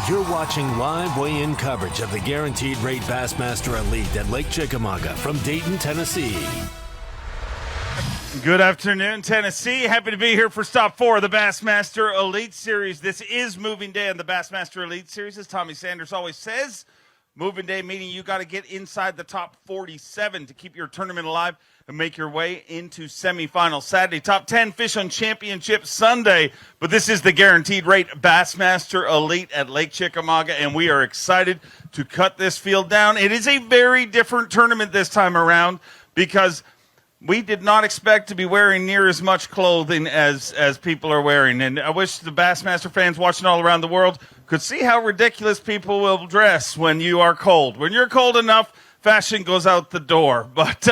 You're watching live weigh-in coverage of the Guaranteed Rate Bassmaster Elite at Lake Chickamauga from Dayton, Tennessee. Good afternoon, Tennessee. Happy to be here for Stop 4 of the Bassmaster Elite Series. This is moving day on the Bassmaster Elite Series. As Tommy Sanders always says, moving day meaning you got to get inside the top 47 to keep your tournament alive and make your way into semifinals Saturday. Top 10 fish on championship Sunday. But this is the Guaranteed Rate Bassmaster Elite at Lake Chickamauga, and we are excited to cut this field down. It is a very different tournament this time around because we did not expect to be wearing near as much clothing as people are wearing. And I wish the Bassmaster fans watching all around the world could see how ridiculous people will dress when you are cold. When you're cold enough, fashion goes out the door. But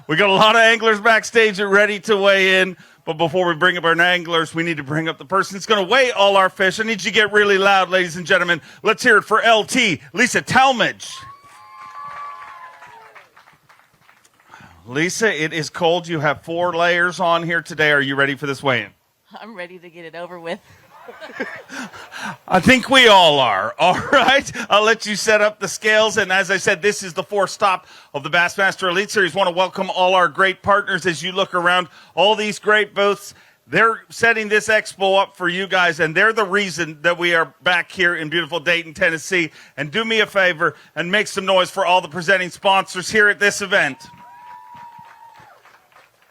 we got a lot of anglers backstage that are ready to weigh in. But before we bring up our anglers, we need to bring up the person that's going to weigh all our fish. I need you to get really loud, ladies and gentlemen. Let's hear it for LT, Lisa Talmage. Lisa, it is cold. You have 4 layers on here today. Are you ready for this weigh-in? I'm ready to get it over with. I think we all are. All right. I'll let you set up the scales. And as I said, this is the 4th stop of the Bassmaster Elite Series. Want to welcome all our great partners as you look around. All these great booths. They're setting this expo up for you guys, and they're the reason that we are back here in beautiful Dayton, Tennessee. And do me a favor and make some noise for all the presenting sponsors here at this event.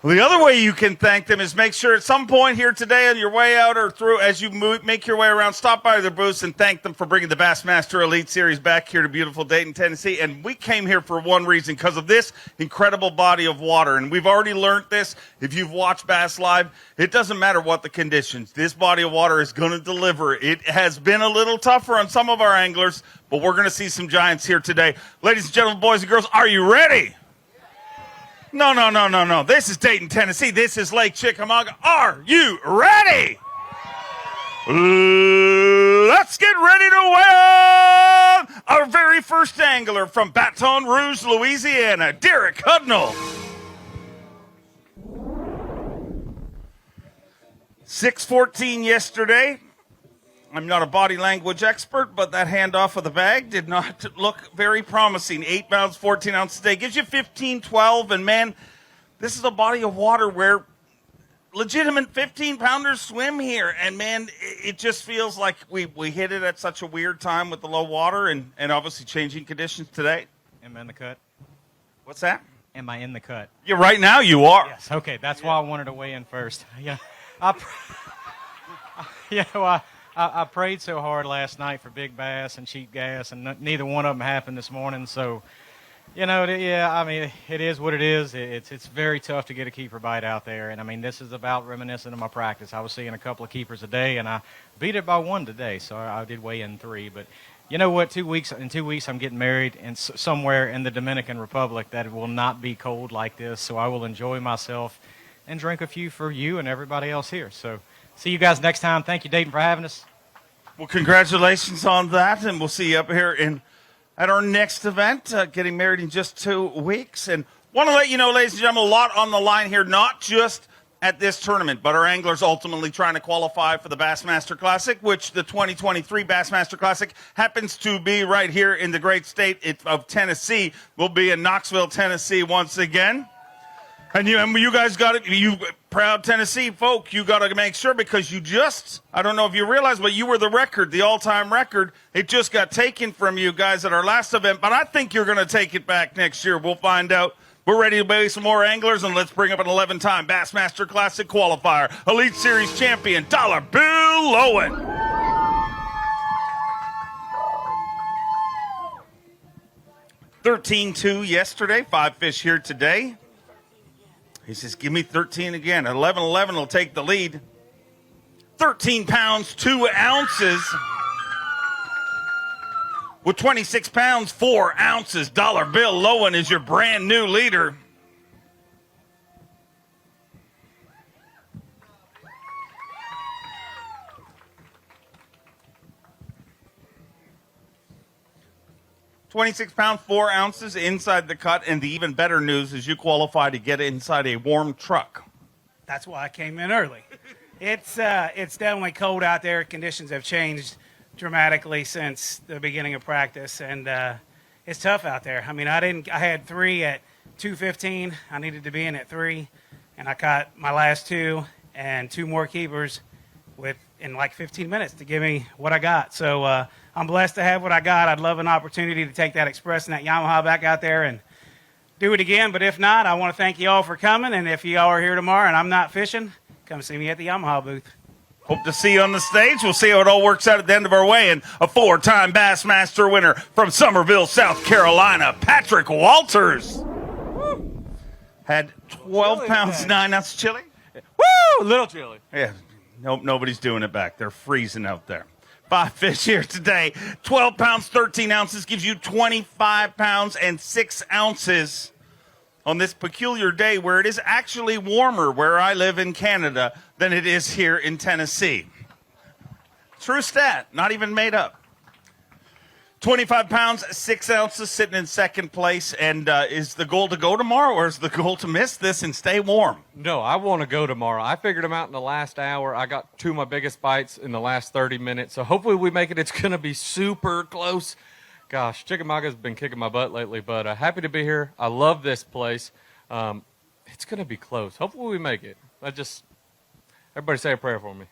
Well, the other way you can thank them is make sure at some point here today on your way out or through as you make your way around, stop by their booths and thank them for bringing the Bassmaster Elite Series back here to beautiful Dayton, Tennessee. And we came here for one reason, because of this incredible body of water. And we've already learned this. If you've watched Bass Live, it doesn't matter what the conditions. This body of water is going to deliver. It has been a little tougher on some of our anglers, but we're going to see some giants here today. Ladies and gentlemen, boys and girls, are you ready? No. This is Dayton, Tennessee. This is Lake Chickamauga. Are you ready? Let's get ready to weigh in our very first angler from Baton Rouge, Louisiana, Derek Hudnall. 6:14 yesterday. I'm not a body language expert, but that handoff of the bag did not look very promising. 8 pounds, 14 ounces a day. Gives you 15, 12, and man, this is a body of water where legitimate 15-pounders swim here. And man, it just feels like we hit it at such a weird time with the low water and obviously changing conditions today. Am I in the cut? What's that? Am I in the cut? Yeah, right now you are. Yes, okay, that's why I wanted to weigh in first. I prayed so hard last night for big bass and cheap gas, and neither one of them happened this morning. So, it is what it is. It's very tough to get a keeper bite out there. And, I mean, this is about reminiscent of my practice. I was seeing a couple of keepers a day, and I beat it by 1 today. So I did weigh in 3. But you know what? In 2 weeks, I'm getting married somewhere in the Dominican Republic that it will not be cold like this. So I will enjoy myself and drink a few for you and everybody else here. So see you guys next time. Thank you, Dayton, for having us. Well, congratulations on that, and we'll see you up here at our next event, getting married in just 2 weeks. And want to let you know, ladies and gentlemen, a lot on the line here, not just at this tournament, but our anglers ultimately trying to qualify for the Bassmaster Classic, which the 2023 Bassmaster Classic happens to be right here in the great state of Tennessee. We'll be in Knoxville, Tennessee once again. And you guys got it. You proud Tennessee folk, you got to make sure, because I don't know if you realize, but you were the record, the all-time record. It just got taken from you guys at our last event, but I think you're going to take it back next year. We'll find out. We're ready to weigh some more anglers, and let's bring up an 11-time Bassmaster Classic qualifier, Elite Series champion, Dollar Bill Lowen. $13-2 yesterday, 5 fish here today. He says, give me 13 again. 11-11 will take the lead. 13 pounds, 2 ounces. With 26 pounds, 4 ounces, Dollar Bill Lowen is your brand new leader. £26, 4 ounces inside the cut, and the even better news is you qualify to get inside a warm truck. That's why I came in early. It's definitely cold out there. Conditions have changed dramatically since the beginning of practice, and it's tough out there. I mean, I had 3 at 2:15. I needed to be in at 3, and I caught my last 2 and 2 more keepers in like 15 minutes to give me what I got. So I'm blessed to have what I got. I'd love an opportunity to take that Express and that Yamaha back out there and do it again. But if not, I want to thank you all for coming. And if you all are here tomorrow and I'm not fishing, come see me at the Yamaha booth. Hope to see you on the stage. We'll see how it all works out at the end of our weigh-in. A 4-time Bassmaster winner from Summerville, South Carolina, Patrick Walters. Woo. Had 12 pounds, 9 ounces chili. Woo! A little chilly. Yeah, nope, nobody's doing it back. They're freezing out there. 5 fish here today. 12 pounds, 13 ounces gives you 25 pounds and 6 ounces on this peculiar day where it is actually warmer where I live in Canada than it is here in Tennessee. True stat, not even made up. 25 pounds, 6 ounces, sitting in second place. And is the goal to go tomorrow, or is the goal to miss this and stay warm? No, I want to go tomorrow. I figured them out in the last hour. I got 2 of my biggest bites in the last 30 minutes. So hopefully we make it. It's going to be super close. Gosh, Chickamauga's been kicking my butt lately, but happy to be here. I love this place. It's going to be close. Hopefully we make it. Everybody say a prayer for me.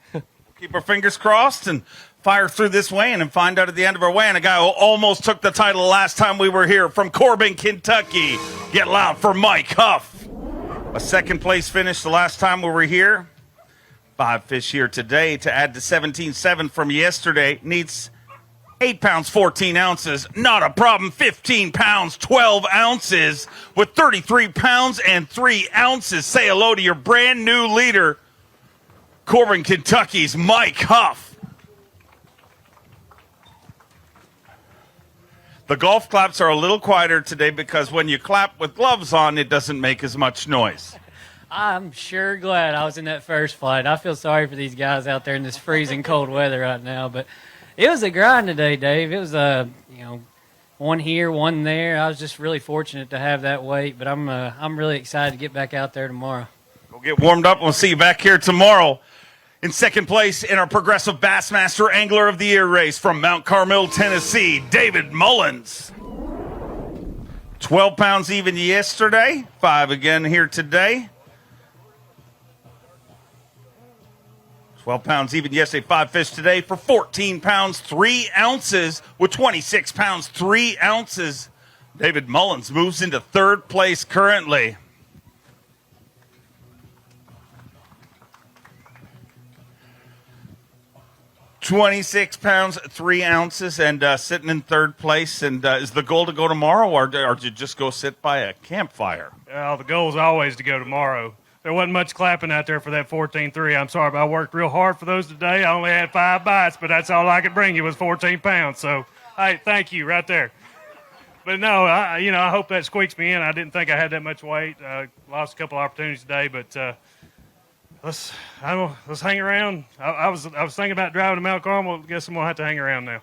Keep our fingers crossed and fire through this weigh-in and find out at the end of our weigh-in a guy who almost took the title last time we were here from Corbin, Kentucky. Get loud for Mike Huff. A second-place finish the last time we were here. 5 fish here today to add to 17.7 from yesterday. Needs 8 pounds, 14 ounces. Not a problem. 15 pounds, 12 ounces with 33 pounds and 3 ounces. Say hello to your brand new leader, Corbin, Kentucky's Mike Huff. The golf claps are a little quieter today because when you clap with gloves on, it doesn't make as much noise. I'm sure glad I was in that first flight. I feel sorry for these guys out there in this freezing cold weather right now, but it was a grind today, Dave. It was one here, one there. I was just really fortunate to have that weight, but I'm really excited to get back out there tomorrow. Go get warmed up. We'll see you back here tomorrow. In second place in our Progressive Bassmaster Angler of the Year race from Mount Carmel, Tennessee, David Mullins. 12 pounds even yesterday, 5 again here today. 12 pounds even yesterday, 5 fish today for 14 pounds, 3 ounces with 26 pounds, 3 ounces. David Mullins moves into third place currently. £26, 3 ounces, and sitting in third place. And is the goal to go tomorrow, or to just go sit by a campfire? Well, the goal is always to go tomorrow. There wasn't much clapping out there for that 14-3. I'm sorry, but I worked real hard for those today. I only had 5 bites, but that's all I could bring you was 14 pounds. So, hey, thank you right there. But no, I hope that squeaks me in. I didn't think I had that much weight. Lost a couple opportunities today, but let's hang around. I was thinking about driving to Mount Carmel. Guess I'm gonna have to hang around now.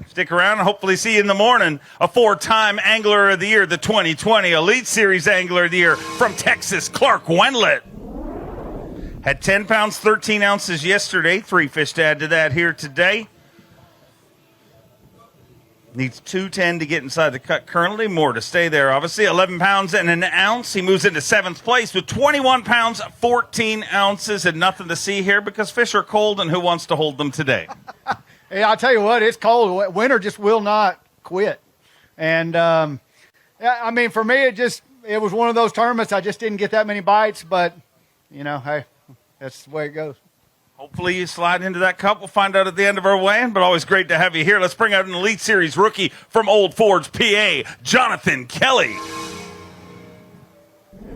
Stick around and hopefully see you in the morning. A 4-time Angler of the Year, the 2020 Elite Series Angler of the Year from Texas, Clark Wendlandt. Had 10 pounds, 13 ounces yesterday. 3 fish to add to that here today. Needs 210 to get inside the cut currently. More to stay there, obviously. 11 pounds and an ounce. He moves into 7th place with 21 pounds, 14 ounces, and nothing to see here because fish are cold, and who wants to hold them today? Hey, I'll tell you what, it's cold. Winter just will not quit. And, for me, it was one of those tournaments. I just didn't get that many bites, but, hey, that's the way it goes. Hopefully you slide into that cup. We'll find out at the end of our weigh-in, but always great to have you here. Let's bring out an Elite Series rookie from Old Forge, PA, Jonathan Kelly.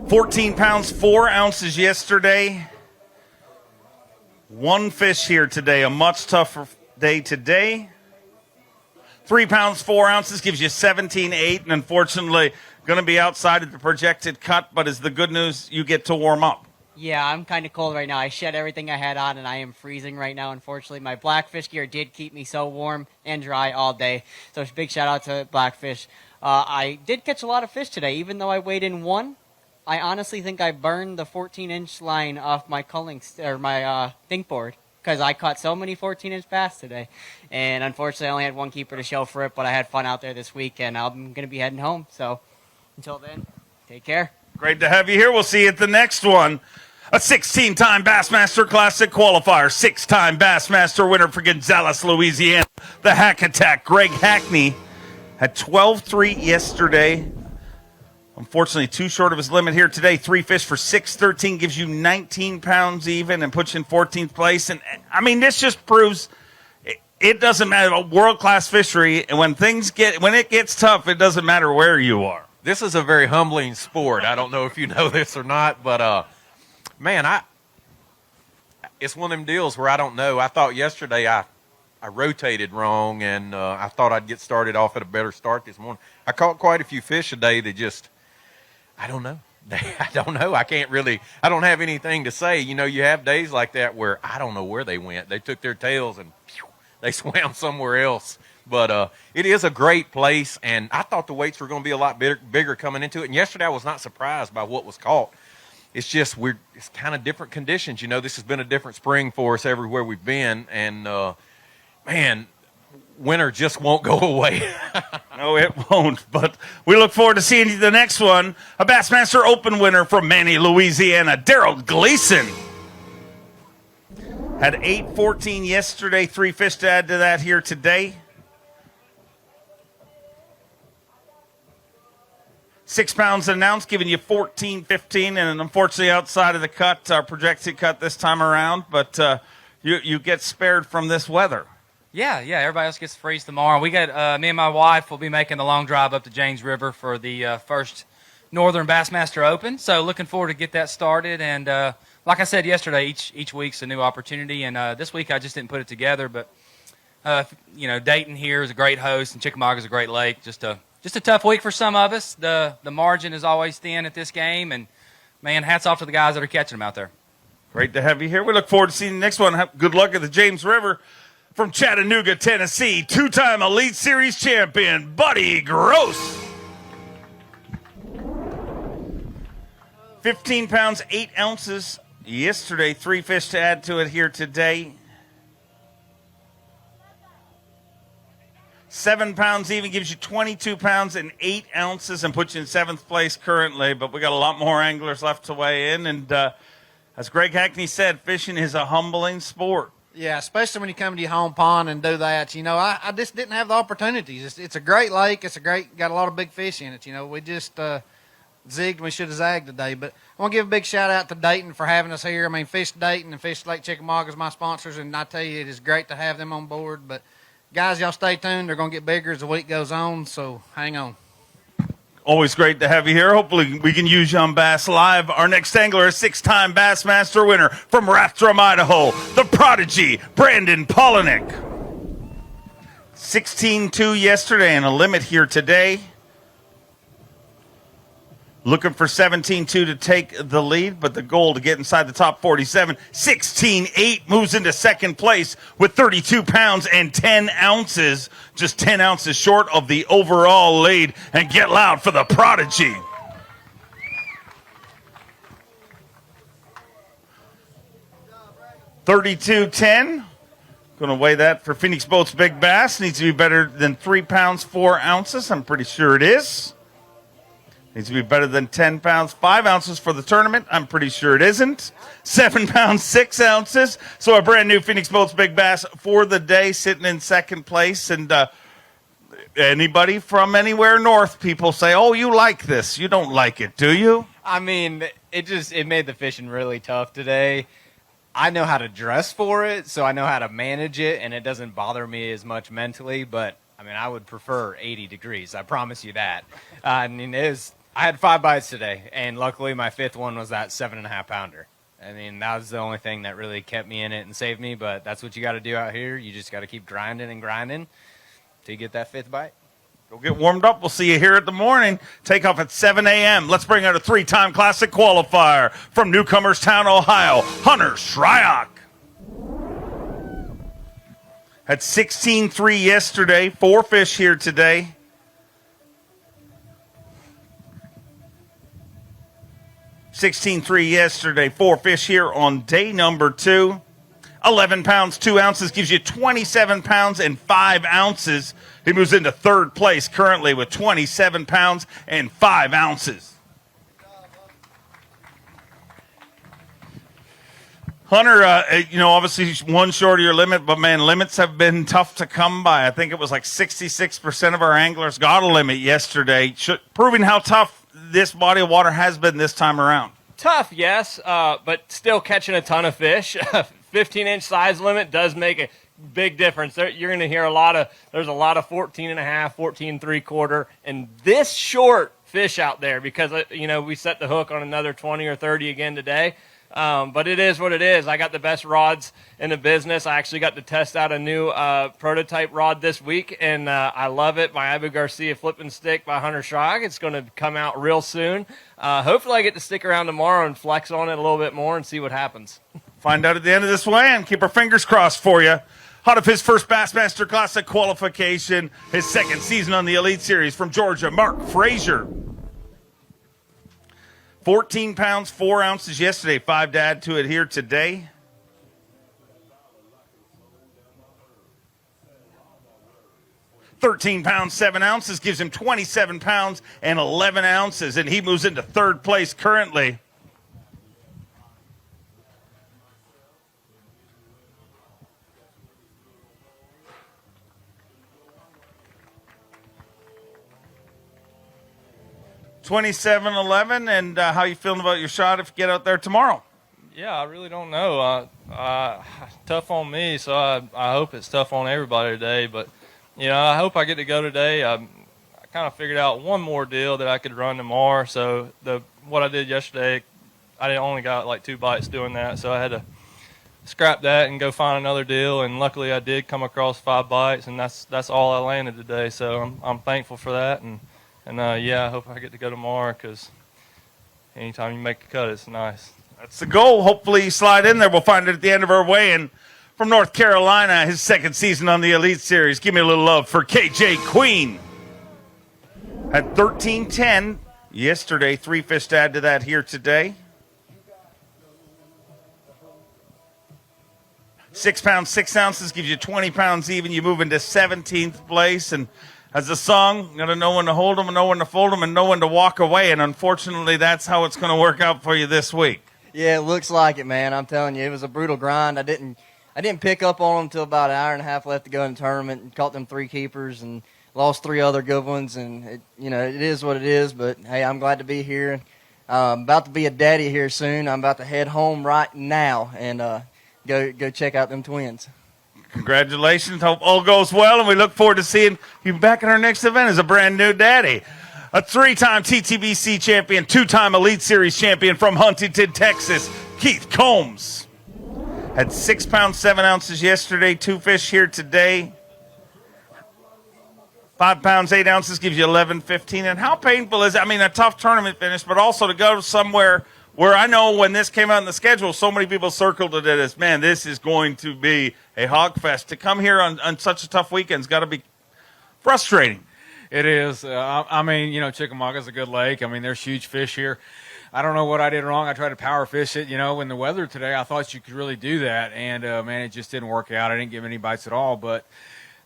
14 pounds, 4 ounces yesterday. 1 fish here today, a much tougher day today. 3 pounds, 4 ounces gives you 17.8, and unfortunately going to be outside of the projected cut, but is the good news you get to warm up. Yeah, I'm kind of cold right now. I shed everything I had on, and I am freezing right now, unfortunately. My Blackfish gear did keep me so warm and dry all day, so big shout-out to Blackfish. I did catch a lot of fish today, even though I weighed in 1. I honestly think I burned the 14-inch line off my culling my think board. because I caught so many 14-inch bass today. And unfortunately, I only had one keeper to show for it, but I had fun out there this week, and I'm going to be heading home. So until then, take care. Great to have you here. We'll see you at the next one. A 16-time Bassmaster Classic qualifier, 6-time Bassmaster winner for Gonzales, Louisiana. The Hack Attack, Greg Hackney, had 12-3 yesterday. Unfortunately, too short of his limit here today. 3 fish for 613 gives you 19 pounds even and puts you in 14th place. And I mean, this just proves it doesn't matter. World-class fishery, and when it gets tough, it doesn't matter where you are. This is a very humbling sport. I don't know if you know this or not, but man, it's one of them deals where I don't know. I thought yesterday I rotated wrong, and I thought I'd get started off at a better start this morning. I caught quite a few fish today that just, I don't know. I don't know. I don't have anything to say. You know, you have days like that where I don't know where they went. They took their tails and they swam somewhere else. But it is a great place, and I thought the weights were going to be a lot bigger coming into it. And yesterday I was not surprised by what was caught. It's just it's kind of different conditions. You know, this has been a different spring for us everywhere we've been, and man, winter just won't go away. No, it won't. But we look forward to seeing you the next one. A Bassmaster Open winner from Manny, Louisiana, Daryl Gleason. Had 8-14 yesterday, 3 fish to add to that here today. 6 pounds an ounce, giving you 14-15, and unfortunately outside of the cut, our projected cut this time around, but you get spared from this weather. Yeah, everybody else gets to freeze tomorrow. We got me and my wife will be making the long drive up to James River for the first Northern Bassmaster Open, so looking forward to get that started, and like I said yesterday, each week's a new opportunity, and this week I just didn't put it together, but you know, Dayton here is a great host, and Chickamauga is a great lake, just a tough week for some of us. The margin is always thin at this game, and, man, hats off to the guys that are catching them out there. Great to have you here. We look forward to seeing the next one. Good luck at the James River. From Chattanooga, Tennessee, 2-time Elite Series champion, Buddy Gross. 15 pounds, 8 ounces yesterday. 3 fish to add to it here today. 7 pounds even gives you 22 pounds and 8 ounces and puts you in 7th place currently. But we got a lot more anglers left to weigh in. And as Greg Hackney said, fishing is a humbling sport. Yeah, especially when you come to your home pond and do that. You know, I just didn't have the opportunities. It's a great lake. Got a lot of big fish in it. You know, we just zigged. We should have zagged today. But I want to give a big shout out to Dayton for having us here. I mean, Fish Dayton and Fish Lake Chickamauga is my sponsors, and I tell you, it is great to have them on board. But guys, y'all stay tuned. They're going to get bigger as the week goes on, so hang on. Always great to have you here. Hopefully we can use you on Bass Live. Our next angler, a 6-time Bassmaster winner from Rathdrum, Idaho, the prodigy, Brandon Polinick. 16-2 yesterday and a limit here today. Looking for 17-2 to take the lead, but the goal to get inside the top 47. 16-8 moves into 2nd place with 32 pounds and 10 ounces. Just 10 ounces short of the overall lead. And get loud for the prodigy. $32.10. Going to weigh that for Phoenix Boats Big Bass. Needs to be better than 3 pounds, 4 ounces. I'm pretty sure it is. Needs to be better than 10 pounds, 5 ounces for the tournament. I'm pretty sure it isn't. 7 pounds, 6 ounces. So a brand new Phoenix Boats Big Bass for the day, sitting in 2nd place. And anybody from anywhere north, people say, oh, you like this. You don't like it, do you? I mean, it made the fishing really tough today. I know how to dress for it, so I know how to manage it, and it doesn't bother me as much mentally. But, I mean, I would prefer 80 degrees. I promise you that. I mean, I had 5 bites today, and luckily my 5th one was that 7.5 pounder. I mean, that was the only thing that really kept me in it and saved me, but that's what you got to do out here. You just got to keep grinding and grinding till you get that 5th bite. Go get warmed up. We'll see you here at the morning. Take off at 7 a.m. Let's bring out a 3-time Classic qualifier from Newcomerstown, Ohio, Hunter Shryock. Had 16-3 yesterday, 4 fish here today. 16-3 yesterday, 4 fish here on day number 2. 11 pounds, 2 ounces gives you 27 pounds and 5 ounces. He moves into third place currently with 27 pounds and 5 ounces. Hunter, obviously one short of your limit, but man, limits have been tough to come by. I think it was like 66% of our anglers got a limit yesterday, proving how tough this body of water has been this time around. Tough, yes, but still catching a ton of fish. 15-inch size limit does make a big difference. You're going to hear there's a lot of 14 and a half, 14 3/4, and this short fish out there because, we set the hook on another 20 or 30 again today. But it is what it is. I got the best rods in the business. I actually got to test out a new prototype rod this week, and I love it. My Abu Garcia flipping stick by Hunter Schrag. It's going to come out real soon. Hopefully I get to stick around tomorrow and flex on it a little bit more and see what happens. Find out at the end of this weigh-in. Keep our fingers crossed for you. Hot of his first Bassmaster Classic qualification, his second season on the Elite Series from Georgia, Mark Frazier. 14 pounds, 4 ounces yesterday, 5 to add to it here today. £13, 7 ounces gives him 27 pounds and 11 ounces, and he moves into third place currently. $27.11, and how you feeling about your shot if you get out there tomorrow? Yeah, I really don't know. Tough on me, so I hope it's tough on everybody today. But I hope I get to go today. I kind of figured out one more deal that I could run tomorrow. So what I did yesterday, I only got like 2 bites doing that, so I had to scrap that and go find another deal. And luckily, I did come across 5 bites, and that's all I landed today. So I'm thankful for that. And I hope I get to go tomorrow because anytime you make a cut, it's nice. That's the goal. Hopefully you slide in there. We'll find it at the end of our weigh-in. From North Carolina, his second season on the Elite Series. Give me a little love for KJ Queen. Had 13-10 yesterday. 3 fish to add to that here today. 6 pounds, 6 ounces gives you 20 pounds even. You move into 17th place. And as a song, got to know when to hold them, and know when to fold them, and know when to walk away. And unfortunately, that's how it's going to work out for you this week. Yeah, it looks like it, man. I'm telling you, it was a brutal grind. I didn't pick up on them until about an hour and a half left to go in the tournament, and caught them 3 keepers and lost 3 other good ones. And it is what it is. But hey, I'm glad to be here. I'm about to be a daddy here soon. I'm about to head home right now and go check out them twins. Congratulations. Hope all goes well, and we look forward to seeing you back at our next event as a brand new daddy. A 3-time TTBC champion, 2-time Elite Series champion from Huntington, Texas, Keith Combs. Had 6 pounds, 7 ounces yesterday, 2 fish here today. 5 pounds, 8 ounces gives you 11.15. And how painful is it? I mean, a tough tournament finish, but also to go somewhere where I know when this came out in the schedule, so many people circled it as, man, this is going to be a hog fest. To come here on such a tough weekend has got to be frustrating. It is. Chickamauga's a good lake. I mean, there's huge fish here. I don't know what I did wrong. I tried to power fish it. In the weather today, I thought you could really do that. And, it just didn't work out. I didn't get many bites at all. But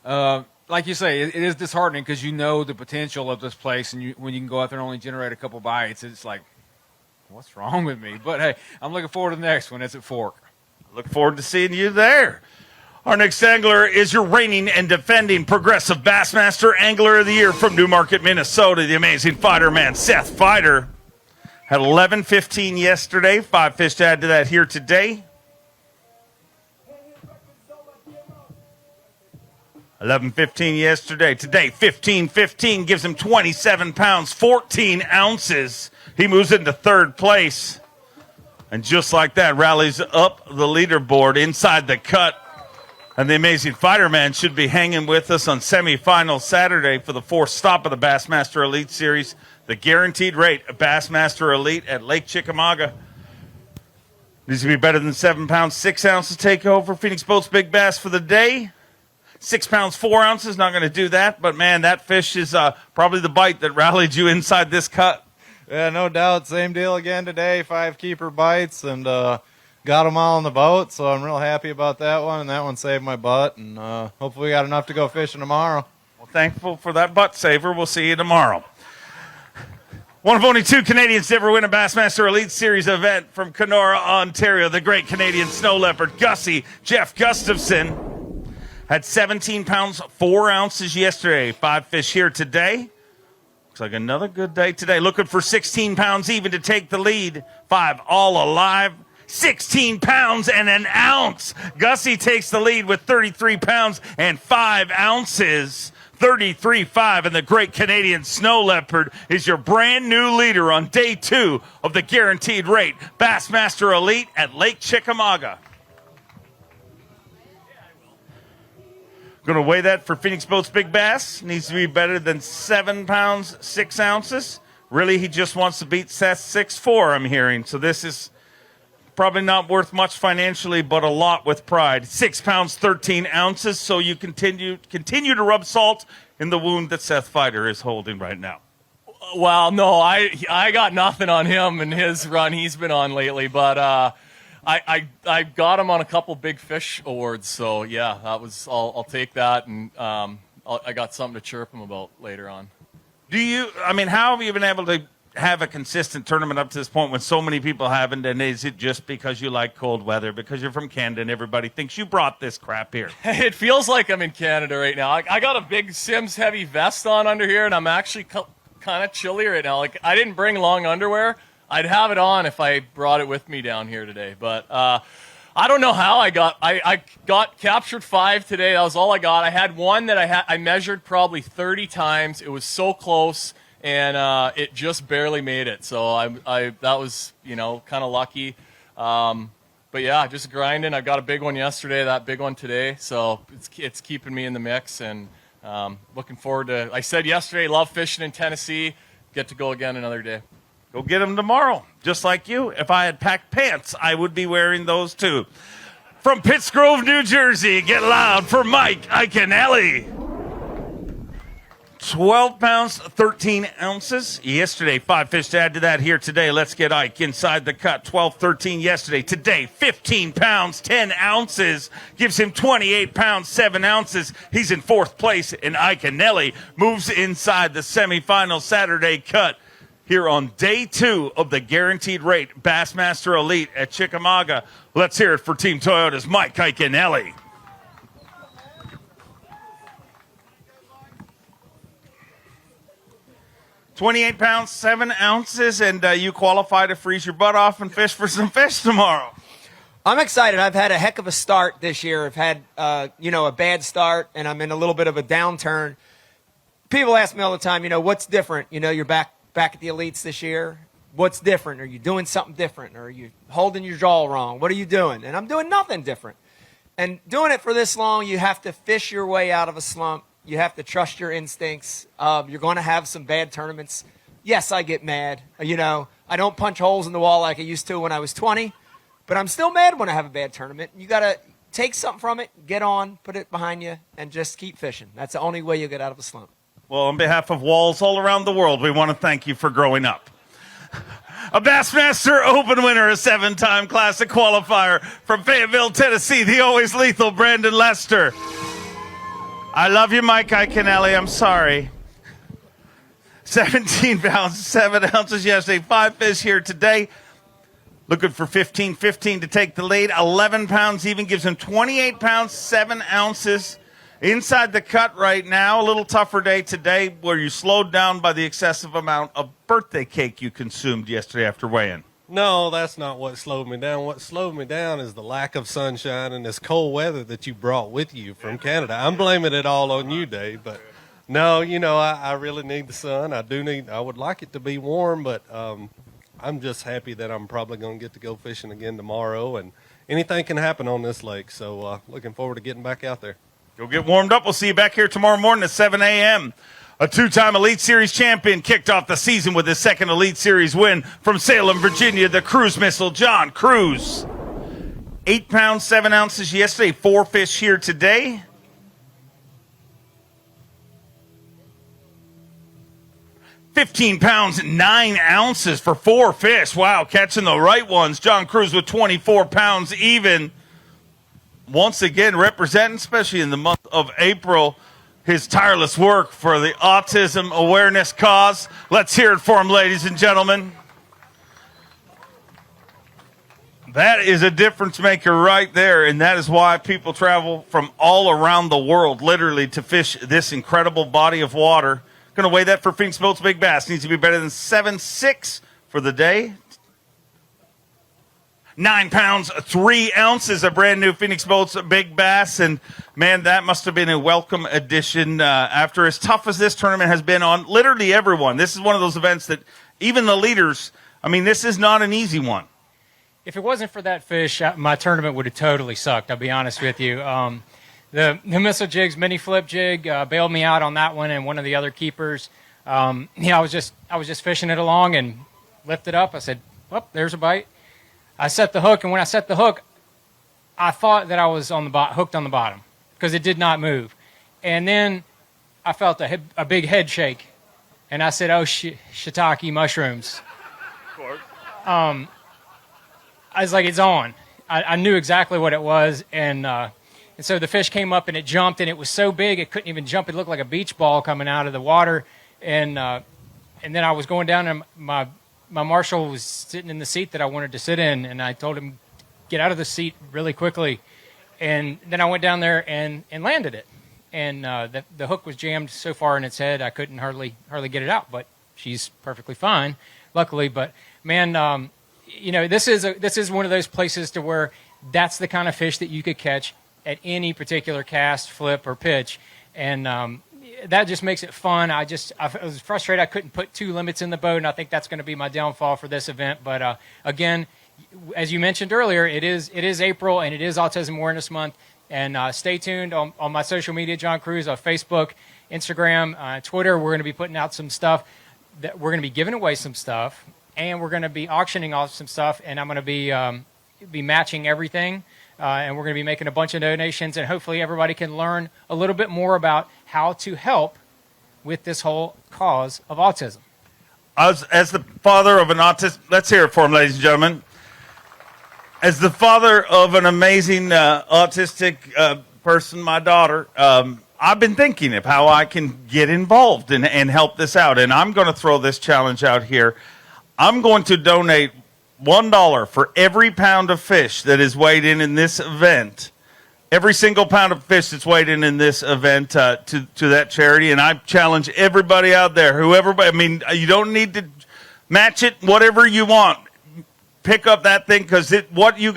like you say, it is disheartening because you know the potential of this place. And when you can go out there and only generate a couple bites, it's like, what's wrong with me? But, hey, I'm looking forward to the next one. It's at Fork. Look forward to seeing you there. Our next angler is your reigning and defending Progressive Bassmaster Angler of the Year from Newmarket, Minnesota, the amazing fighter man, Seth Fighter. Had 11.15 yesterday, 5 fish to add to that here today. 11.15 yesterday. Today, 15.15 gives him 27 pounds, 14 ounces. He moves into third place. And just like that, rallies up the leaderboard inside the cut. And the amazing fighter man should be hanging with us on semifinal Saturday for the 4th stop of the Bassmaster Elite Series. The guaranteed rate of Bassmaster Elite at Lake Chickamauga. Needs to be better than 7 pounds, 6 ounces take over. Phoenix Boats Big Bass for the day. 6 pounds, 4 ounces, not going to do that. But, man, that fish is probably the bite that rallied you inside this cut. Yeah, no doubt. Same deal again today. 5 keeper bites, and got them all on the boat, so I'm real happy about that one, and that one saved my butt, and hopefully we got enough to go fishing tomorrow. Well, thankful for that butt saver. We'll see you tomorrow. One of only 2 Canadians to ever win a Bassmaster Elite Series event from Kenora, Ontario, the great Canadian snow leopard, Gussie Jeff Gustafson, had 17 pounds, 4 ounces yesterday. 5 fish here today. Looks like another good day today. Looking for 16 pounds even to take the lead. 5 all alive. 16 pounds and an ounce. Gussie takes the lead with 33 pounds and 5 ounces. 33.5, and the great Canadian snow leopard is your brand new leader on day 2 of the guaranteed rate Bassmaster Elite at Lake Chickamauga. Going to weigh that for Phoenix Boats Big Bass. Needs to be better than 7 pounds, 6 ounces. Really, he just wants to beat Seth 6'4", I'm hearing. So this is probably not worth much financially, but a lot with pride. 6 pounds, 13 ounces. So you continue to rub salt in the wound that Seth Fighter is holding right now. Well, no, I got nothing on him and his run he's been on lately, but I got him on a couple big fish awards. So yeah, that was I'll take that, and I got something to chirp him about later on. How have you been able to have a consistent tournament up to this point when so many people haven't? And is it just because you like cold weather, because you're from Canada and everybody thinks you brought this crap here? It feels like I'm in Canada right now. I got a big Sims heavy vest on under here, and I'm actually kind of chilly right now. Like, I didn't bring long underwear. I'd have it on if I brought it with me down here today. But I don't know how I got captured 5 today. That was all I got. I had one that I measured probably 30 times. It was so close. And it just barely made it, so that was kind of lucky. But yeah, just grinding. I got a big one yesterday, that big one today, so it's keeping me in the mix, and looking forward to. I said yesterday, love fishing in Tennessee. Get to go again another day. Go get them tomorrow, just like you. If I had packed pants, I would be wearing those too. From Pittsgrove, New Jersey, get loud for Mike Iaconelli. 12 pounds, 13 ounces. Yesterday, 5 fish to add to that here today. Let's get Ike inside the cut. 12, 13 yesterday. Today, 15 pounds, 10 ounces. Gives him 28 pounds, 7 ounces. He's in 4th place, and Iaconelli moves inside the semifinal Saturday cut here on day 2 of the guaranteed rate Bassmaster Elite at Chickamauga. Let's hear it for Team Toyota's Mike Iaconelli. 28 pounds, 7 ounces, and you qualify to freeze your butt off and fish for some fish tomorrow. I'm excited. I've had a heck of a start this year. I've had, a bad start, and I'm in a little bit of a downturn. People ask me all the time, what's different? You're back at the elites this year. What's different? Are you doing something different? Or are you holding your jaw wrong? What are you doing? And I'm doing nothing different. And doing it for this long, you have to fish your way out of a slump. You have to trust your instincts. You're going to have some bad tournaments. Yes, I get mad. I don't punch holes in the wall like I used to when I was 20, but I'm still mad when I have a bad tournament. You got to take something from it, get on, put it behind you, and just keep fishing. That's the only way you'll get out of a slump. Well, on behalf of Walls all around the world, we want to thank you for growing up. A Bassmaster Open winner, a 7-time Classic qualifier from Fayetteville, Tennessee, the always lethal Brandon Lester. I love you, Mike Iaconelli. I'm sorry. 17 pounds, 7 ounces yesterday. 5 fish here today. Looking for 15-15 to take the lead. 11 pounds even gives him 28 pounds, 7 ounces. Inside the cut right now. A little tougher day today where you slowed down by the excessive amount of birthday cake you consumed yesterday after weighing. No, that's not what slowed me down. What slowed me down is the lack of sunshine and this cold weather that you brought with you from Canada. I'm blaming it all on you, Dave. But no, I really need the sun. I would like it to be warm, but I'm just happy that I'm probably going to get to go fishing again tomorrow. And anything can happen on this lake. So looking forward to getting back out there. Go get warmed up. We'll see you back here tomorrow morning at 7 a.m. A 2-time Elite Series champion kicked off the season with his 2nd Elite Series win from Salem, Virginia, the Cruz missile, John Cruz. 8 pounds, 7 ounces yesterday, 4 fish here today. 15 pounds, 9 ounces for 4 fish. Wow, catching the right ones. John Cruz with 24 pounds even. Once again, representing, especially in the month of April, his tireless work for the autism awareness cause. Let's hear it for him, ladies and gentlemen. That is a difference maker right there, and that is why people travel from all around the world, literally, to fish this incredible body of water. Going to weigh that for Phoenix Boats Big Bass. Needs to be better than 7.6 for the day. 9 pounds, 3 ounces, a brand new Phoenix Boats Big Bass. And, man, that must have been a welcome addition after as tough as this tournament has been on literally everyone. This is one of those events that even the leaders, I mean, this is not an easy one. If it wasn't for that fish, my tournament would have totally sucked, I'll be honest with you. The missile jigs, mini flip jig, bailed me out on that one, and one of the other keepers. I was just fishing it along and lifted up. I said, "Well, there's a bite." I set the hook, and when I set the hook, I thought that I was on the hooked on the bottom because it did not move. And then I felt a big head shake, and I said, "Oh, shiitake mushrooms." Of course. I was like, "It's on." I knew exactly what it was, and so the fish came up and it jumped, and it was so big it couldn't even jump. It looked like a beach ball coming out of the water. And then I was going down, and my marshal was sitting in the seat that I wanted to sit in, and I told him, "Get out of the seat really quickly." And then I went down there and landed it. And the hook was jammed so far in its head I couldn't hardly get it out. But she's perfectly fine, luckily. But man, this is one of those places to where that's the kind of fish that you could catch at any particular cast, flip, or pitch, and that just makes it fun. I was frustrated I couldn't put 2 limits in the boat, and I think that's going to be my downfall for this event. But again, as you mentioned earlier, it is April, and it is Autism Awareness Month. And stay tuned on my social media, John Cruz, on Facebook, Instagram, Twitter. We're going to be putting out some stuff. We're going to be giving away some stuff, and we're going to be auctioning off some stuff, and I'm going to be matching everything. And we're going to be making a bunch of donations, and hopefully everybody can learn a little bit more about how to help with this whole cause of autism. As the father of an autistic, let's hear it for him, ladies and gentlemen. As the father of an amazing autistic person, my daughter, I've been thinking of how I can get involved and help this out. And I'm going to throw this challenge out here. I'm going to donate $1 for every pound of fish that is weighed in this event. Every single pound of fish that's weighed in this event to that charity. And I challenge everybody out there, whoever, I mean, you don't need to match it, whatever you want. Pick up that thing, because what you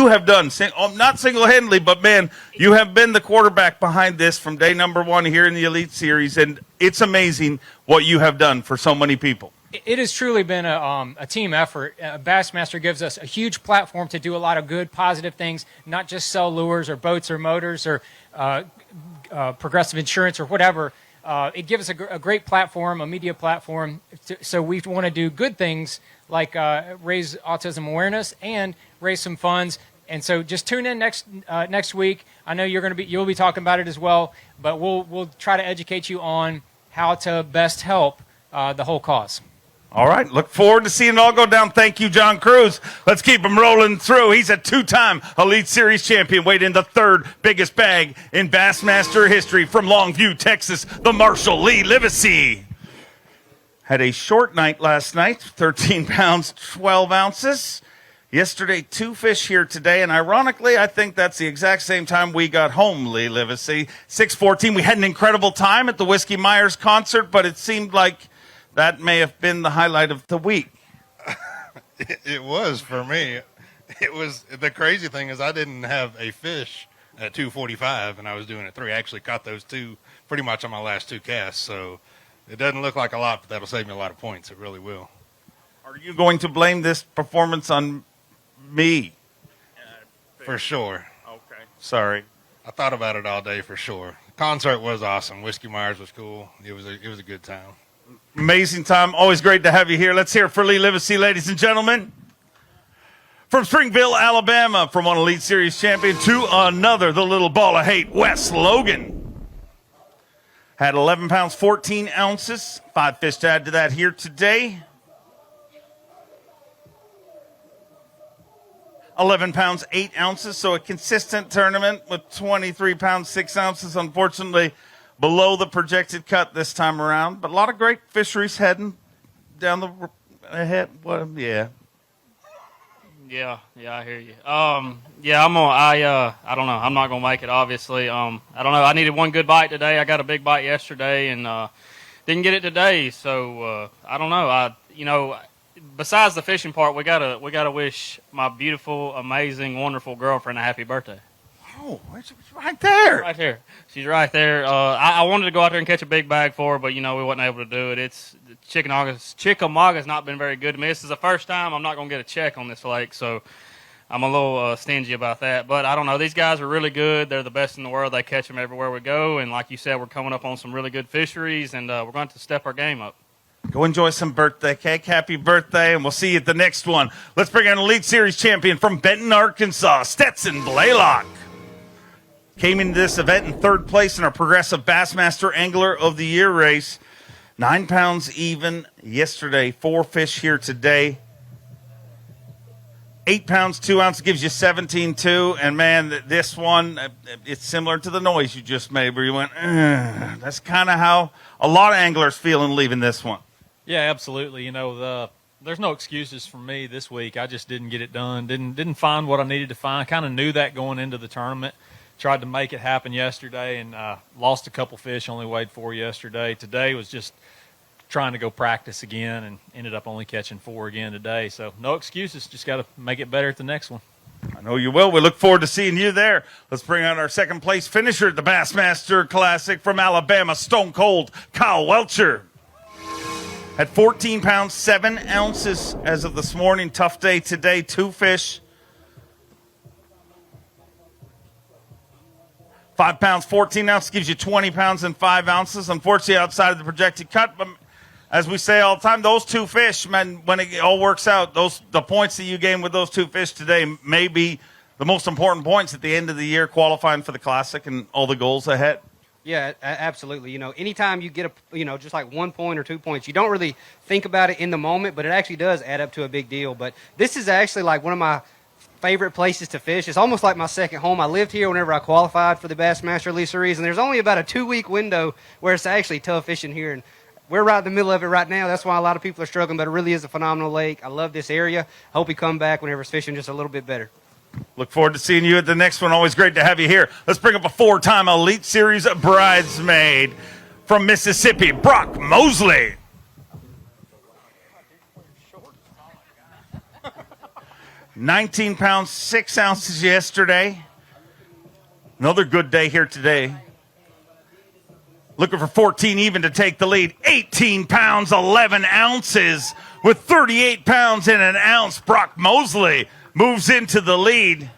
have done, not single-handedly, but man, you have been the quarterback behind this from day number 1 here in the Elite Series. And it's amazing what you have done for so many people. It has truly been a team effort. Bassmaster gives us a huge platform to do a lot of good, positive things, not just sell lures or boats or motors or progressive insurance or whatever. It gives us a great platform, a media platform. So we want to do good things like raise autism awareness and raise some funds. And so just tune in next week. I know you'll be talking about it as well, but we'll try to educate you on how to best help the whole cause. All right. Look forward to seeing it all go down. Thank you, John Cruz. Let's keep him rolling through. He's a 2-time Elite Series champion, weighed in the 3rd biggest bag in Bassmaster history from Longview, Texas, the Marshal Leigh Livesy. Had a short night last night, 13 pounds, 12 ounces. Yesterday, 2 fish here today, and ironically, I think that's the exact same time we got home, Leigh Livesy. 6:14. We had an incredible time at the Whiskey Myers concert, but it seemed like that may have been the highlight of the week. It was for me. It was, the crazy thing is I didn't have a fish at 2:45, and I was doing it 3. I actually caught those 2 pretty much on my last 2 casts, so it doesn't look like a lot, but that'll save me a lot of points. It really will. Are you going to blame this performance on me? For sure. Okay. Sorry. I thought about it all day for sure. The concert was awesome. Whiskey Myers was cool. It was a good time. Amazing time. Always great to have you here. Let's hear it for Leigh Livesy, ladies and gentlemen. From Springville, Alabama, from one Elite Series champion to another, the little ball of hate, Wes Logan. had 11 pounds, 14 ounces. 5 fish to add to that here today. 11 pounds, 8 ounces, so a consistent tournament with 23 pounds, 6 ounces. Unfortunately, below the projected cut this time around, but a lot of great fisheries heading down the ahead. What? Yeah. Yeah, I hear you. Yeah, I don't know. I'm not gonna make it, obviously. I don't know. I needed one good bite today. I got a big bite yesterday and didn't get it today. So I don't know. Besides the fishing part, we gotta wish my beautiful, amazing, wonderful girlfriend a happy birthday. Oh, it's right there. Right there. She's right there. I wanted to go out there and catch a big bag for her, but we wasn't able to do it. Chickamauga's not been very good to me. This is the first time I'm not gonna get a check on this lake, so I'm a little stingy about that. But I don't know. These guys are really good. They're the best in the world. They catch them everywhere we go, and like you said, we're coming up on some really good fisheries, and we're going to step our game up. Go enjoy some birthday cake. Happy birthday, and we'll see you at the next one. Let's bring in Elite Series champion from Benton, Arkansas, Stetson Blaylock. Came into this event in third place in our Progressive Bassmaster Angler of the Year race. 9 pounds even yesterday. 4 fish here today. 8 pounds, 2 ounces gives you 17.2. And, man, this one, it's similar to the noise you just made where you went, that's kind of how a lot of anglers feel in leaving this one. Yeah, absolutely. There's no excuses for me this week. I just didn't get it done. Didn't find what I needed to find. Kind of knew that going into the tournament. Tried to make it happen yesterday and lost a couple fish. Only weighed 4 yesterday. Today was just trying to go practice again and ended up only catching 4 again today. So no excuses. Just got to make it better at the next one. I know you will. We look forward to seeing you there. Let's bring out our second place finisher at the Bassmaster Classic from Alabama, Stone Cold Kyle Welcher. At 14 pounds, 7 ounces as of this morning. Tough day today. 2 fish. 5 pounds, 14 ounces gives you 20 pounds and 5 ounces. Unfortunately, outside of the projected cut. But as we say all the time, those 2 fish, man, when it all works out, the points that you gain with those 2 fish today may be the most important points at the end of the year, qualifying for the Classic and all the goals ahead. Yeah, absolutely. Anytime you get just like 1 point or 2 points, you don't really think about it in the moment, but it actually does add up to a big deal. But this is actually like one of my favorite places to fish. It's almost like my second home. I lived here whenever I qualified for the Bassmaster Elite Series, and there's only about a 2-week window where it's actually tough fishing here. And we're right in the middle of it right now. That's why a lot of people are struggling, but it really is a phenomenal lake. I love this area. Hope you come back whenever it's fishing just a little bit better. Look forward to seeing you at the next one. Always great to have you here. Let's bring up a 4-time Elite Series bridesmaid from Mississippi, Brock Mosley. $19 pounds, 6 ounces yesterday. Another good day here today. Looking for 14 even to take the lead. 18 pounds, 11 ounces with 38 pounds and an ounce. Brock Mosley moves into the lead.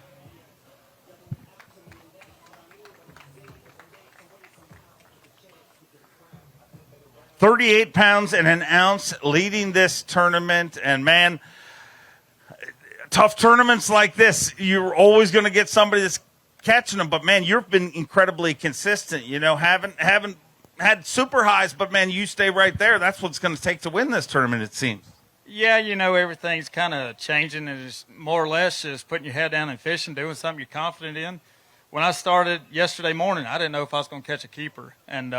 $38 pounds and an ounce leading this tournament. And, man, tough tournaments like this, you're always going to get somebody that's catching them. But, man, you've been incredibly consistent. Haven't had super highs, but, man, you stay right there. That's what it's going to take to win this tournament, it seems. Yeah, everything's kind of changing, and it's more or less just putting your head down and fishing, doing something you're confident in. When I started yesterday morning, I didn't know if I was going to catch a keeper, and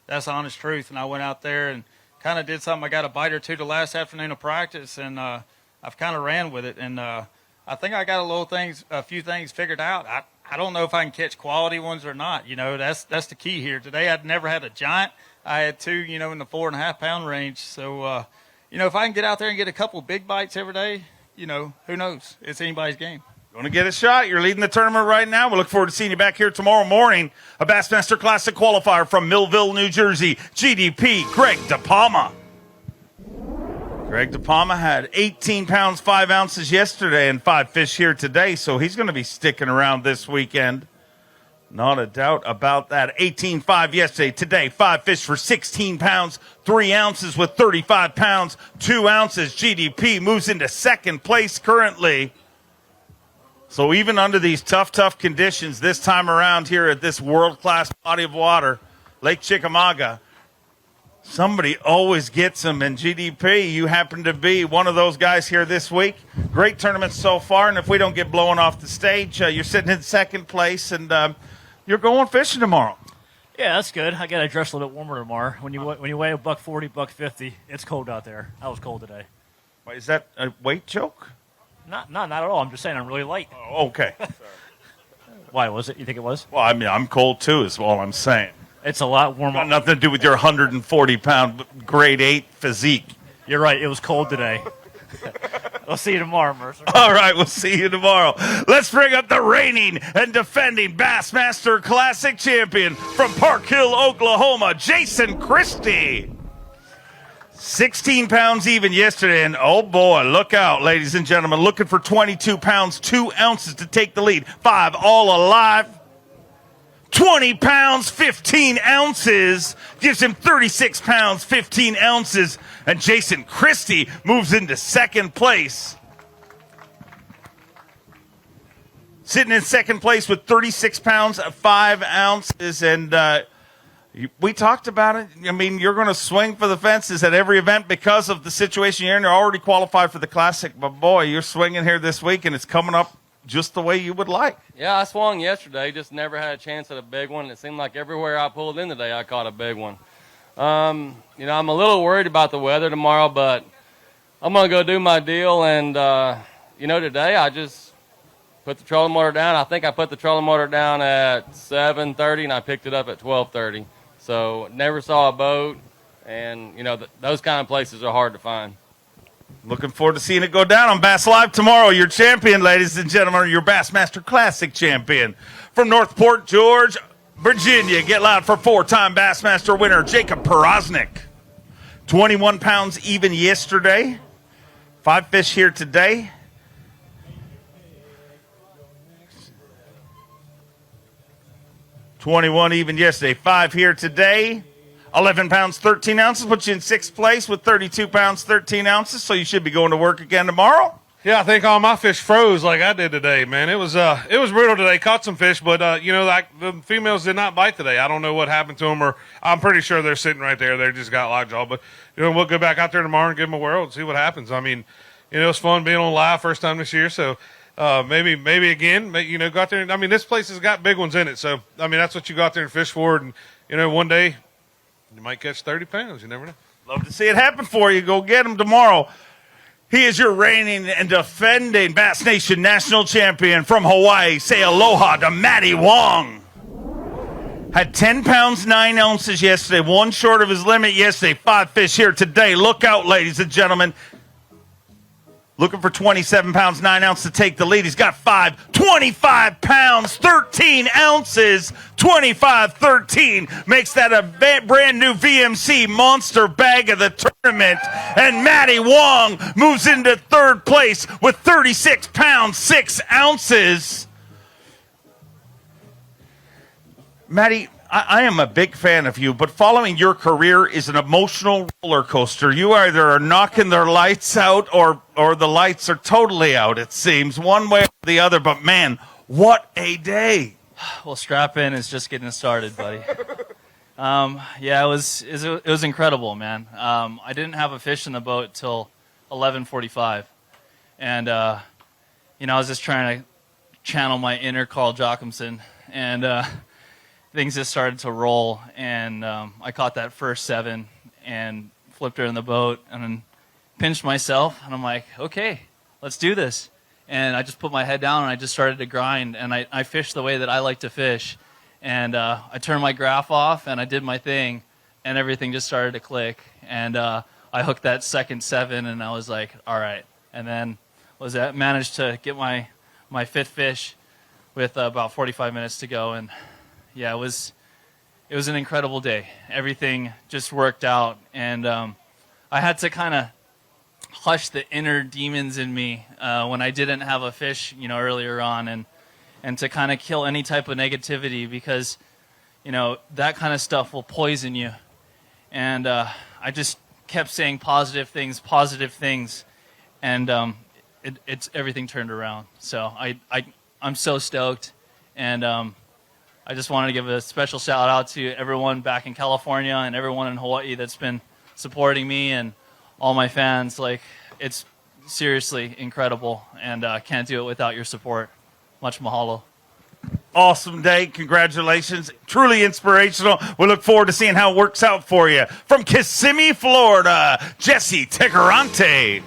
that's the honest truth. And I went out there and kind of did something. I got a bite or two the last afternoon of practice, and I've kind of ran with it. And I think I got a few things figured out. I don't know if I can catch quality ones or not. That's the key here. Today I'd never had a giant. I had 2, in the 4.5 pound range. So, if I can get out there and get a couple big bites every day, who knows? It's anybody's game. Going to get a shot. You're leading the tournament right now. We look forward to seeing you back here tomorrow morning. A Bassmaster Classic qualifier from Millville, New Jersey. GDP, Greg DePalma. Greg DePalma had 18 pounds, 5 ounces yesterday and 5 fish here today, so he's going to be sticking around this weekend. Not a doubt about that. 18.5 yesterday. Today, 5 fish for 16 pounds, 3 ounces with 35 pounds, 2 ounces. GDP moves into second place currently. So even under these tough conditions this time around here at this world-class body of water, Lake Chickamauga. Somebody always gets them, and GDP, you happen to be one of those guys here this week. Great tournament so far, and if we don't get blown off the stage, you're sitting in second place, and you're going fishing tomorrow. Yeah, that's good. I got to dress a little bit warmer tomorrow. When you weigh $140, $150, it's cold out there. I was cold today. Wait, is that a weight joke? Not at all. I'm just saying I'm really light. Oh, okay. Why was it? You think it was? Well, I mean, I'm cold too, is all I'm saying. It's a lot warmer. Got nothing to do with your 140-pound grade 8 physique. You're right. It was cold today. We'll see you tomorrow, Mercer. All right, we'll see you tomorrow. Let's bring up the reigning and defending Bassmaster Classic champion from Park Hill, Oklahoma, Jason Christie. 16 pounds even yesterday, and oh boy, look out, ladies and gentlemen. Looking for 22 pounds, 2 ounces to take the lead. 5 all alive. 20 pounds, 15 ounces, gives him 36 pounds, 15 ounces, and Jason Christie moves into second place. Sitting in second place with 36 pounds, 5 ounces, and we talked about it. I mean, you're going to swing for the fences at every event because of the situation you're in. You're already qualified for the Classic, but boy, you're swinging here this week, and it's coming up just the way you would like. Yeah, I swung yesterday, just never had a chance at a big one. It seemed like everywhere I pulled in today, I caught a big one. I'm a little worried about the weather tomorrow, but I'm going to go do my deal. And, today I just put the trolling motor down. I think I put the trolling motor down at 7:30, and I picked it up at 12:30. So never saw a boat, and, those kind of places are hard to find. Looking forward to seeing it go down on Bass Live tomorrow. Your champion, ladies and gentlemen, your Bassmaster Classic champion from Northport, George, Virginia. Get loud for 4-time Bassmaster winner, Jacob Peroznik. 21 pounds even yesterday. 5 fish here today. $21 even yesterday. 5 here today. 11 pounds, 13 ounces, puts you in 6th place with 32 pounds, 13 ounces, so you should be going to work again tomorrow. Yeah, I think all my fish froze like I did today, man. It was brutal today. Caught some fish, but like the females did not bite today. I don't know what happened to them, or I'm pretty sure they're sitting right there. They just got lockjaw. But we'll go back out there tomorrow and give them a whirl and see what happens. I mean, it's fun being on live first time this year, so maybe again, go out there. And, I mean, this place has got big ones in it, so I mean that's what you go out there and fish for. And one day you might catch 30 pounds. You never know. Love to see it happen for you. Go get them tomorrow. He is your reigning and defending Bass Nation national champion from Hawaii. Say aloha to Matty Wong. Had 10 pounds, 9 ounces yesterday. 1 short of his limit yesterday. 5 fish here today. Look out, ladies and gentlemen. Looking for 27 pounds, 9 ounces to take the lead. He's got 5, 25 pounds, 13 ounces, 25-13. Makes that a brand new VMC monster bag of the tournament. And Matty Wong moves into 3rd place with 36 pounds, 6 ounces. Matty, I am a big fan of you, but following your career is an emotional roller coaster. You either are knocking their lights out or the lights are totally out, it seems, one way or the other. But, man, what a day. Well, strap in is just getting started, buddy. It was incredible, man. I didn't have a fish in the boat till 11:45. And, I was just trying to channel my inner Carl Jocumsen. And things just started to roll, and I caught that first 7 and flipped her in the boat and then pinched myself, and I'm like, okay, let's do this. And I just put my head down and I just started to grind, and I fished the way that I like to fish. And I turned my graph off and I did my thing, and everything just started to click. And I hooked that second 7, and I was like, all right. And then managed to get my 5th fish with about 45 minutes to go. And yeah, it was an incredible day. Everything just worked out, and I had to kind of hush the inner demons in me when I didn't have a fish, earlier on, and to kind of kill any type of negativity, because that kind of stuff will poison you. And I just kept saying positive things, and it's everything turned around. So I'm so stoked, and I just wanted to give a special shout out to everyone back in California and everyone in Hawaii that's been supporting me and all my fans. Like, it's seriously incredible, and can't do it without your support. Much mahalo. Awesome day. Congratulations. Truly inspirational. We look forward to seeing how it works out for you. From Kissimmee, Florida, Jesse Tecarante.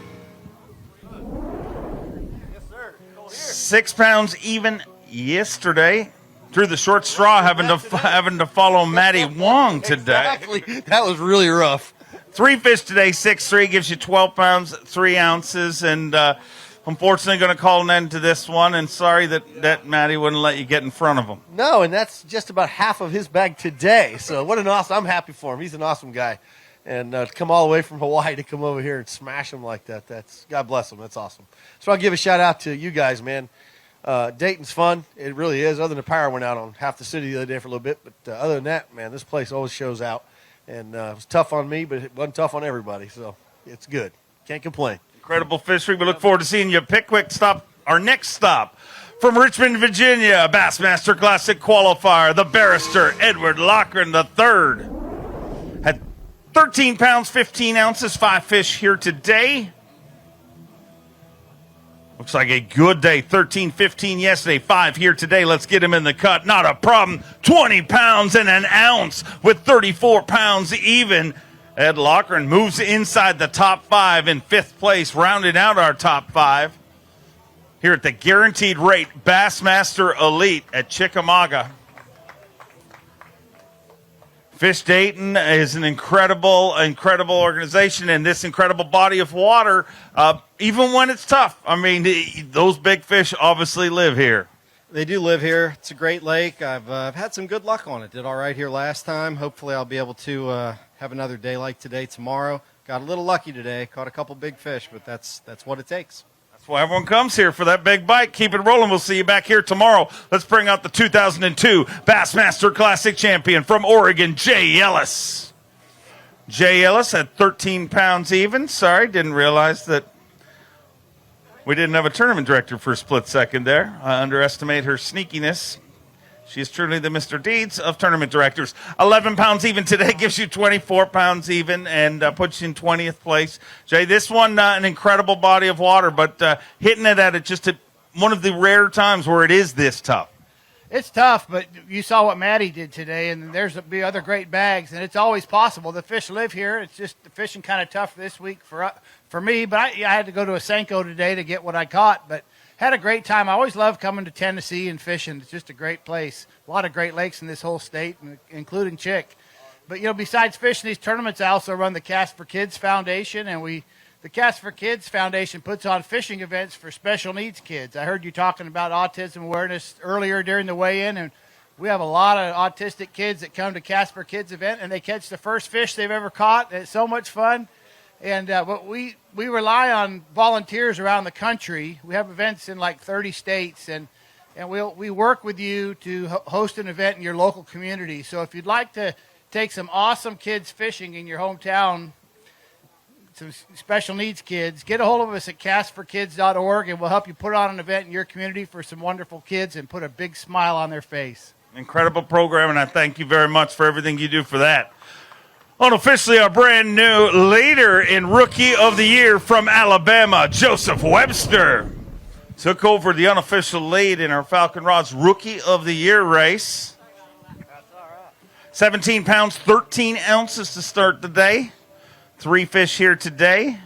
6 pounds even yesterday. Drew the short straw, having to follow Matty Wong today. Exactly. That was really rough. 3 fish today, 6'3", gives you 12 pounds, 3 ounces, and unfortunately going to call an end to this one, and sorry that Matty wouldn't let you get in front of him. No, and that's just about half of his bag today. So what an awesome, I'm happy for him. He's an awesome guy. And to come all the way from Hawaii to come over here and smash him like that, that's, God bless him, that's awesome. So I'll give a shout out to you guys, man. Dayton's fun. It really is. Other than the power went out on half the city the other day for a little bit. But other than that, man, this place always shows out. And it was tough on me, but it wasn't tough on everybody. So it's good. Can't complain. Incredible fishery. We look forward to seeing you at Pickwick. Our next stop from Richmond, Virginia, Bassmaster Classic qualifier, the barrister Edward Loughran III. Had 13 pounds, 15 ounces, 5 fish here today. Looks like a good day. 13, 15 yesterday, 5 here today. Let's get him in the cut. Not a problem. 20 pounds and an ounce with 34 pounds even. Ed Loughran moves inside the top 5 in 5th place, rounding out our top 5 here at the Guaranteed Rate Bassmaster Elite at Chickamauga. Fish Dayton is an incredible organization, and this incredible body of water, even when it's tough. I mean, those big fish obviously live here. They do live here. It's a great lake. I've had some good luck on it. Did all right here last time. Hopefully I'll be able to have another day like today tomorrow. Got a little lucky today. Caught a couple big fish, but that's what it takes. That's why everyone comes here, for that big bite. Keep it rolling. We'll see you back here tomorrow. Let's bring out the 2002 Bassmaster Classic champion from Oregon, Jay Ellis. Jay Ellis at 13 pounds even. Sorry, didn't realize that we didn't have a tournament director for a split second there. I underestimate her sneakiness. She is truly the Mr. Deeds of tournament directors. 11 pounds even today gives you 24 pounds even and puts you in 20th place. Jay, this one, an incredible body of water, but hitting it at just one of the rare times where it is this tough. It's tough, but you saw what Matty did today, and there's be other great bags, and it's always possible. The fish live here. It's just the fishing kind of tough this week for me, but I had to go to a Senko today to get what I caught, but had a great time. I always love coming to Tennessee and fishing. It's just a great place. A lot of great lakes in this whole state, including Chick. But, besides fishing these tournaments, I also run the Casper Kids Foundation, and the Casper Kids Foundation puts on fishing events for special needs kids. I heard you talking about autism awareness earlier during the weigh-in, and we have a lot of autistic kids that come to Casper Kids event, and they catch the first fish they've ever caught. It's so much fun. And but we rely on volunteers around the country. We have events in like 30 states, and we work with you to host an event in your local community. So if you'd like to take some awesome kids fishing in your hometown, some special needs kids, get a hold of us at casperkids.org, and we'll help you put on an event in your community for some wonderful kids and put a big smile on their face. Incredible program, and I thank you very much for everything you do for that. Unofficially, our brand new leader in Rookie of the Year from Alabama, Joseph Webster, took over the unofficial lead in our Falcon Rods Rookie of the Year race. 17 pounds, 13 ounces to start the day. 3 fish here today.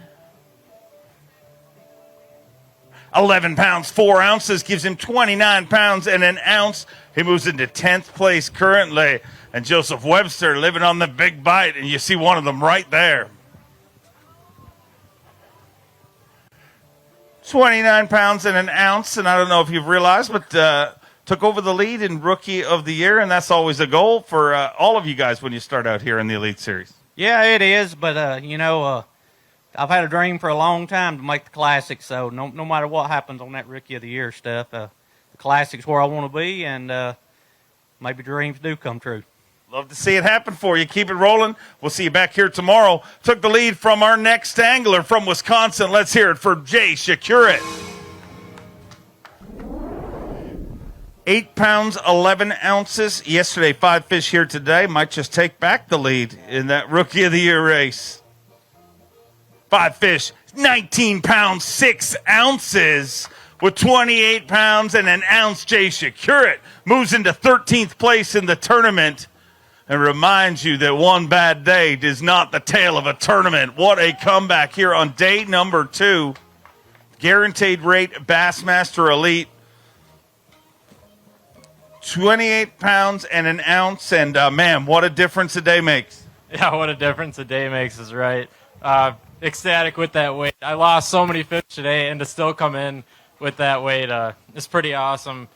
11 pounds, 4 ounces gives him 29 pounds and an ounce. He moves into 10th place currently. And Joseph Webster living on the big bite, and you see one of them right there. 29 pounds and an ounce, and I don't know if you've realized, but took over the lead in Rookie of the Year, and that's always a goal for all of you guys when you start out here in the Elite Series. Yeah, it is, but, I've had a dream for a long time to make the Classic, so no matter what happens on that Rookie of the Year stuff, the Classic's where I want to be, and maybe dreams do come true. Love to see it happen for you. Keep it rolling. We'll see you back here tomorrow. Took the lead from our next angler from Wisconsin. Let's hear it for Jay Shakira. 8 pounds, 11 ounces. Yesterday, 5 fish here today. Might just take back the lead in that Rookie of the Year race. 5 fish, 19 pounds, 6 ounces. With 28 pounds and an ounce, Jay Shakira moves into 13th place in the tournament and reminds you that one bad day is not the tail of a tournament. What a comeback here on day number 2. Guaranteed rate Bassmaster Elite. 28 pounds and an ounce, and man, what a difference a day makes. Yeah, what a difference a day makes is right. Ecstatic with that weight. I lost so many fish today, and to still come in with that weight is pretty awesome.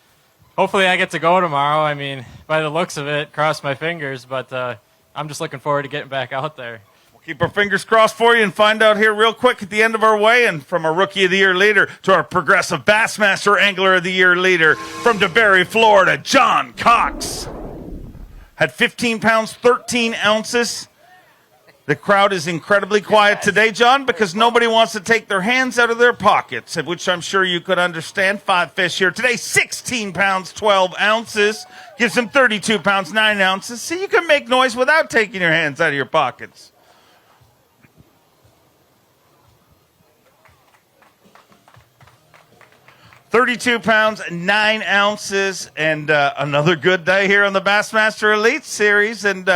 Hopefully I get to go tomorrow. I mean, by the looks of it, cross my fingers, but I'm just looking forward to getting back out there. We'll keep our fingers crossed for you and find out here real quick at the end of our weigh, and from our Rookie of the Year leader to our Progressive Bassmaster Angler of the Year leader from DeBerry, Florida, John Cox. Had 15 pounds, 13 ounces. The crowd is incredibly quiet today, John, because nobody wants to take their hands out of their pockets, which I'm sure you could understand. 5 fish here today, 16 pounds, 12 ounces. Gives him 32 pounds, 9 ounces. See, you can make noise without taking your hands out of your pockets. $32 pounds, 9 ounces, and another good day here on the Bassmaster Elite Series, and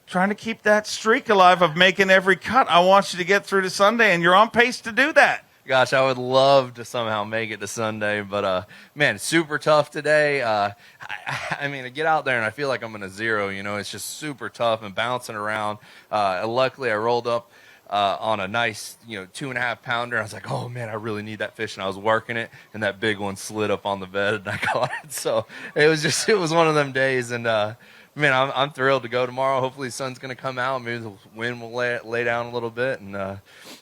trying to keep that streak alive of making every cut. I want you to get through to Sunday, and you're on pace to do that. Gosh, I would love to somehow make it to Sunday, but man, super tough today. I mean, I get out there and I feel like I'm in a zero. You know, it's just super tough and bouncing around. Luckily, I rolled up on a nice, 2.5 pounder. I was like, oh man, I really need that fish, and I was working it, and that big one slid up on the bed, and I caught it. So it was one of them days, and man, I'm thrilled to go tomorrow. Hopefully the sun's going to come out. Maybe the wind will lay down a little bit, and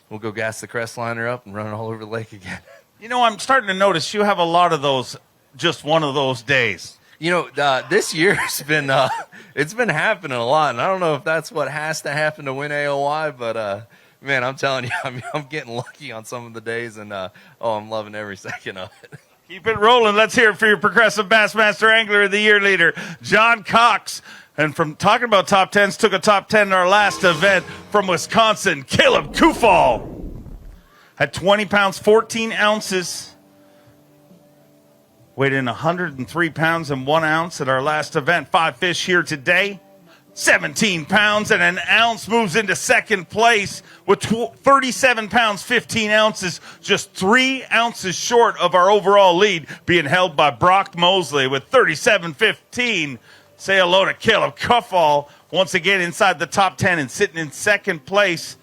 we'll go gas the Crestliner up and run it all over the lake again. You know, I'm starting to notice you have a lot of those, just one of those days. You know, this year's been it's been happening a lot, and I don't know if that's what has to happen to win AOY, but man, I'm telling you, I'm getting lucky on some of the days, and I'm loving every second of it. Keep it rolling. Let's hear it for your Progressive Bassmaster Angler of the Year leader, John Cox. And from talking about top 10s, took a top 10 in our last event from Wisconsin, Caleb Kufal. Had 20 pounds, 14 ounces. Weighed in 103 pounds and 1 ounce at our last event. 5 fish here today. 17 pounds and an ounce, moves into second place with 37 pounds, 15 ounces, just 3 ounces short of our overall lead, being held by Brock Mosley with 37.15. Say hello to Caleb Kufal, once again inside the top 10 and sitting in second place.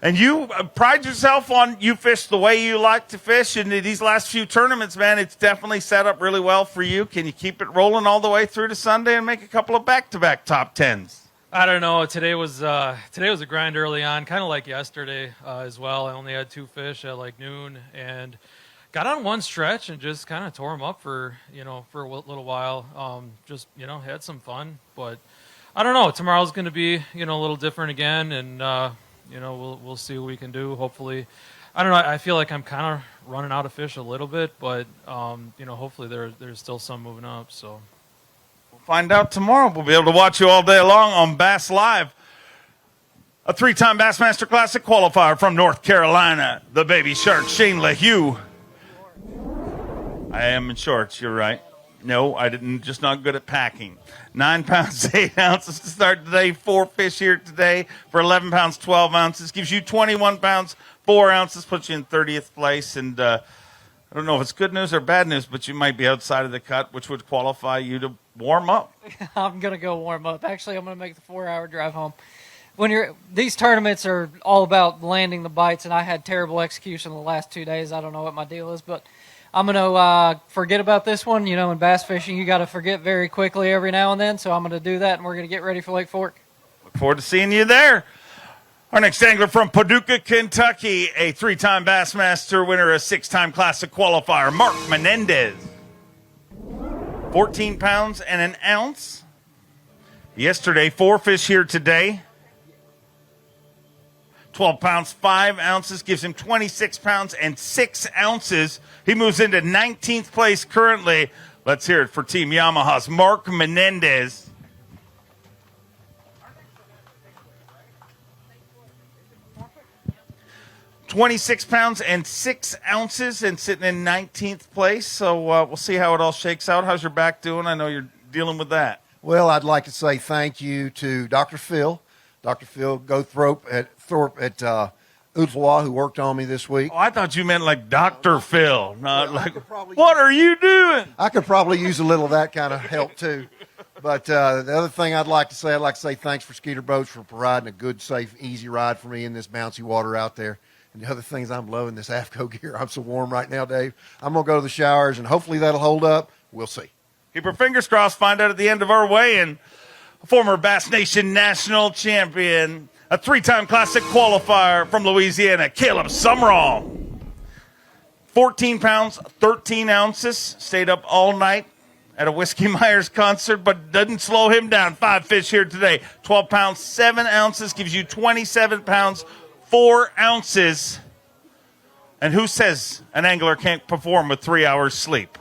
And you pride yourself on you fish the way you like to fish. And these last few tournaments, man, it's definitely set up really well for you. Can you keep it rolling all the way through to Sunday and make a couple of back-to-back top 10s? I don't know. Today was a grind early on, kind of like yesterday as well. I only had 2 fish at like noon and got on one stretch and just kind of tore them up for a little while. Had some fun, but I don't know. Tomorrow's going to be a little different again, and we'll see what we can do. Hopefully, I don't know. I feel like I'm kind of running out of fish a little bit, but hopefully there's still some moving up. So we'll find out tomorrow. We'll be able to watch you all day long on Bass Live. A 3-time Bassmaster Classic qualifier from North Carolina, the Baby Shark, Shane LaHue. I am in shorts. You're right. No, I didn't. Just not good at packing. 9 pounds, 8 ounces to start today. 4 fish here today for 11 pounds, 12 ounces. Gives you 21 pounds, 4 ounces. Puts you in 30th place. And I don't know if it's good news or bad news, but you might be outside of the cut, which would qualify you to warm up. I'm going to go warm up. Actually, I'm going to make the 4-hour drive home. These tournaments are all about landing the bites, and I had terrible execution the last 2 days. I don't know what my deal is, but I'm going to forget about this one. In bass fishing, you got to forget very quickly every now and then, so I'm going to do that, and we're going to get ready for Lake Fork. Look forward to seeing you there. Our next angler from Paducah, Kentucky, a 3-time Bassmaster winner, a 6-time Classic qualifier, Mark Menendez. 14 pounds and an ounce. Yesterday, 4 fish here today. 12 pounds, 5 ounces, gives him 26 pounds and 6 ounces. He moves into 19th place currently Let's hear it for Team Yamaha's Mark Menendez. £26 and 6 ounces and sitting in 19th place. So we'll see how it all shakes out. How's your back doing? I know you're dealing with that. Well, I'd like to say thank you to Dr. Phil Gothrope at Ooltewah, who worked on me this week. Oh, I thought you meant like Dr. Phil, not like, what are you doing? I could probably use a little of that kind of help, too. But the other thing I'd like to say thanks for Skeeter Boats for providing a good, safe, easy ride for me in this bouncy water out there. And the other thing is I'm loving this AFCO gear. I'm so warm right now, Dave. I'm going to go to the showers, and hopefully that'll hold up. We'll see. Keep our fingers crossed. Find out at the end of our weigh-in. A former Bass Nation national champion, a 3-time classic qualifier from Louisiana, Caleb Sumrall. 14 pounds, 13 ounces. Stayed up all night at a Whiskey Myers concert, but doesn't slow him down. 5 fish here today. 12 pounds, 7 ounces gives you 27 pounds, 4 ounces. And who says an angler can't perform with 3 hours sleep?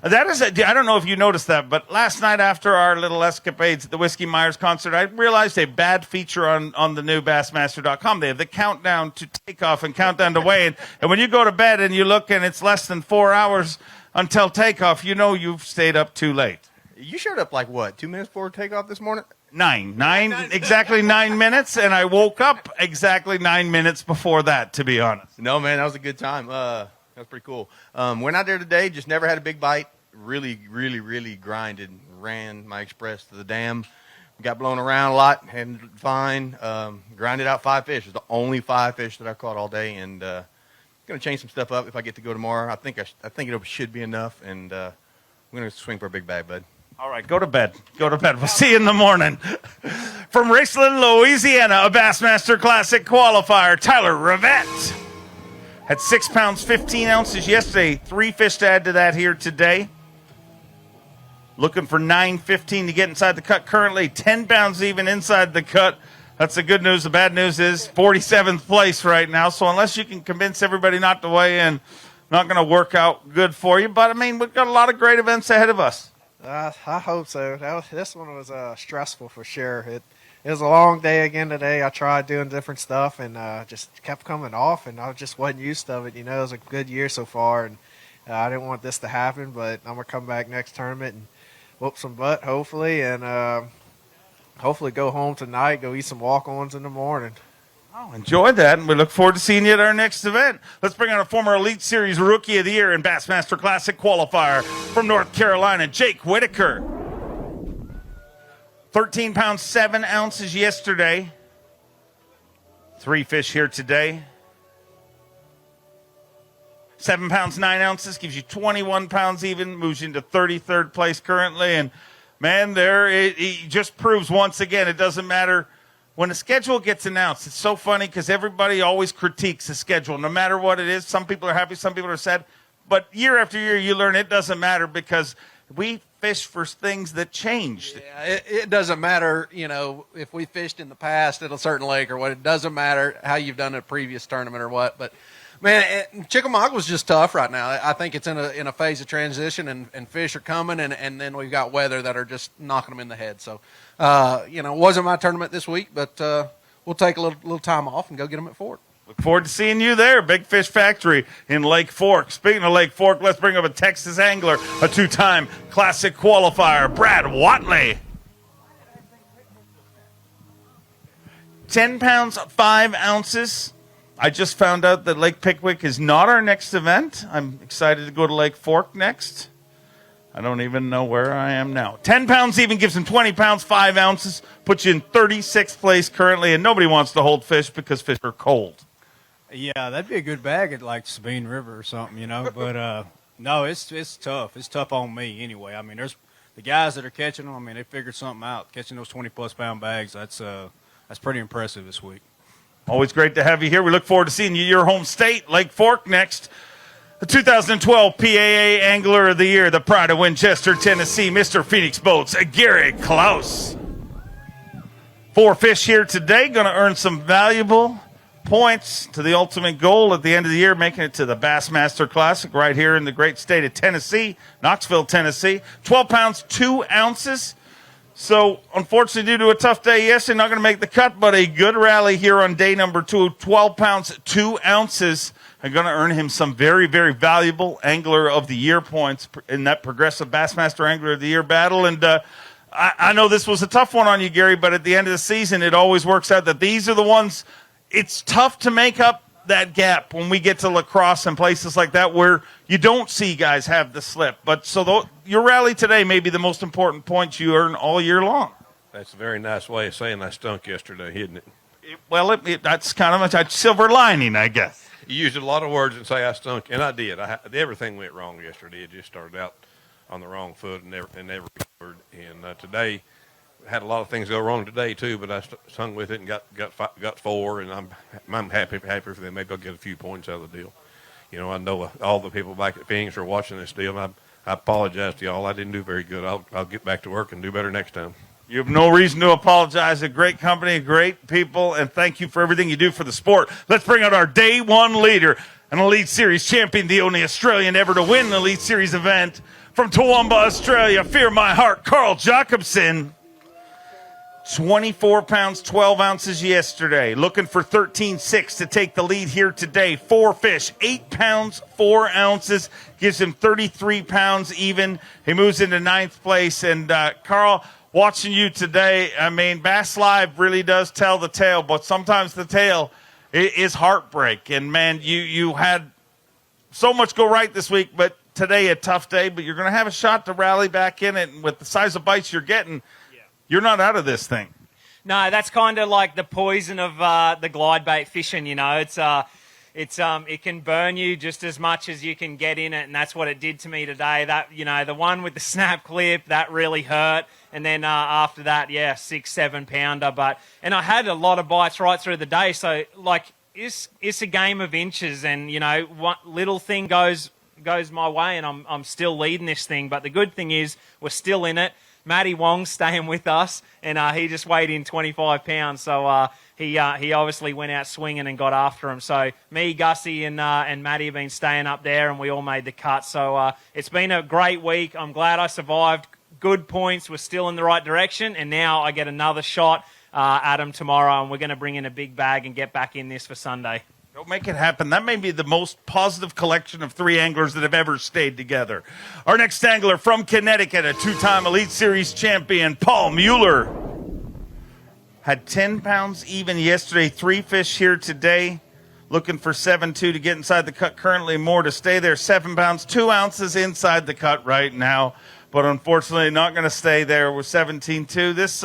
That is, I don't know if you noticed that, but last night after our little escapades at the Whiskey Myers concert, I realized a bad feature on the new Bassmaster.com. They have the countdown to takeoff and countdown to weigh-in. And when you go to bed and you look and it's less than 4 hours until takeoff, you know you've stayed up too late. You showed up like what, 2 minutes before takeoff this morning? Exactly 9 minutes, and I woke up exactly 9 minutes before that, to be honest. No, man, that was a good time. That was pretty cool. Went out there today, just never had a big bite. Really grinded. Ran my express to the dam. Got blown around a lot, handled it fine. Grinded out 5 fish. It was the only 5 fish that I caught all day, and going to change some stuff up if I get to go tomorrow. I think it should be enough, and we're going to swing for a big bag, bud. All right, go to bed. We'll see you in the morning. From Raceland, Louisiana, a Bassmaster Classic qualifier, Tyler Rivette. Had 6 pounds, 15 ounces yesterday. 3 fish to add to that here today. Looking for 9.15 to get inside the cut. Currently 10 pounds even inside the cut. That's the good news. The bad news is 47th place right now. So unless you can convince everybody not to weigh in, not going to work out good for you. But, I mean, we've got a lot of great events ahead of us. I hope so. This one was stressful for sure. It was a long day again today. I tried doing different stuff and just kept coming off, and I just wasn't used to it. You know, it was a good year so far, and I didn't want this to happen, but I'm going to come back next tournament and whoop some butt, hopefully, and hopefully go home tonight, go eat some walk-ons in the morning. Oh, enjoy that, and we look forward to seeing you at our next event. Let's bring on a former Elite Series Rookie of the Year and Bassmaster Classic qualifier from North Carolina, Jake Whitaker. 13 pounds, 7 ounces yesterday. 3 fish here today. 7 pounds, 9 ounces gives you 21 pounds even, moves you into 33rd place currently. And, man, it just proves once again it doesn't matter. When a schedule gets announced, it's so funny because everybody always critiques the schedule, no matter what it is. Some people are happy, some people are sad. But year after year, you learn it doesn't matter because we fish for things that changed. Yeah, it doesn't matter, you know, if we fished in the past at a certain lake or what. It doesn't matter how you've done a previous tournament or what. But, man, Chickamauga was just tough right now. I think it's in a phase of transition, and fish are coming, and then we've got weather that are just knocking them in the head. So, you know, it wasn't my tournament this week, but we'll take a little time off and go get them at Fort. Look forward to seeing you there, Big Fish Factory in Lake Fork. Speaking of Lake Fork, let's bring up a Texas angler, a 2-time classic qualifier, Brad Watley. 10 pounds, 5 ounces. I just found out that Lake Pickwick is not our next event. I'm excited to go to Lake Fork next. I don't even know where I am now. 10 pounds even gives him 20 pounds, 5 ounces, puts you in 36th place currently, and nobody wants to hold fish because fish are cold. Yeah, that'd be a good bag at like Sabine River or something, you know. But no, it's tough. It's tough on me anyway. I mean, there's the guys that are catching them. I mean, they figured something out. Catching those 20-plus pound bags, that's pretty impressive this week. Always great to have you here. We look forward to seeing you your home state, Lake Fork, next. The 2012 PAA Angler of the Year, the pride of Winchester, Tennessee, Mr. Phoenix Boats, Gary Klaus. 4 fish here today, going to earn some valuable points to the ultimate goal at the end of the year, making it to the Bassmaster Classic right here in the great state of Tennessee, Knoxville, Tennessee. 12 pounds, 2 ounces. So, unfortunately, due to a tough day yesterday, not going to make the cut, but a good rally here on day number 2. 12 pounds, 2 ounces. I'm going to earn him some very, very valuable Angler of the Year points in that Progressive Bassmaster Angler of the Year battle. And I know this was a tough one on you, Gary, but at the end of the season, it always works out that these are the ones. It's tough to make up that gap when we get to lacrosse and places like that where you don't see guys have the slip. But your rally today may be the most important points you earn all year long. That's a very nice way of saying I stunk yesterday, isn't it? That's kind of a silver lining, I guess. You used a lot of words and say I stunk, and I did. Everything went wrong yesterday. It just started out on the wrong foot and never recovered. And today, had a lot of things go wrong today too, but I stung with it and got 4, and I'm happy for them. Maybe I'll get a few points out of the deal. You know, I know all the people back at Phoenix are watching this deal. And I apologize to y'all. I didn't do very good. I'll get back to work and do better next time. You have no reason to apologize. A great company, great people, and thank you for everything you do for the sport. Let's bring out our day 1 leader, an Elite Series champion, the only Australian ever to win an Elite Series event. From Toowoomba, Australia, Fear My Heart, Carl Jacobson. 24 pounds, 12 ounces yesterday. Looking for 13.6 to take the lead here today. 4 fish, 8 pounds, 4 ounces. Gives him 33 pounds even. He moves into 9th place. And, Carl, watching you today, I mean, Bass Live really does tell the tale, but sometimes the tale is heartbreak. And, man, you had so much go right this week, but today a tough day. But you're going to have a shot to rally back in it. And with the size of bites you're getting, you're not out of this thing. No, that's kind of like the poison of the glide bait fishing. You know, it can burn you just as much as you can get in it, and that's what it did to me today. That, you know, the one with the snap clip, that really hurt, and then after that, 6-7 pounder. And I had a lot of bites right through the day. So like, it's a game of inches, and you know, one little thing goes my way, and I'm still leading this thing. But the good thing is, we're still in it. Matty Wong's staying with us, and he just weighed in 25 pounds, so he obviously went out swinging and got after him. So me, Gussie, and Matty have been staying up there, and we all made the cut. So it's been a great week. I'm glad I survived. Good points. We're still in the right direction, and now I get another shot at him tomorrow, and we're going to bring in a big bag and get back in this for Sunday. Don't make it happen. That may be the most positive collection of 3 anglers that have ever stayed together. Our next angler from Connecticut, a 2-time Elite Series champion, Paul Mueller. Had 10 pounds even yesterday, 3 fish here today. Looking for 7.2 to get inside the cut. Currently more to stay there. 7 pounds, 2 ounces inside the cut right now. But unfortunately not going to stay there with 17.2. This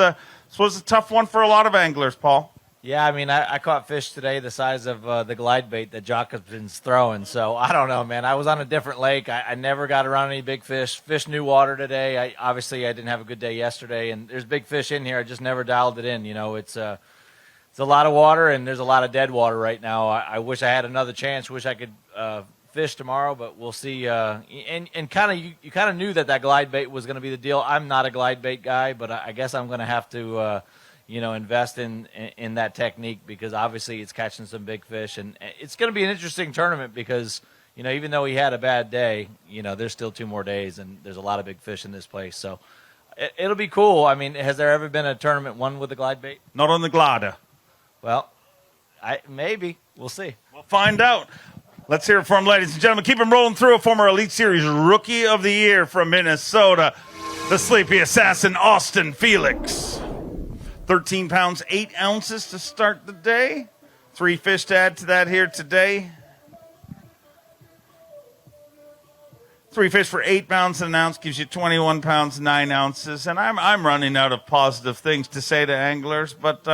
was a tough one for a lot of anglers, Paul. Yeah, I mean, I caught fish today the size of the glide bait that Jacobson's throwing. So I don't know, man. I was on a different lake. I never got around any big fish. Fish new water today. Obviously I didn't have a good day yesterday, and there's big fish in here. I just never dialed it in. You know, it's a lot of water, and there's a lot of dead water right now. I wish I had another chance. Wish I could fish tomorrow, but we'll see. And kind of you kind of knew that glide bait was going to be the deal. I'm not a glide bait guy, but I guess I'm going to have to. Invest in that technique, because obviously it's catching some big fish, and it's going to be an interesting tournament because, even though he had a bad day, there's still 2 more days, and there's a lot of big fish in this place. So it'll be cool. I mean, has there ever been a tournament won with a glide bait? Not on the glider. Well, maybe. We'll see. We'll find out. Let's hear it from, ladies and gentlemen. Keep him rolling through. A former Elite Series Rookie of the Year from Minnesota, the sleepy assassin, Austin Felix. 13 pounds, 8 ounces to start the day. 3 fish to add to that here today. 3 fish for 8 pounds and an ounce gives you 21 pounds, 9 ounces. And I'm running out of positive things to say to anglers, but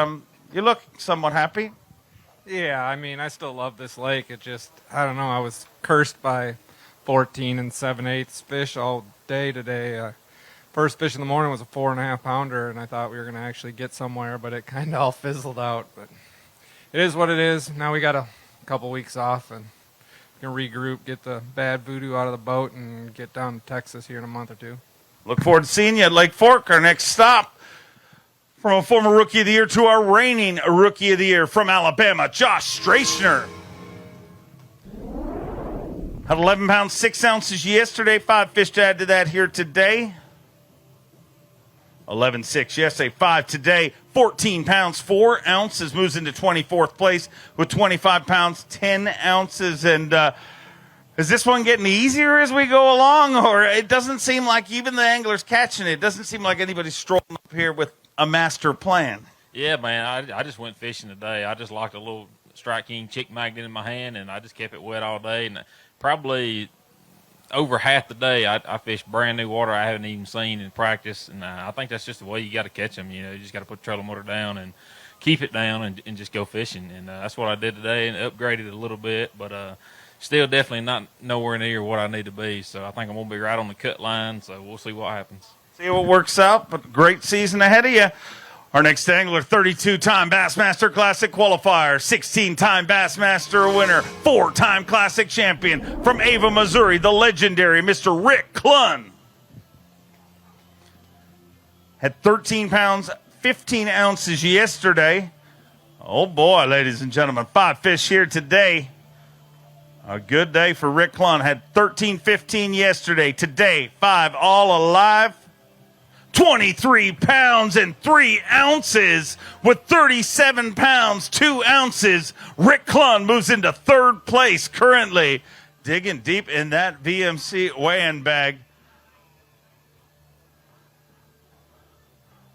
you look somewhat happy. Yeah, I mean, I still love this lake. It just, I don't know, I was cursed by 14 7/8 fish all day today. First fish in the morning was a 4.5 pounder, and I thought we were going to actually get somewhere, but it kind of all fizzled out. But it is what it is. Now we got a couple weeks off, and we can regroup, get the bad voodoo out of the boat, and get down to Texas here in a month or 2. Look forward to seeing you at Lake Fork, our next stop. From a former Rookie of the Year to our reigning Rookie of the Year from Alabama, Josh Strasner. Had 11 pounds, 6 ounces yesterday. 5 fish to add to that here today. 11.6 yesterday, 5 today. 14 pounds, 4 ounces. Moves into 24th place with 25 pounds, 10 ounces. And is this one getting easier as we go along? Or it doesn't seem like even the anglers catching it. It doesn't seem like anybody's strolling up here with a master plan. Yeah, man, I just went fishing today. I just locked a little Strike King chick magnet in my hand, and I just kept it wet all day. And probably over half the day, I fished brand new water I haven't even seen in practice. And I think that's just the way you got to catch them. You know, you just got to put the trolling motor down and keep it down and just go fishing. And that's what I did today, and upgraded it a little bit, but still definitely not nowhere near what I need to be. So I think I'm going to be right on the cut line, so we'll see what happens. See what works out, but great season ahead of you. Our next angler, 32-time Bassmaster Classic qualifier, 16-time Bassmaster winner, 4-time Classic champion from Ava, Missouri, the legendary Mr. Rick Clun. Had 13 pounds, 15 ounces yesterday. Oh boy, ladies and gentlemen, 5 fish here today. A good day for Rick Clun. Had 13, 15 yesterday. Today, 5 all alive. 23 pounds and 3 ounces with 37 pounds, 2 ounces. Rick Clun moves into 3rd place currently. Digging deep in that VMC weighing bag.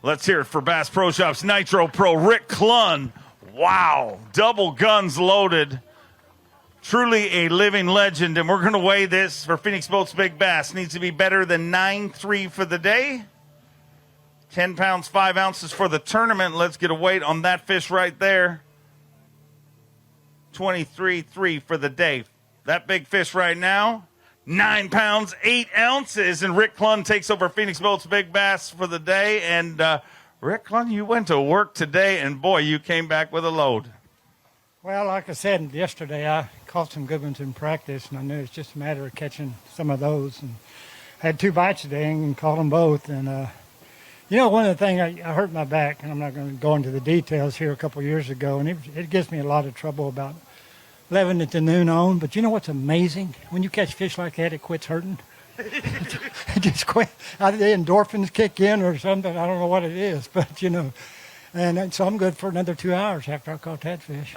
Let's hear it for Bass Pro Shops Nitro Pro, Rick Clun. Wow, double guns loaded. Truly a living legend, and we're going to weigh this for Phoenix Boats Big Bass. Needs to be better than 9.3 for the day. 10 pounds, 5 ounces for the tournament. Let's get a weight on that fish right there. 23.3 for the day. That big fish right now, 9 pounds, 8 ounces. And Rick Clun takes over Phoenix Boats Big Bass for the day. And Rick Clun, you went to work today, and boy, you came back with a load. Well, like I said yesterday, I caught some good ones in practice, and I knew it's just a matter of catching some of those. And I had 2 bites today and caught them both. And you know, one of the things, I hurt my back, and I'm not going to go into the details here a couple of years ago, and it gives me a lot of trouble about leaving it to noon on. But you know what's amazing? When you catch fish like that, it quits hurting. It just quit. The endorphins kick in or something. I don't know what it is, but, you know. And so I'm good for another 2 hours after I caught that fish.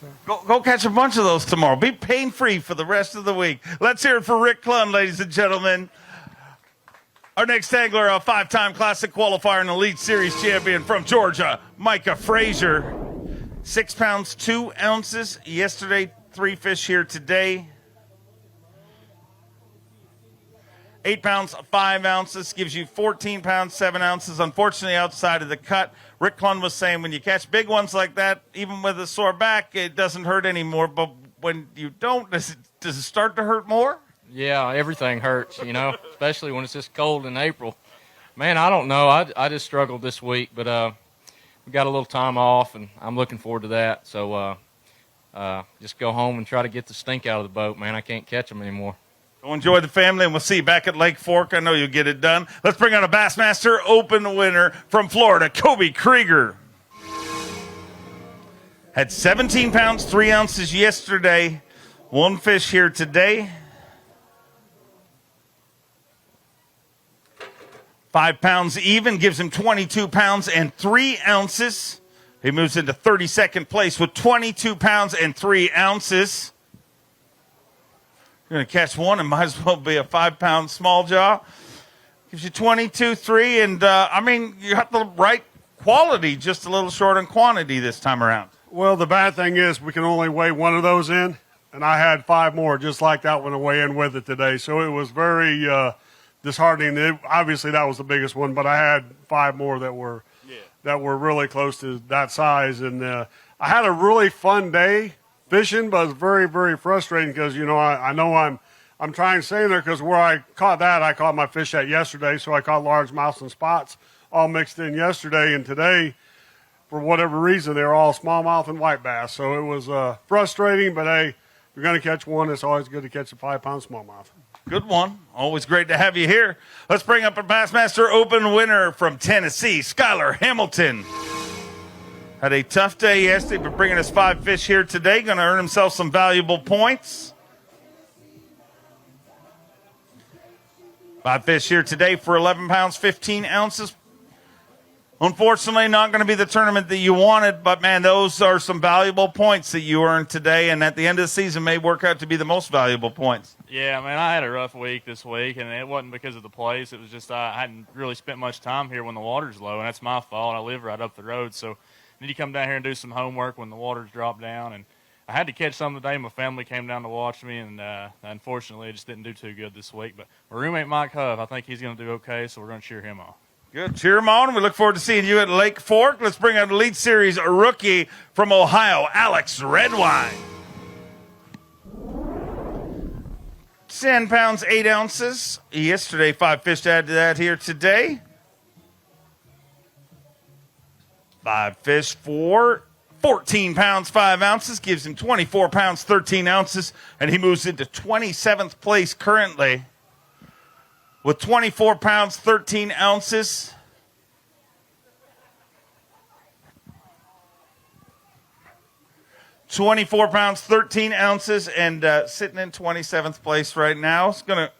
So. Go catch a bunch of those tomorrow. Be pain-free for the rest of the week. Let's hear it for Rick Clun, ladies and gentlemen. Our next angler, a 5-time Classic qualifier and Elite Series champion from Georgia, Micah Frazier. 6 pounds, 2 ounces. Yesterday, 3 fish here today. 8 pounds, 5 ounces. Gives you 14 pounds, 7 ounces. Unfortunately, outside of the cut. Rick Clun was saying when you catch big ones like that, even with a sore back, it doesn't hurt anymore. But when you don't, does it start to hurt more? Yeah, everything hurts, you know, especially when it's just cold in April. Man, I don't know. I just struggled this week, but we got a little time off, and I'm looking forward to that. So just go home and try to get the stink out of the boat, man. I can't catch them anymore. Go enjoy the family, and we'll see you back at Lake Fork. I know you'll get it done. Let's bring on a Bassmaster Open winner from Florida, Kobe Krieger. Had 17 pounds, 3 ounces yesterday. 1 fish here today. 5 pounds even, gives him 22 pounds and 3 ounces. He moves into 32nd place with 22 pounds and 3 ounces. You're going to catch one, and might as well be a 5-pound small jaw. Gives you 22.3, and I mean, you got the right quality, just a little short on quantity this time around. Well, the bad thing is we can only weigh one of those in, and I had 5 more just like that one to weigh in with it today. So it was very disheartening. Obviously, that was the biggest one, but I had 5 more that were really close to that size. And I had a really fun day fishing, but it was very, very frustrating because, you know, I know I'm trying to stay there because where I caught that, I caught my fish at yesterday. So I caught largemouths and spots all mixed in yesterday. And today, for whatever reason, they were all smallmouth and white bass. So it was frustrating, but hey, if you're going to catch one, it's always good to catch a 5-pound smallmouth. Good one. Always great to have you here. Let's bring up a Bassmaster Open winner from Tennessee, Skylar Hamilton. Had a tough day yesterday, but bringing us 5 fish here today. Going to earn himself some valuable points. 5 fish here today for 11 pounds, 15 ounces. Unfortunately, not going to be the tournament that you wanted, but, man, those are some valuable points that you earned today, and at the end of the season may work out to be the most valuable points. Yeah, man, I had a rough week this week, and it wasn't because of the place. It was just I hadn't really spent much time here when the water's low, and that's my fault. I live right up the road, so I need to come down here and do some homework when the water's dropped down. And I had to catch some today. My family came down to watch me, and unfortunately, I just didn't do too good this week. But my roommate, Mike Huff, I think he's going to do okay, so we're going to cheer him on. Good. Cheer him on. We look forward to seeing you at Lake Fork. Let's bring out Elite Series rookie from Ohio, Alex Redwine. 10 pounds, 8 ounces. Yesterday, 5 fish to add to that here today. 5 fish for 14 pounds, 5 ounces. Gives him 24 pounds, 13 ounces. And he moves into 27th place currently with 24 pounds, 13 ounces. $24 pounds, 13 ounces, and sitting in 27th place right now. It's going to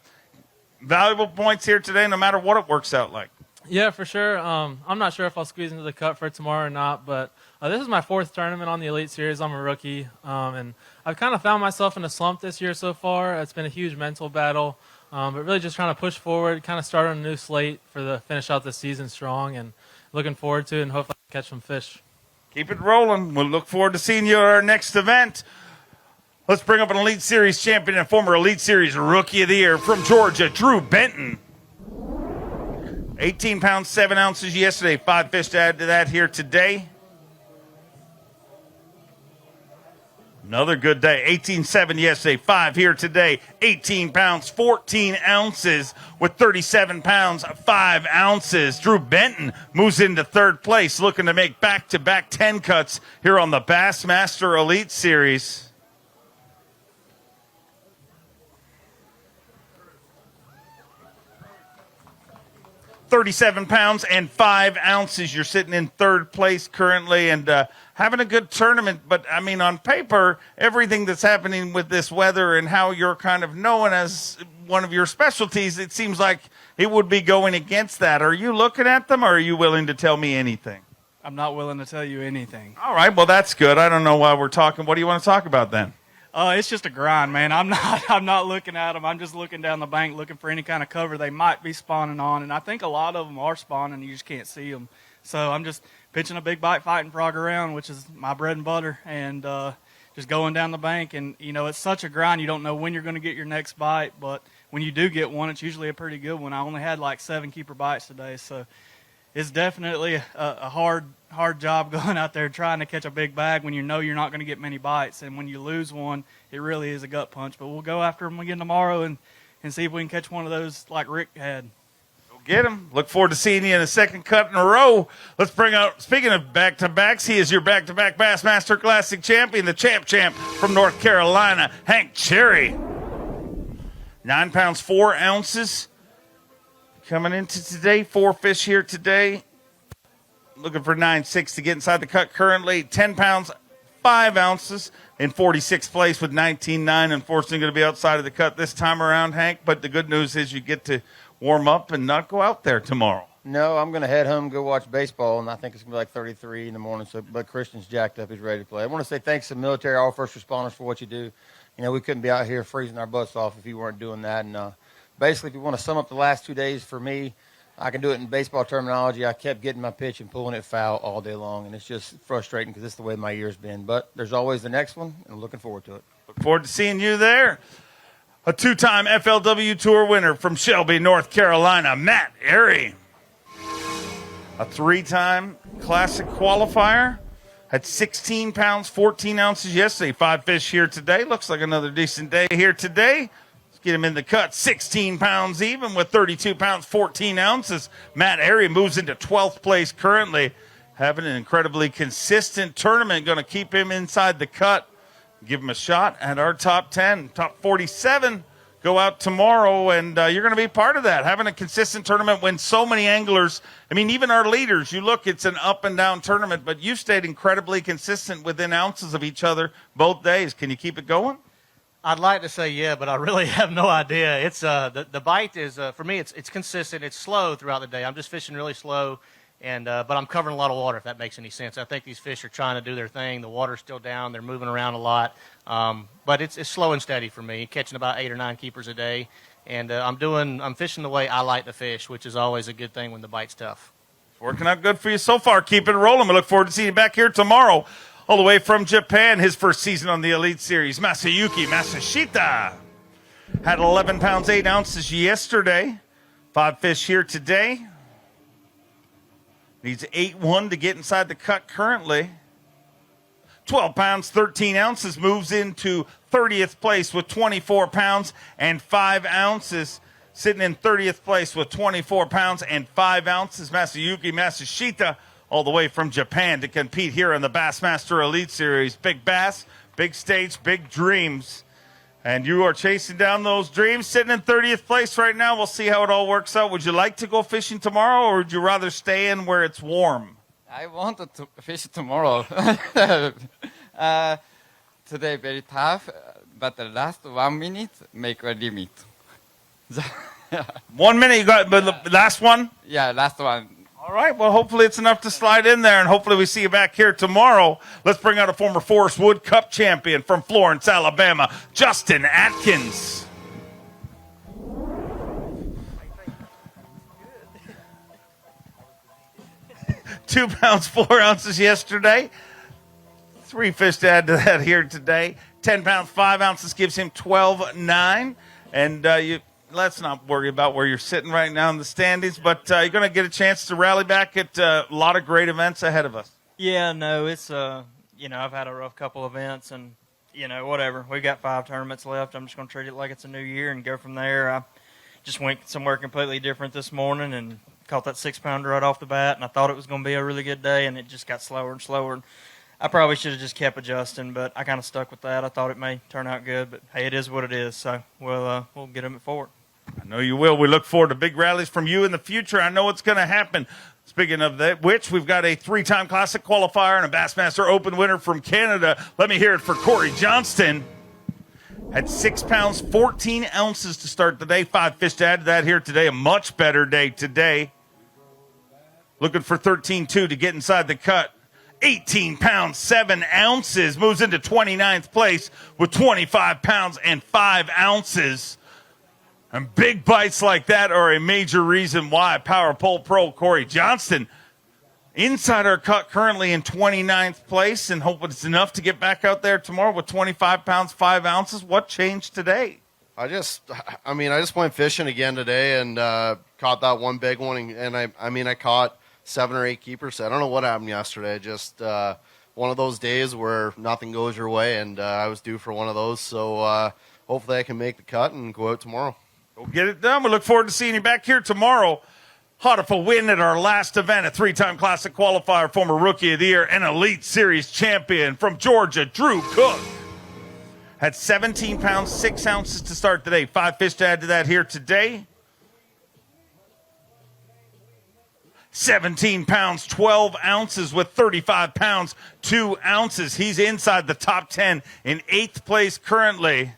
valuable points here today, no matter what it works out like. Yeah, for sure. I'm not sure if I'll squeeze into the cut for tomorrow or not, but this is my 4th tournament on the Elite Series. I'm a rookie, and I've kind of found myself in a slump this year so far. It's been a huge mental battle, but really just trying to push forward, kind of start on a new slate for the finish out the season strong, and looking forward to it, and hopefully catch some fish. Keep it rolling. We'll look forward to seeing you at our next event. Let's bring up an Elite Series champion and former Elite Series Rookie of the Year from Georgia, Drew Benton. 18 pounds, 7 ounces yesterday. 5 fish to add to that here today. Another good day. 18.7 yesterday, 5 here today. 18 pounds, 14 ounces with 37 pounds, 5 ounces. Drew Benton moves into 3rd place, looking to make back-to-back 10 cuts here on the Bassmaster Elite Series. 37 pounds and 5 ounces. You're sitting in 3rd place currently and having a good tournament. But, I mean, on paper, everything that's happening with this weather and how you're kind of known as one of your specialties, it seems like it would be going against that. Are you looking at them, or are you willing to tell me anything? I'm not willing to tell you anything. All right, well, that's good. I don't know why we're talking. What do you want to talk about then? It's just a grind, man. I'm not looking at them. I'm just looking down the bank, looking for any kind of cover they might be spawning on, and I think a lot of them are spawning. You just can't see them. So I'm just pitching a big bite, fighting frog around, which is my bread and butter, and just going down the bank. And you know, it's such a grind. You don't know when you're going to get your next bite, but when you do get one, it's usually a pretty good one. I only had like 7 keeper bites today, so it's definitely a hard job going out there trying to catch a big bag when you know you're not going to get many bites. And when you lose one, it really is a gut punch. But we'll go after them again tomorrow and see if we can catch one of those like Rick had. Go get him. Look forward to seeing you in a second cut in a row. Let's bring out, speaking of back-to-backs, he is your back-to-back Bassmaster Classic champion, the champ from North Carolina, Hank Cherry. 9 pounds, 4 ounces. Coming into today, 4 fish here today. Looking for 9.6 to get inside the cut currently. 10 pounds, 5 ounces in 46th place with 19.9. Unfortunately, going to be outside of the cut this time around, Hank. But the good news is you get to warm up and not go out there tomorrow. No, I'm going to head home and go watch baseball, and I think it's going to be like 33 in the morning. So, but Christian's jacked up. He's ready to play. I want to say thanks to the military, all first responders for what you do. You know, we couldn't be out here freezing our butts off if you weren't doing that. And basically, if you want to sum up the last 2 days for me, I can do it in baseball terminology. I kept getting my pitch and pulling it foul all day long, and it's just frustrating because it's the way my year's been. But there's always the next one, and I'm looking forward to it. Look forward to seeing you there. A 2-time FLW Tour winner from Shelby, North Carolina, Matt Airy. A 3-time Classic qualifier. Had 16 pounds, 14 ounces yesterday. 5 fish here today. Looks like another decent day here today. Get him in the cut, 16 pounds even with 32 pounds, 14 ounces. Matt Airy moves into 12th place currently. Having an incredibly consistent tournament. Going to keep him inside the cut. Give him a shot at our top 10. Top 47 go out tomorrow, and you're going to be part of that. Having a consistent tournament when so many anglers, I mean, even our leaders, you look, it's an up and down tournament, but you've stayed incredibly consistent within ounces of each other both days. Can you keep it going? I'd like to say yeah, but I really have no idea. It's the bite is for me. It's consistent. It's slow throughout the day. I'm just fishing really slow, and but I'm covering a lot of water. If that makes any sense. I think these fish are trying to do their thing. The water's still down. They're moving around a lot, but it's slow and steady for me. Catching about 8 or 9 keepers a day, and I'm fishing the way I like to fish, which is always a good thing when the bite's tough. Working out good for you so far. Keep it rolling. We look forward to seeing you back here tomorrow. All the way from Japan, his first season on the Elite Series, Masayuki Masashita. Had 11 pounds, 8 ounces yesterday. 5 fish here today. Needs 8-1 to get inside the cut currently. 12 pounds, 13 ounces, moves into 30th place with 24 pounds and 5 ounces. Sitting in 30th place with 24 pounds and 5 ounces, Masayuki Masashita. All the way from Japan to compete here in the Bassmaster Elite Series. Big bass, big stage, big dreams. And you are chasing down those dreams, sitting in 30th place right now. We'll see how it all works out. Would you like to go fishing tomorrow, or would you rather stay in where it's warm? I wanted to fish tomorrow. Today very tough, but the last 1 minute make a limit. 1 minute, you got the last one? Yeah, last one. All right, well, hopefully it's enough to slide in there, and hopefully we see you back here tomorrow. Let's bring out a former Forrest Wood Cup champion from Florence, Alabama, Justin Atkins. Two pounds, 4 ounces yesterday. 3 fish to add to that here today. 10 pounds, 5 ounces gives him 12.9. And let's not worry about where you're sitting right now in the standings, but you're going to get a chance to rally back at a lot of great events ahead of us. Yeah, no, it's, I've had a rough couple events, and, whatever. We've got 5 tournaments left. I'm just going to treat it like it's a new year and go from there. I just went somewhere completely different this morning and caught that 6-pounder right off the bat, and I thought it was going to be a really good day, and it just got slower and slower. And I probably should have just kept adjusting, but I kind of stuck with that. I thought it may turn out good, but, hey, it is what it is, so we'll get them forward. I know you will. We look forward to big rallies from you in the future. I know what's going to happen. Speaking of that, which we've got a 3-time Classic qualifier and a Bassmaster Open winner from Canada. Let me hear it for Corey Johnston. Had 6 pounds, 14 ounces to start the day. 5 fish to add to that here today. A much better day today. Looking for 13-2 to get inside the cut. 18 pounds, 7 ounces. Moves into 29th place with 25 pounds and 5 ounces. And big bites like that are a major reason why Power Pole Pro Corey Johnston inside our cut currently in 29th place, and hoping it's enough to get back out there tomorrow with 25 pounds, 5 ounces. What changed today? I just went fishing again today and caught that one big one, and I caught 7 or 8 keepers. I don't know what happened yesterday. Just one of those days where nothing goes your way, and I was due for one of those. So hopefully I can make the cut and go out tomorrow. Go get it done. We look forward to seeing you back here tomorrow. Hot off a win at our last event, a 3-time Classic qualifier, former Rookie of the Year, and Elite Series champion from Georgia, Drew Cook. Had 17 pounds, 6 ounces to start today. 5 fish to add to that here today. 17 pounds, 12 ounces with 35 pounds, 2 ounces. He's inside the top 10 in 8th place currently.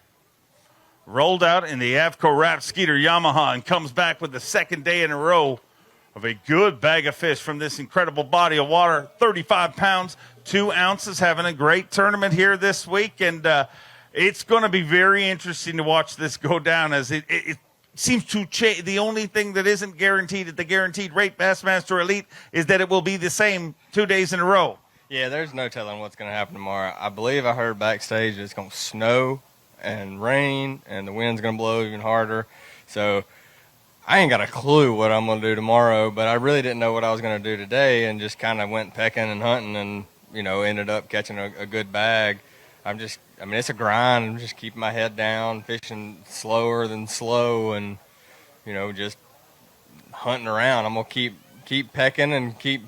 Rolled out in the Avco Wrap Skeeter Yamaha and comes back with the 2nd day in a row of a good bag of fish from this incredible body of water. 35 pounds, 2 ounces, having a great tournament here this week. And it's going to be very interesting to watch this go down, as it seems to change. The only thing that isn't guaranteed at the guaranteed rate Bassmaster Elite is that it will be the same 2 days in a row. Yeah, there's no telling what's going to happen tomorrow. I believe I heard backstage it's going to snow and rain, and the wind's going to blow even harder. So I ain't got a clue what I'm going to do tomorrow, but I really didn't know what I was going to do today, and just kind of went pecking and hunting and, ended up catching a good bag. It's a grind. I'm just keeping my head down, fishing slower than slow, and, just hunting around. I'm going to keep pecking and keep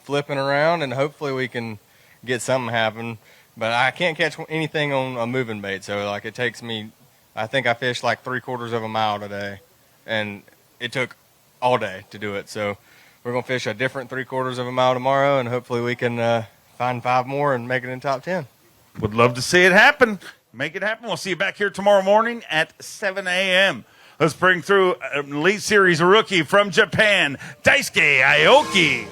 flipping around, and hopefully we can get something happen. But I can't catch anything on a moving bait, so it takes me I think I fished like 3/4 of a mile today, and it took all day to do it. So we're going to fish a different 3/4 of a mile tomorrow, and hopefully we can find 5 more and make it in top 10. Would love to see it happen. Make it happen. We'll see you back here tomorrow morning at 7 a.m. Let's bring through an Elite Series rookie from Japan, Daisuke Aoki.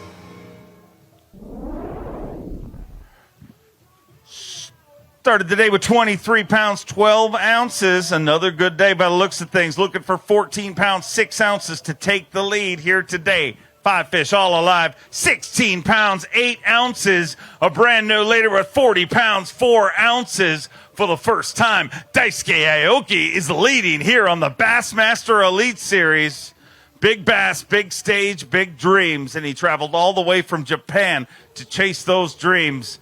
Started the day with 23 pounds, 12 ounces. Another good day by the looks of things. Looking for 14 pounds, 6 ounces to take the lead here today. 5 fish all alive, 16 pounds, 8 ounces. A brand new leader with 40 pounds, 4 ounces for the first time. Daisuke Aoki is leading here on the Bassmaster Elite Series. Big bass, big stage, big dreams. And he traveled all the way from Japan to chase those dreams.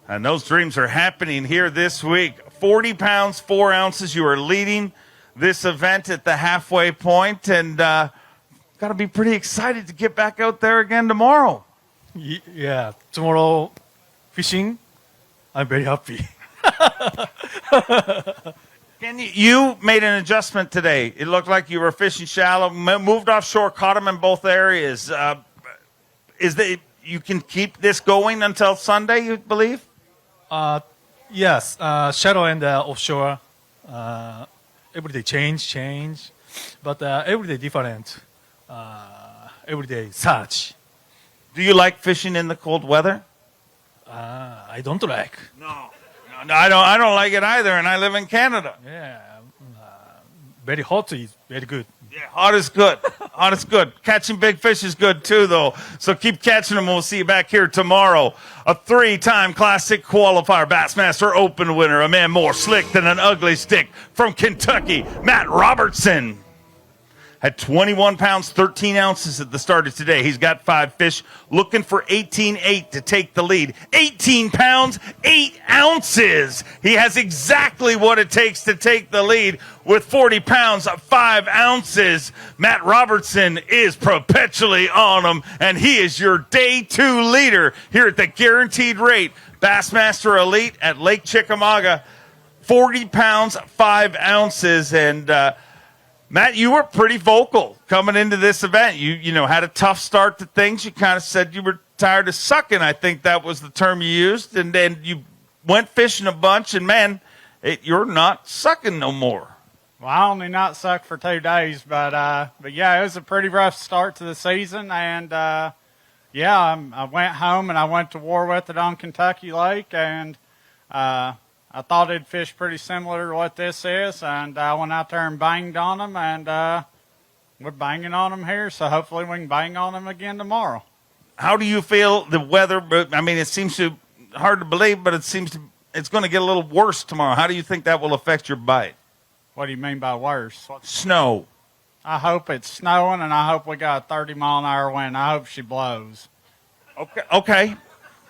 And those dreams are happening here this week. 40 pounds, 4 ounces. You are leading this event at the halfway point. And got to be pretty excited to get back out there again tomorrow. Yeah, tomorrow fishing, I'm very happy. You made an adjustment today. It looked like you were fishing shallow, moved offshore, caught them in both areas. You can keep this going until Sunday, you believe? Yes, shallow and offshore. Every day change, but every day different. Every day search. Do you like fishing in the cold weather? I don't like. No, I don't like it either, and I live in Canada. Yeah, very hot is very good. Yeah, hot is good. Hot is good. Catching big fish is good too, though. So keep catching them. We'll see you back here tomorrow. A 3-time Classic qualifier, Bassmaster Open winner, a man more slick than an ugly stick from Kentucky, Matt Robertson. Had 21 pounds, 13 ounces at the start of today. He's got 5 fish, looking for 18.8 to take the lead. 18 pounds, 8 ounces. He has exactly what it takes to take the lead with 40 pounds, 5 ounces. Matt Robertson is perpetually on him, and he is your day 2 leader here at the Guaranteed Rate Bassmaster Elite at Lake Chickamauga. 40 pounds, 5 ounces, and Matt, you were pretty vocal coming into this event. You had a tough start to things. You kind of said you were tired of sucking. I think that was the term you used. And then you went fishing a bunch, and, man, you're not sucking no more. Well, I only not sucked for 2 days, but yeah, it was a pretty rough start to the season. And, yeah, I went home and I went to war with it on Kentucky Lake, and I thought it'd fish pretty similar to what this is, and I went out there and banged on them, and we're banging on them here, so hopefully we can bang on them again tomorrow. How do you feel the weather? I mean, it seems hard to believe, but it's going to get a little worse tomorrow. How do you think that will affect your bite? What do you mean by worse? Snow. I hope it's snowing, and I hope we got a 30-mile-an-hour wind. I hope she blows. Okay.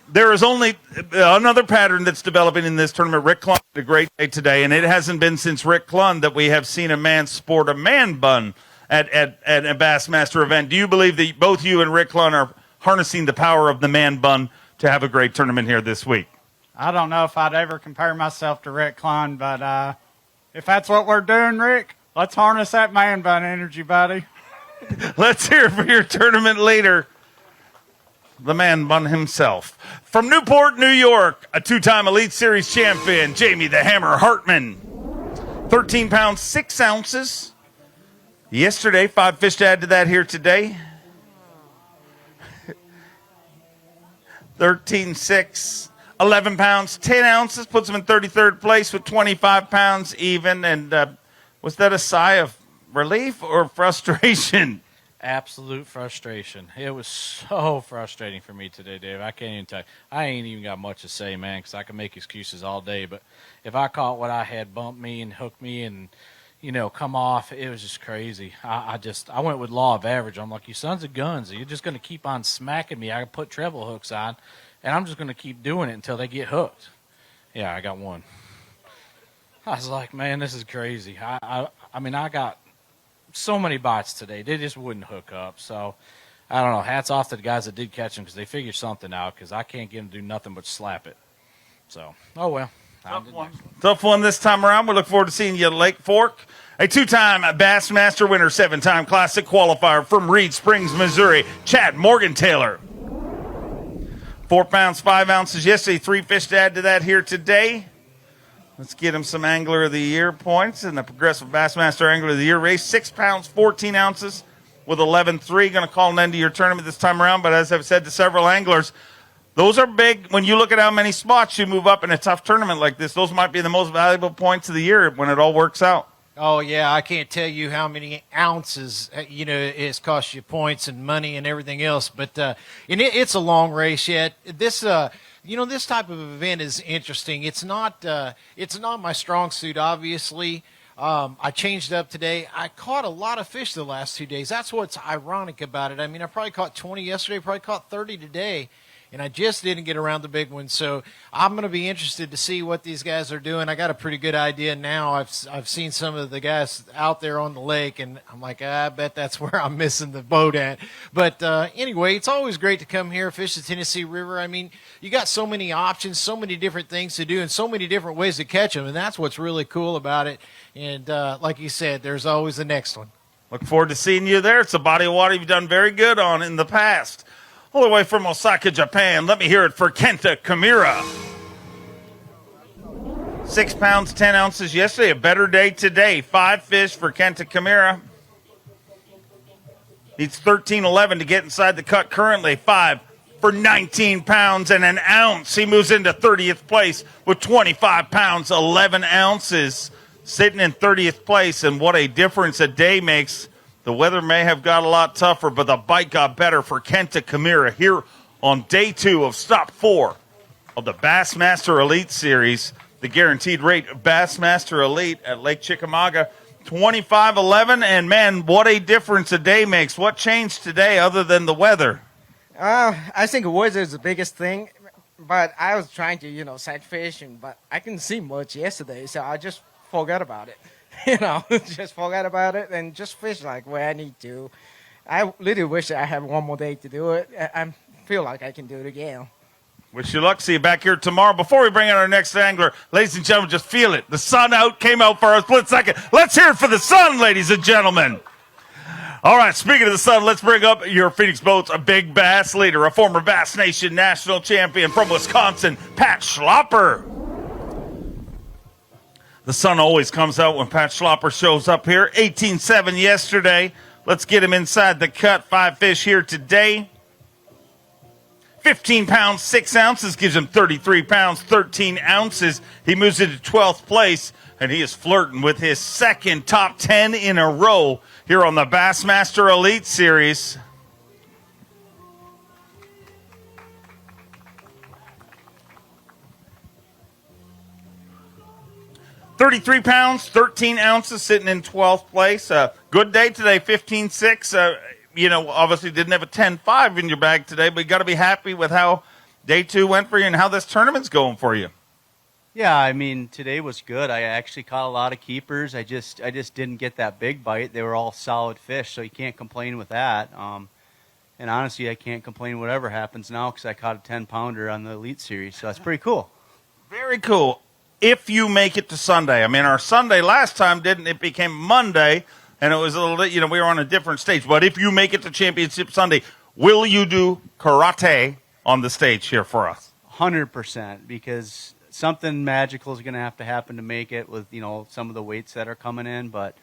There is only another pattern that's developing in this tournament. Rick Clun had a great day today, and it hasn't been since Rick Clun that we have seen a man sport a man bun at a Bassmaster event. Do you believe that both you and Rick Clun are harnessing the power of the man bun to have a great tournament here this week? I don't know if I'd ever compare myself to Rick Clun, but if that's what we're doing, Rick, let's harness that man bun energy, buddy. Let's hear it for your tournament leader, the man bun himself. From Newport, New York, a 2-time Elite Series champion, Jamie the Hammer Hartman. 13 pounds, 6 ounces. Yesterday, 5 fish to add to that here today. 13.6, 11 pounds, 10 ounces, puts him in 33rd place with 25 pounds even. And was that a sigh of relief or frustration? Absolute frustration. It was so frustrating for me today, Dave. I can't even tell you. I ain't even got much to say, man, because I can make excuses all day. But if I caught what I had bump me and hook me and, come off, it was just crazy. I went with law of average. I'm like, you sons of guns, you're just going to keep on smacking me. I put treble hooks on, and I'm just going to keep doing it until they get hooked. Yeah, I got one. I was like, man, this is crazy. I mean, I got so many bites today. They just wouldn't hook up. So, I don't know. Hats off to the guys that did catch them because they figured something out because I can't get them to do nothing but slap it. So, oh well. Tough one this time around. We look forward to seeing you at Lake Fork. A two-time Bassmaster winner, seven-time Classic qualifier from Reed Springs, Missouri, Chad Morgan-Taylor. 4 pounds, 5 ounces yesterday. 3 fish to add to that here today. Let's get him some Angler of the Year points in the Progressive Bassmaster Angler of the Year race. 6 pounds, 14 ounces with 11.3. Going to call an end to your tournament this time around, but as I've said to several anglers, those are big. When you look at how many spots you move up in a tough tournament like this, those might be the most valuable points of the year when it all works out. Oh, yeah, I can't tell you how many ounces, it's cost you points and money and everything else. But it's a long race yet. This, this type of event is interesting. It's not my strong suit, obviously. I changed up today. I caught a lot of fish the last 2 days. That's what's ironic about it. I mean, I probably caught 20 yesterday, probably caught 30 today. And I just didn't get around the big one, so I'm going to be interested to see what these guys are doing. I got a pretty good idea now. I've seen some of the guys out there on the lake, and I'm like, I bet that's where I'm missing the boat at. But anyway, it's always great to come here, fish the Tennessee River. I mean, you got so many options, so many different things to do, and so many different ways to catch them, and that's what's really cool about it. And like you said, there's always the next one. Look forward to seeing you there. It's a body of water you've done very good on in the past. All the way from Osaka, Japan, let me hear it for Kenta Kimura. 6 pounds, 10 ounces yesterday, a better day today. 5 fish for Kenta Kimura. Needs 13.11 to get inside the cut currently. 5 for 19 pounds and an ounce. He moves into 30th place with 25 pounds, 11 ounces. Sitting in 30th place, and what a difference a day makes. The weather may have got a lot tougher, but the bite got better for Kenta Kimura here on day 2 of stop 4 of the Bassmaster Elite Series. The guaranteed rate Bassmaster Elite at Lake Chickamauga, 25.11. And, man, what a difference a day makes. What changed today other than the weather? I think weather is the biggest thing. But I was trying to, sight fishing, but I couldn't see much yesterday, so I just forgot about it. Just forget about it and just fish like where I need to. I really wish I had one more day to do it. I feel like I can do it again. Wish you luck. See you back here tomorrow. Before we bring in our next angler, ladies and gentlemen, just feel it. The sun came out for a split second. Let's hear it for the sun, ladies and gentlemen. All right, speaking of the sun, let's bring up your Phoenix Boats, a big bass leader, a former Bass Nation national champion from Wisconsin, Pat Schlopper. The sun always comes out when Pat Schlopper shows up here. 18.7 yesterday. Let's get him inside the cut. 5 fish here today. 15 pounds, 6 ounces gives him 33 pounds, 13 ounces. He moves into 12th place, and he is flirting with his second top 10 in a row here on the Bassmaster Elite Series. $33 pounds, 13 ounces, sitting in 12th place. Good day today, 15.6. Obviously didn't have a 10.5 in your bag today, but you got to be happy with how day 2 went for you and how this tournament's going for you. Yeah, I mean, today was good. I actually caught a lot of keepers. I just didn't get that big bite. They were all solid fish, so you can't complain with that. And honestly, I can't complain whatever happens now because I caught a 10-pounder on the Elite Series, so that's pretty cool. Very cool. If you make it to Sunday. I mean, our Sunday last time didn't. It became Monday, and it was a little bit, we were on a different stage. But if you make it to Championship Sunday, will you do karate on the stage here for us? 100%, because something magical is going to have to happen to make it with, some of the weights that are coming in. But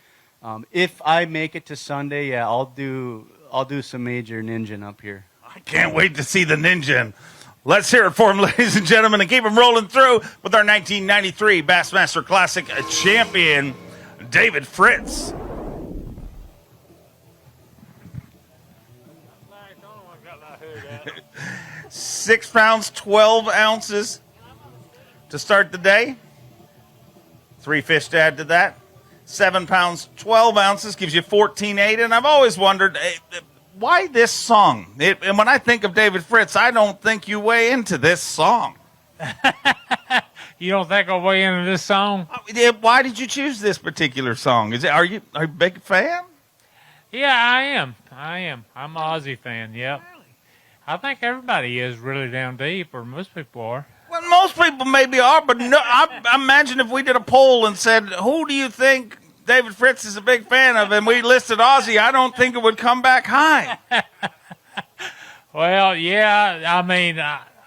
if I make it to Sunday, yeah, I'll do some major ninja up here. I can't wait to see the ninja. Let's hear it for him, ladies and gentlemen, and keep him rolling through with our 1993 Bassmaster Classic champion, David Fritz. Six pounds, 12 ounces to start the day. 3 fish to add to that. 7 pounds, 12 ounces gives you 14.8. And I've always wondered, why this song? And when I think of David Fritz, I don't think you weigh into this song. You don't think I'll weigh into this song? Why did you choose this particular song? Are you a big fan? Yeah, I am. I'm an Aussie fan, yep. I think everybody is really down deep, or most people are. Well, most people maybe are, but no, I imagine if we did a poll and said, who do you think David Fritz is a big fan of, and we listed Ozzy, I don't think it would come back high. Well, yeah, I mean,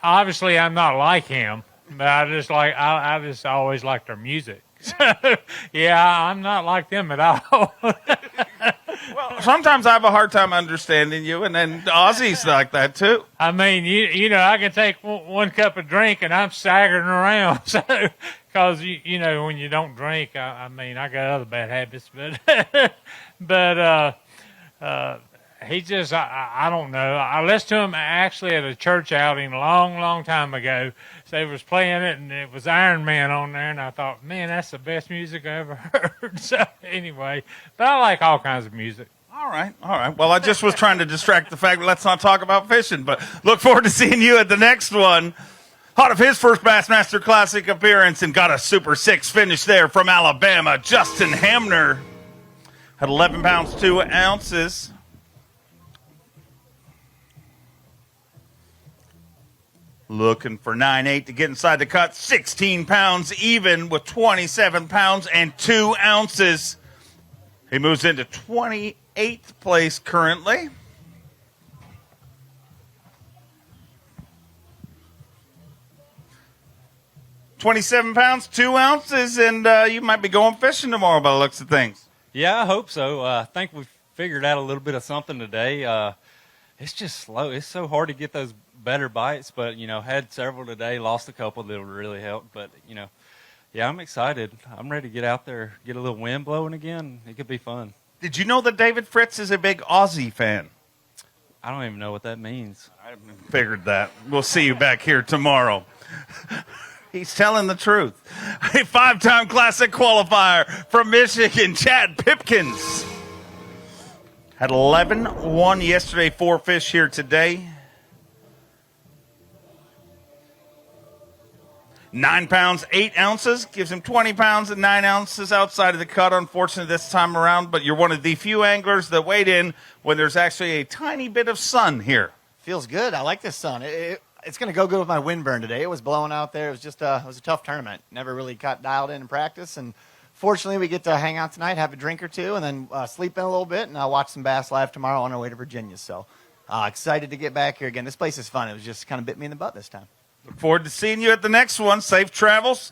obviously I'm not like him, but I just always liked their music. So, yeah, I'm not like them at all. Well, sometimes I have a hard time understanding you, and then Ozzy's like that too. I mean, you know, I can take one cup of drink and I'm staggering around. So, because you know, when you don't drink, I mean, I got other bad habits, but he just, I don't know. I listened to him actually at a church outing a long time ago. So they was playing it, and it was Iron Man on there, and I thought, man, that's the best music I ever heard. So anyway, but I like all kinds of music. All right. Well, I just was trying to distract the fact that let's not talk about fishing, but look forward to seeing you at the next one. Hot of his first Bassmaster Classic appearance and got a Super 6 finish there from Alabama. Justin Hamner had 11 pounds, 2 ounces. Looking for 9.8 to get inside the cut. 16 pounds even with 27 pounds and 2 ounces. He moves into 28th place currently. $27 pounds, 2 ounces, and you might be going fishing tomorrow by the looks of things. Yeah, I hope so. I think we've figured out a little bit of something today. It's just slow. It's so hard to get those better bites, but, you know, had several today, lost a couple that really helped. But, you know, yeah, I'm excited. I'm ready to get out there, get a little wind blowing again. It could be fun. Did you know that David Fritz is a big Aussie fan? I don't even know what that means. I figured that. We'll see you back here tomorrow. He's telling the truth. A 5-time Classic qualifier from Michigan, Chad Pipkins. Had 11-1 yesterday, 4 fish here today. 9 pounds, 8 ounces. Gives him 20 pounds and 9 ounces outside of the cut, unfortunately, this time around. But you're one of the few anglers that wade in when there's actually a tiny bit of sun here. Feels good. I like this sun. It's going to go good with my windburn today. It was blowing out there. It was just it was a tough tournament. Never really got dialed in practice. And fortunately, we get to hang out tonight, have a drink or two, and then sleep in a little bit. And I'll watch some bass live tomorrow on our way to Virginia. So excited to get back here again. This place is fun. It was just kind of bit me in the butt this time. Look forward to seeing you at the next one. Safe travels.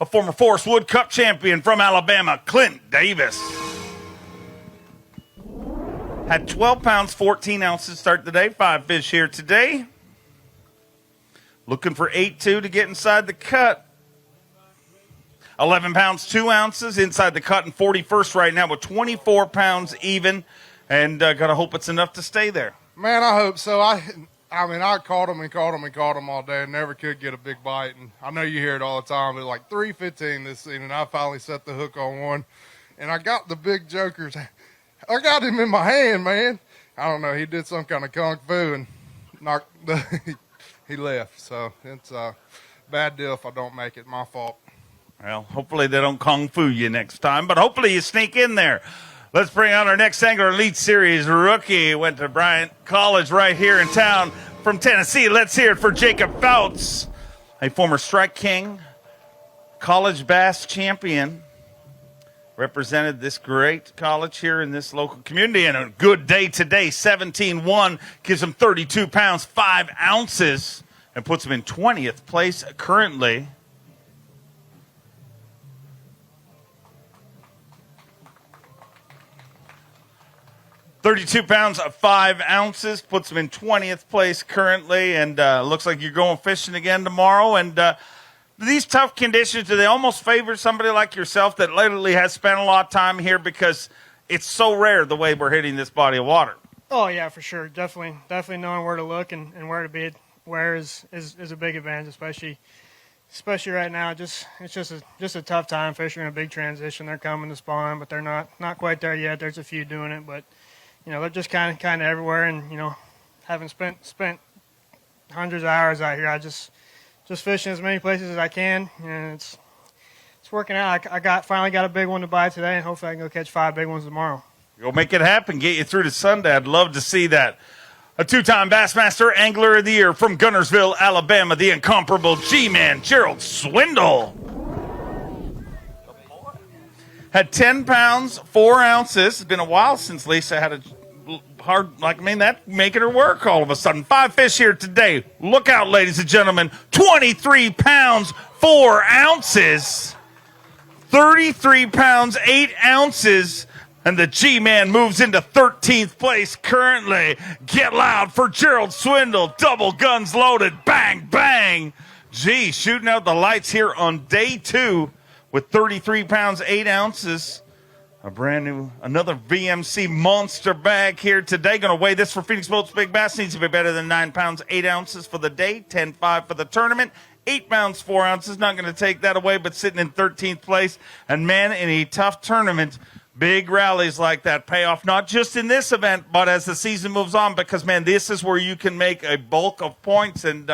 A former Forest Wood Cup champion from Alabama, Clint Davis. Had 12 pounds, 14 ounces start the day. 5 fish here today. Looking for 8.2 to get inside the cut. 11 pounds, 2 ounces inside the cut and 41st right now with 24 pounds even. And got to hope it's enough to stay there. Man, I hope so. I mean, I caught them all day and never could get a big bite. And I know you hear it all the time, but like 3:15 this season, I finally set the hook on one. And I got the big jokers. I got him in my hand, man. I don't know. He did some kind of kung fu and knocked he left. So it's a bad deal if I don't make it. My fault. Well, hopefully they don't kung fu you next time, but hopefully you sneak in there. Let's bring out our next Angler Elite Series rookie. Went to Bryant College right here in town from Tennessee. Let's hear it for Jacob Fouts, a former Strike King, college bass champion. Represented this great college here in this local community. And a good day today, 17-1, gives him 32 pounds, 5 ounces, and puts him in 20th place currently. $32 pounds, 5 ounces, puts him in 20th place currently, and looks like you're going fishing again tomorrow. And these tough conditions, do they almost favor somebody like yourself that literally has spent a lot of time here because it's so rare the way we're hitting this body of water? Oh, yeah, for sure. Definitely knowing where to look and where to be, where is a big advantage, especially right now. It's just a tough time. Fish are in a big transition. They're coming to spawn, but they're not quite there yet. There's a few doing it, but you know, they're just kind of everywhere. And you know, having spent hundreds of hours out here, I just fishing as many places as I can, and it's working out. I finally got a big one to buy today, and hopefully I can go catch 5 big ones tomorrow. Go make it happen. Get you through to Sunday. I'd love to see that. A two-time Bassmaster Angler of the Year from Gunnersville, Alabama, the incomparable G-Man, Gerald Swindle. Had 10 pounds, 4 ounces. It's been a while since Lisa had a hard, that making her work all of a sudden. 5 fish here today. Look out, ladies and gentlemen. 23 pounds, 4 ounces. 33 pounds, 8 ounces. And the G-Man moves into 13th place currently. Get loud for Gerald Swindle. Double guns loaded. Bang, bang. Gee, shooting out the lights here on day 2 with 33 pounds, 8 ounces. A brand new, another VMC monster bag here today. Going to weigh this for Phoenix Boats Big Bass. Needs to be better than 9 pounds, 8 ounces for the day. 10.5 for the tournament. 8 pounds, 4 ounces. Not going to take that away, but sitting in 13th place. And man, in a tough tournament, big rallies like that pay off, not just in this event, but as the season moves on, because, man, this is where you can make a bulk of points. And,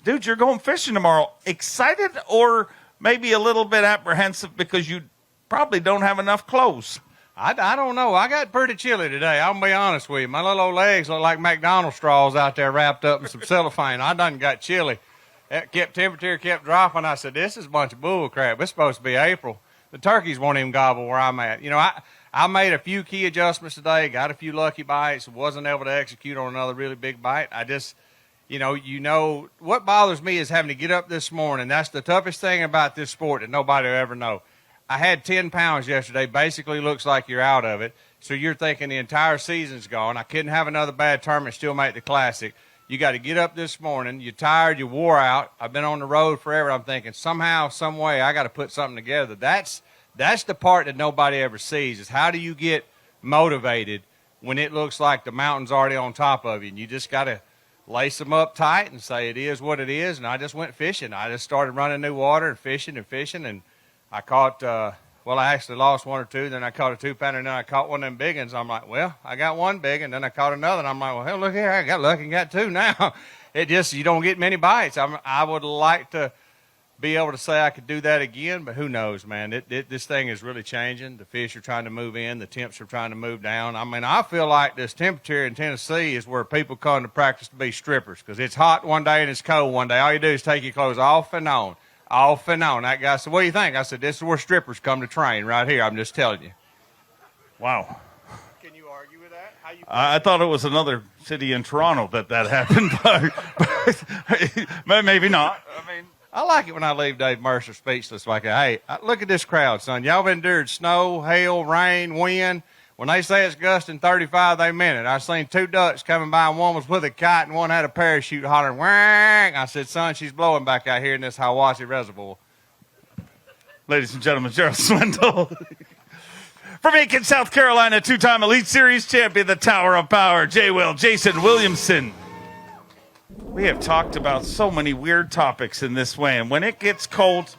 dude, you're going fishing tomorrow. Excited or maybe a little bit apprehensive because you probably don't have enough clothes? I don't know. I got pretty chilly today. I'll be honest with you. My little old legs look like McDonald's straws out there wrapped up in some cellophane. I done got chilly. Temperature kept dropping. I said, this is a bunch of bull crap. It's supposed to be April. The turkeys won't even gobble where I'm at. You know, I made a few key adjustments today, got a few lucky bites, wasn't able to execute on another really big bite. I just, you know, what bothers me is having to get up this morning. That's the toughest thing about this sport that nobody will ever know. I had 10 pounds yesterday. Basically looks like you're out of it. So you're thinking the entire season's gone. I couldn't have another bad tournament, still make the classic. You got to get up this morning. You're tired. You wore out. I've been on the road forever. I'm thinking somehow, some way, I got to put something together. That's the part that nobody ever sees, is how do you get motivated when it looks like the mountain's already on top of you, and you just got to lace them up tight and say it is what it is. And I just went fishing. I just started running new water and fishing, and I caught, I actually lost 1 or 2. Then I caught a 2-pounder, and then I caught one of them big ones. I'm like, well, I got one big, and then I caught another, and I'm like, well, hell, look here, I got lucky and got 2 now. It just, you don't get many bites. I would like to be able to say I could do that again, but who knows, man. This thing is really changing. The fish are trying to move in. The temps are trying to move down. I mean, I feel like this temperature in Tennessee is where people come to practice to be strippers, because it's hot one day and it's cold one day. All you do is take your clothes off and on. Off and on. That guy said, what do you think? I said, this is where strippers come to train right here. I'm just telling you. Wow. Can you argue with that? How you I thought it was another city in Toronto that happened, but maybe not. I mean, I like it when I leave Dave Mercer speechless like that. Hey, look at this crowd, son. Y'all have endured snow, hail, rain, wind. When they say it's gusting 35, they meant it. I seen 2 ducks coming by, and one was with a kite, and one had a parachute hollering, wang. I said, son, she's blowing back out here in this Hiwassee Reservoir. Ladies and gentlemen, Gerald Swindle. From Aiken, South Carolina, 2-time Elite Series champion, the Tower of Power, Jason Williamson. We have talked about so many weird topics in this way, and when it gets cold,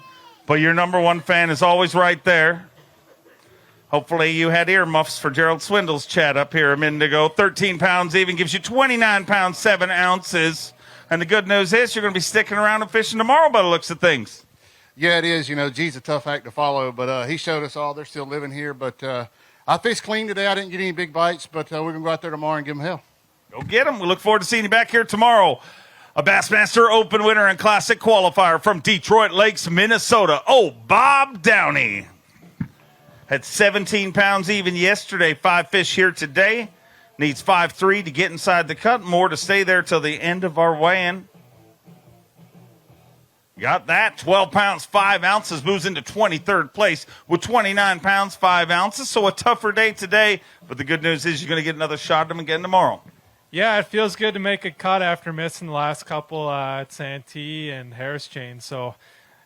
but your number one fan is always right there. Hopefully you had earmuffs for Gerald Swindle's chat up here a minute ago. 13 pounds even gives you 29 pounds, 7 ounces. And the good news is you're going to be sticking around and fishing tomorrow by the looks of things. Yeah, it is. You know, G's a tough act to follow, but he showed us all. They're still living here. But I fished clean today. I didn't get any big bites, but we're going to go out there tomorrow and give them hell. Go get them. We look forward to seeing you back here tomorrow. A Bassmaster Open winner and Classic qualifier from Detroit Lakes, Minnesota. Oh, Bob Downey. Had 17 pounds even yesterday. 5 fish here today. Needs 5.3 to get inside the cut. More to stay there till the end of our weigh-in. Got that. 12 pounds, 5 ounces. Moves into 23rd place with 29 pounds, 5 ounces. So a tougher day today. But the good news is you're going to get another shot at them again tomorrow. Yeah, it feels good to make a cut after missing the last couple at Santee and Harris Chain. So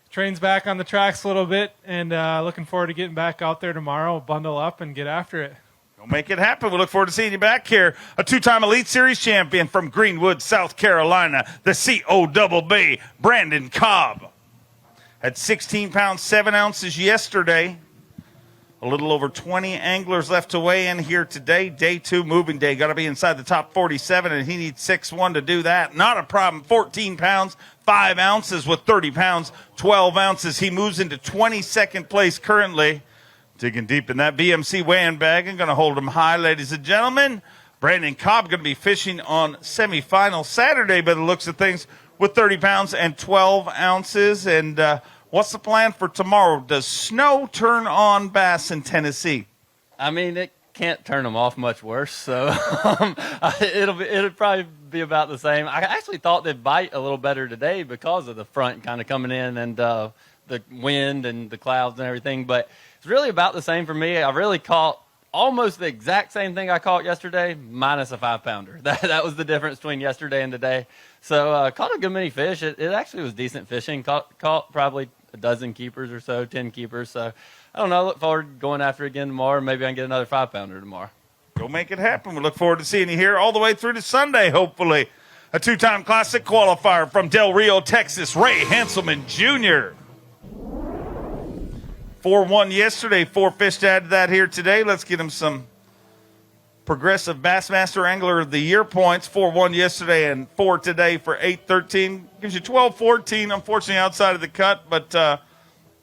train's back on the tracks a little bit, and looking forward to getting back out there tomorrow, bundle up, and get after it. We'll make it happen. We look forward to seeing you back here. A 2-time Elite Series champion from Greenwood, South Carolina, the C.O.B.B., Brandon Cobb. Had 16 pounds, 7 ounces yesterday. A little over 20 anglers left to weigh in here today. Day 2 moving day. Got to be inside the top 47, and he needs 6'1" to do that. Not a problem. 14 pounds, 5 ounces with 30 pounds, 12 ounces. He moves into 22nd place currently. Digging deep in that BMC weighing bag and going to hold him high, ladies and gentlemen. Brandon Cobb going to be fishing on semifinal Saturday by the looks of things with 30 pounds and 12 ounces. And what's the plan for tomorrow? Does snow turn on bass in Tennessee? I mean, it can't turn them off much worse, so it'll probably be about the same. I actually thought they'd bite a little better today because of the front kind of coming in and the wind and the clouds and everything, but it's really about the same for me. I really caught almost the exact same thing I caught yesterday, minus a 5-pounder. That was the difference between yesterday and today. So caught a good many fish. It actually was decent fishing. Caught probably a dozen keepers or so, 10 keepers. So I don't know. I look forward to going after it again tomorrow. Maybe I can get another 5-pounder tomorrow. Go make it happen. We look forward to seeing you here all the way through to Sunday, hopefully. A 2-time Classic qualifier from Del Rio, Texas, Ray Hanselman Jr. 4-1 yesterday, 4 fish to add to that here today. Let's get him some Progressive Bassmaster Angler of the Year points. 4-1 yesterday and 4 today for 8-13. Gives you 12-14, unfortunately, outside of the cut, but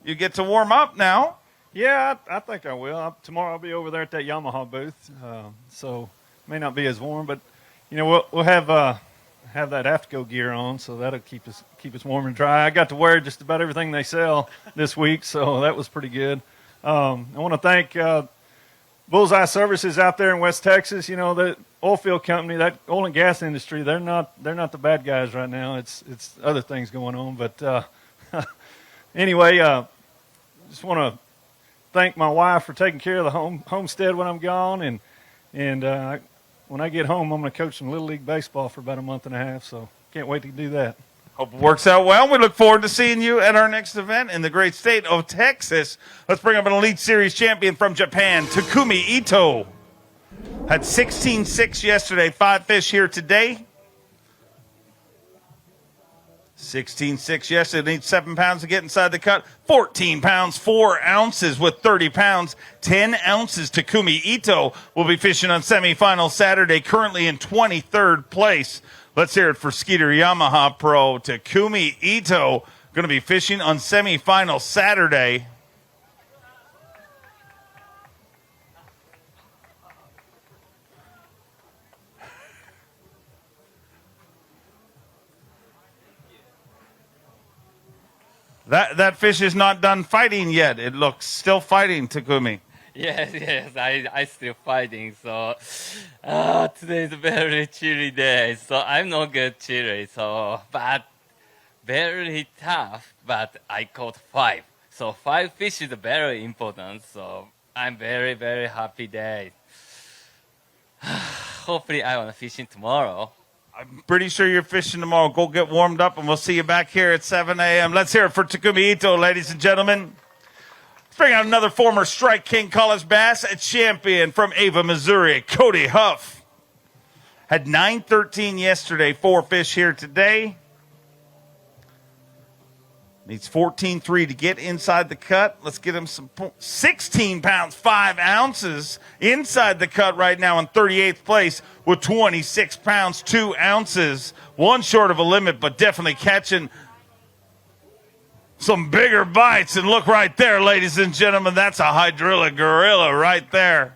you get to warm up now. Yeah, I think I will. Tomorrow I'll be over there at that Yamaha booth, so may not be as warm, but we'll have that Aftergo gear on, so that'll keep us warm and dry. I got to wear just about everything they sell this week, so that was pretty good. I want to thank Bullseye Services out there in West Texas. The oil field company, that oil and gas industry, they're not the bad guys right now. It's other things going on, but anyway, just want to thank my wife for taking care of the homestead when I'm gone, and when I get home, I'm going to coach some Little League baseball for about a month and a half, so can't wait to do that. Hope it works out well. We look forward to seeing you at our next event in the great state of Texas. Let's bring up an Elite Series champion from Japan, Takumi Ito. Had 16-6 yesterday, 5 fish here today. 16-6 yesterday, needs 7 pounds to get inside the cut. 14 pounds, 4 ounces with 30 pounds, 10 ounces. Takumi Ito will be fishing on semifinal Saturday, currently in 23rd place. Let's hear it for Skeeter Yamaha Pro. Takumi Ito going to be fishing on semifinal Saturday. That fish is not done fighting yet. It looks still fighting, Takumi. Yes, I still fighting. So today's a very chilly day, so I'm not good chilly. So, but very tough. But I caught 5. So 5 fish is very important. So I'm very, very happy day. Hopefully I want to fishing tomorrow. I'm pretty sure you're fishing tomorrow. Go get warmed up, and we'll see you back here at 7 a.m. Let's hear it for Takumi Ito, ladies and gentlemen. Let's bring out another former Strike King College Bass champion from Ava, Missouri, Cody Huff. Had 9-13 yesterday, 4 fish here today. Needs 14-3 to get inside the cut. Let's get him some 16 pounds, 5 ounces inside the cut right now in 38th place with 26 pounds, 2 ounces. One short of a limit, but definitely catching some bigger bites. And look right there, ladies and gentlemen, that's a hydrilla gorilla right there.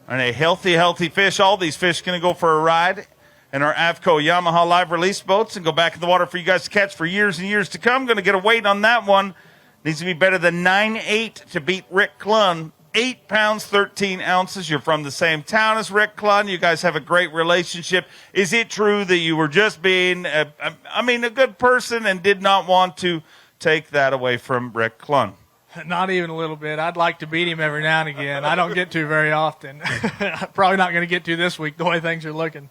And a healthy fish. All these fish going to go for a ride in our Avco Yamaha live release boats and go back in the water for you guys to catch for years and years to come. Going to get a weight on that one. Needs to be better than 9.8 to beat Rick Clun. 8 pounds, 13 ounces. You're from the same town as Rick Clun. You guys have a great relationship. Is it true that you were just being, a good person and did not want to take that away from Rick Clun? Not even a little bit. I'd like to beat him every now and again. I don't get to very often. Probably not going to get to this week the way things are looking.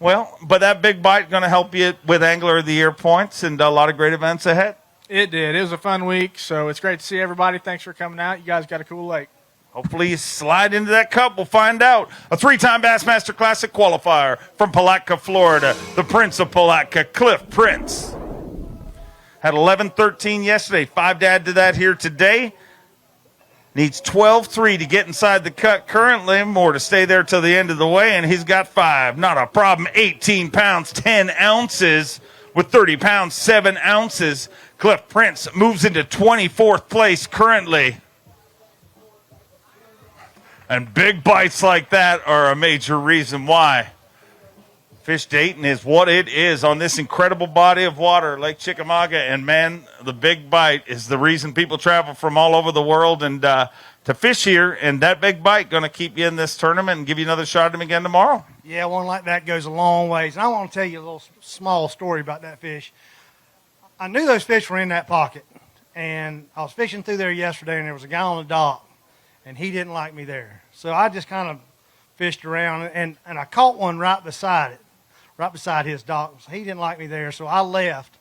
Well, but that big bite going to help you with Angler of the Year points and a lot of great events ahead. It did. It was a fun week, so it's great to see everybody. Thanks for coming out. You guys got a cool lake. Hopefully you slide into that cup. We'll find out. A 3-time Bassmaster Classic qualifier from Palatka, Florida. The Prince of Palatka, Cliff Prince. Had 11-13 yesterday. 5 to add to that here today. Needs 12-3 to get inside the cut currently. More to stay there till the end of the way, and he's got 5. Not a problem. 18 pounds, 10 ounces with 30 pounds, 7 ounces. Cliff Prince moves into 24th place currently. And big bites like that are a major reason why Fish Dayton is what it is on this incredible body of water, Lake Chickamauga. And, man, the big bite is the reason people travel from all over the world and to fish here. And that big bite going to keep you in this tournament and give you another shot at him again tomorrow. Yeah, one like that goes a long ways. And I want to tell you a little small story about that fish. I knew those fish were in that pocket. And I was fishing through there yesterday, and there was a guy on the dock, and he didn't like me there. So I just kind of fished around, and I caught one right beside it, right beside his dock. So he didn't like me there, so I left.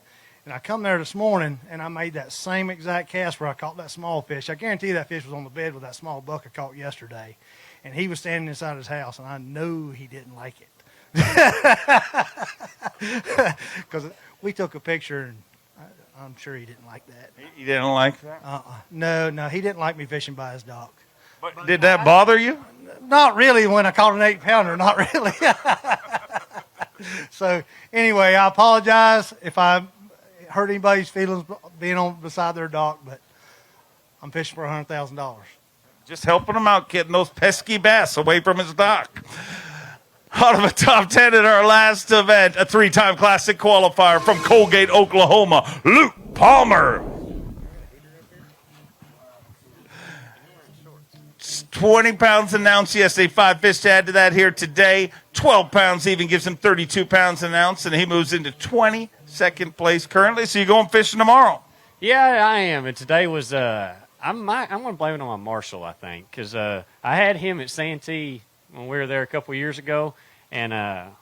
And I come there this morning, and I made that same exact cast where I caught that small fish. I guarantee you that fish was on the bed with that small buck I caught yesterday. And he was standing inside his house, and I know he didn't like it. Because we took a picture, and I'm sure he didn't like that. He didn't like that? No, he didn't like me fishing by his dock. But did that bother you? Not really when I caught an 8-pounder, not really. So, anyway, I apologize if I hurt anybody's feelings being on beside their dock, but I'm fishing for $100,000. Just helping him out, getting those pesky bass away from his dock. Out of a top 10 at our last event, a 3-time Classic qualifier from Colgate, Oklahoma, Luke Palmer. 20 pounds an ounce yesterday, 5 fish to add to that here today. 12 pounds even gives him 32 pounds an ounce, and he moves into 22nd place currently. So you're going fishing tomorrow? Yeah, I am. And today was, I'm going to blame it on my Marshall, I think, because I had him at Santee when we were there a couple years ago, and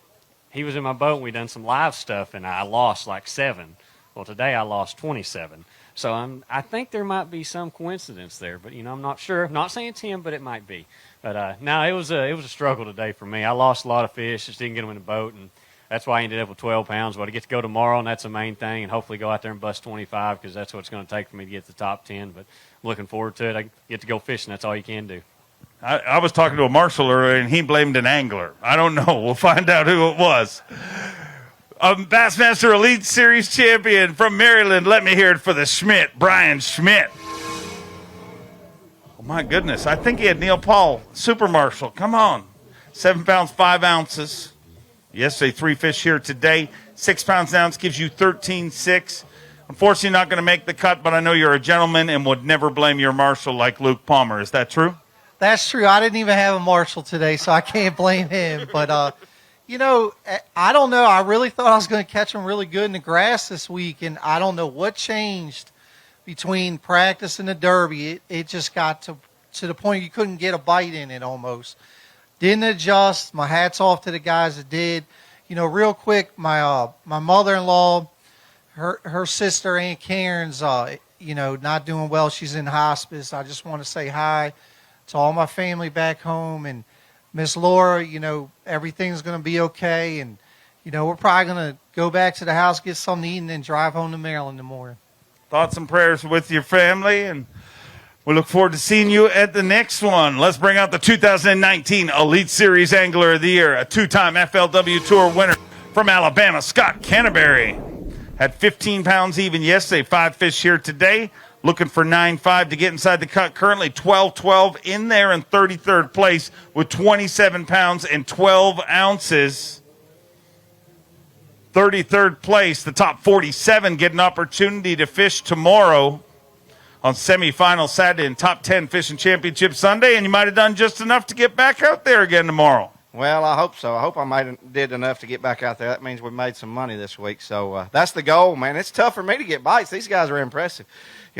he was in my boat, and we done some live stuff, and I lost like 7. Well, today I lost 27. So I think there might be some coincidence there, but I'm not sure. I'm not saying it's him, but it might be. But no, it was a struggle today for me. I lost a lot of fish, just didn't get them in the boat, and that's why I ended up with 12 pounds. But I get to go tomorrow, and that's the main thing, and hopefully go out there and bust 25 because that's what it's going to take for me to get to the top 10. But I'm looking forward to it. I get to go fishing. That's all you can do. I was talking to a marshal earlier, and he blamed an angler. I don't know. We'll find out who it was. Bassmaster Elite Series champion from Maryland. Let me hear it for the Schmidt, Brian Schmidt. Oh, my goodness. I think he had Neil Paul, Super Marshal. Come on. 7 pounds, 5 ounces. Yesterday, 3 fish here today. 6 pounds an ounce gives you 13.6. Unfortunately, not going to make the cut, but I know you're a gentleman and would never blame your marshal like Luke Palmer. Is that true? That's true. I didn't even have a marshal today, so I can't blame him. But, I don't know. I really thought I was going to catch him really good in the grass this week, and I don't know what changed between practice and the Derby. It just got to the point you couldn't get a bite in it almost. Didn't adjust. My hat's off to the guys that did. Real quick, my mother-in-law, her sister, Aunt Karen's, not doing well. She's in hospice. I just want to say hi to all my family back home, and Miss Laura, everything's going to be okay, and, we're probably going to go back to the house, get something to eat, and then drive home to Maryland in the morning. Thoughts and prayers with your family, and we look forward to seeing you at the next one. Let's bring out the 2019 Elite Series Angler of the Year, a 2-time FLW Tour winner from Alabama, Scott Canterbury. Had 15 pounds even yesterday, 5 fish here today. Looking for 9.5 to get inside the cut. Currently 12-12 in there in 33rd place with 27 pounds and 12 ounces. 33rd place, the top 47 get an opportunity to fish tomorrow on semifinal Saturday and top 10 fishing championship Sunday. And you might have done just enough to get back out there again tomorrow. Well, I hope so. I hope I did enough to get back out there. That means we made some money this week. So that's the goal, man. It's tough for me to get bites. These guys are impressive.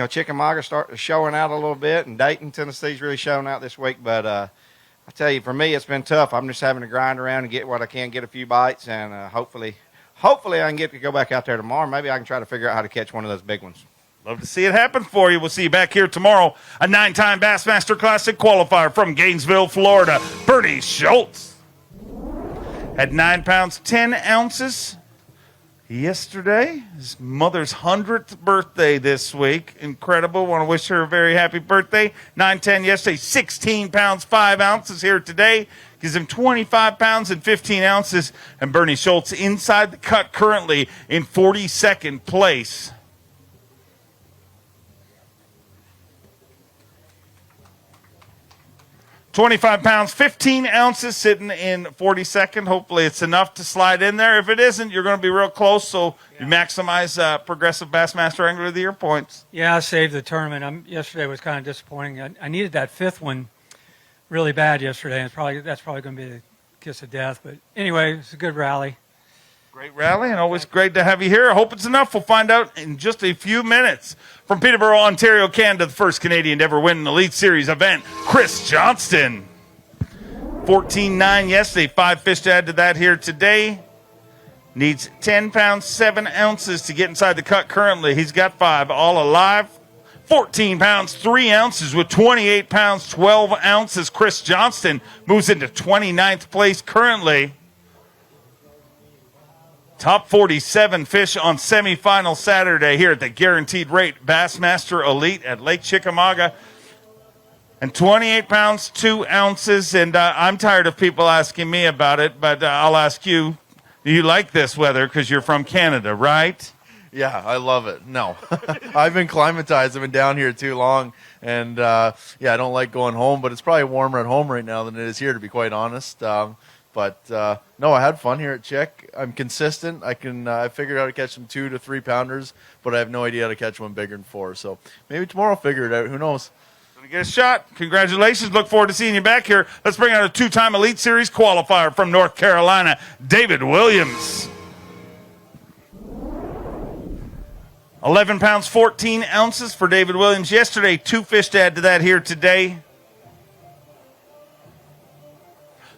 Chickamauga started showing out a little bit, and Dayton, Tennessee's really showing out this week. But I tell you, for me, it's been tough. I'm just having to grind around and get what I can, get a few bites, and hopefully I can get to go back out there tomorrow. Maybe I can try to figure out how to catch one of those big ones. Love to see it happen for you. We'll see you back here tomorrow. A 9-time Bassmaster Classic qualifier from Gainesville, Florida, Bernie Schultz. Had 9 pounds, 10 ounces yesterday. His mother's 100th birthday this week. Incredible. Want to wish her a very happy birthday. 9-10 yesterday, 16 pounds, 5 ounces here today. Gives him 25 pounds and 15 ounces. And Bernie Schultz inside the cut currently in 42nd place. 25 pounds, 15 ounces, sitting in 42nd. Hopefully it's enough to slide in there. If it isn't, you're going to be real close, so you maximize Progressive Bassmaster Angler of the Year points. Yeah, I saved the tournament. Yesterday was kind of disappointing. I needed that fifth one really bad yesterday, and that's probably going to be the kiss of death. But anyway, it's a good rally. Great rally, and always great to have you here. I hope it's enough. We'll find out in just a few minutes. From Peterborough, Ontario, Canada, the first Canadian to ever win an Elite Series event, Chris Johnston. 14-9 yesterday, 5 fish to add to that here today. Needs 10 pounds, 7 ounces to get inside the cut currently. He's got 5, all alive. 14 pounds, 3 ounces with 28 pounds, 12 ounces. Chris Johnston moves into 29th place currently. Top 47 fish on semifinal Saturday here at the Guaranteed Rate Bassmaster Elite at Lake Chickamauga. And 28 pounds, 2 ounces. And I'm tired of people asking me about it, but I'll ask you, do you like this weather because you're from Canada, right? Yeah, I love it. No, I've been climatized. I've been down here too long. And, I don't like going home, but it's probably warmer at home right now than it is here, to be quite honest. But no, I had fun here at Chick. I'm consistent. I figured out how to catch some 2 to 3 pounders, but I have no idea how to catch one bigger than 4. So maybe tomorrow I'll figure it out. Who knows? Gonna get a shot. Congratulations. Look forward to seeing you back here. Let's bring out a 2-time Elite Series qualifier from North Carolina, David Williams. 11 pounds, 14 ounces for David Williams yesterday. 2 fish to add to that here today.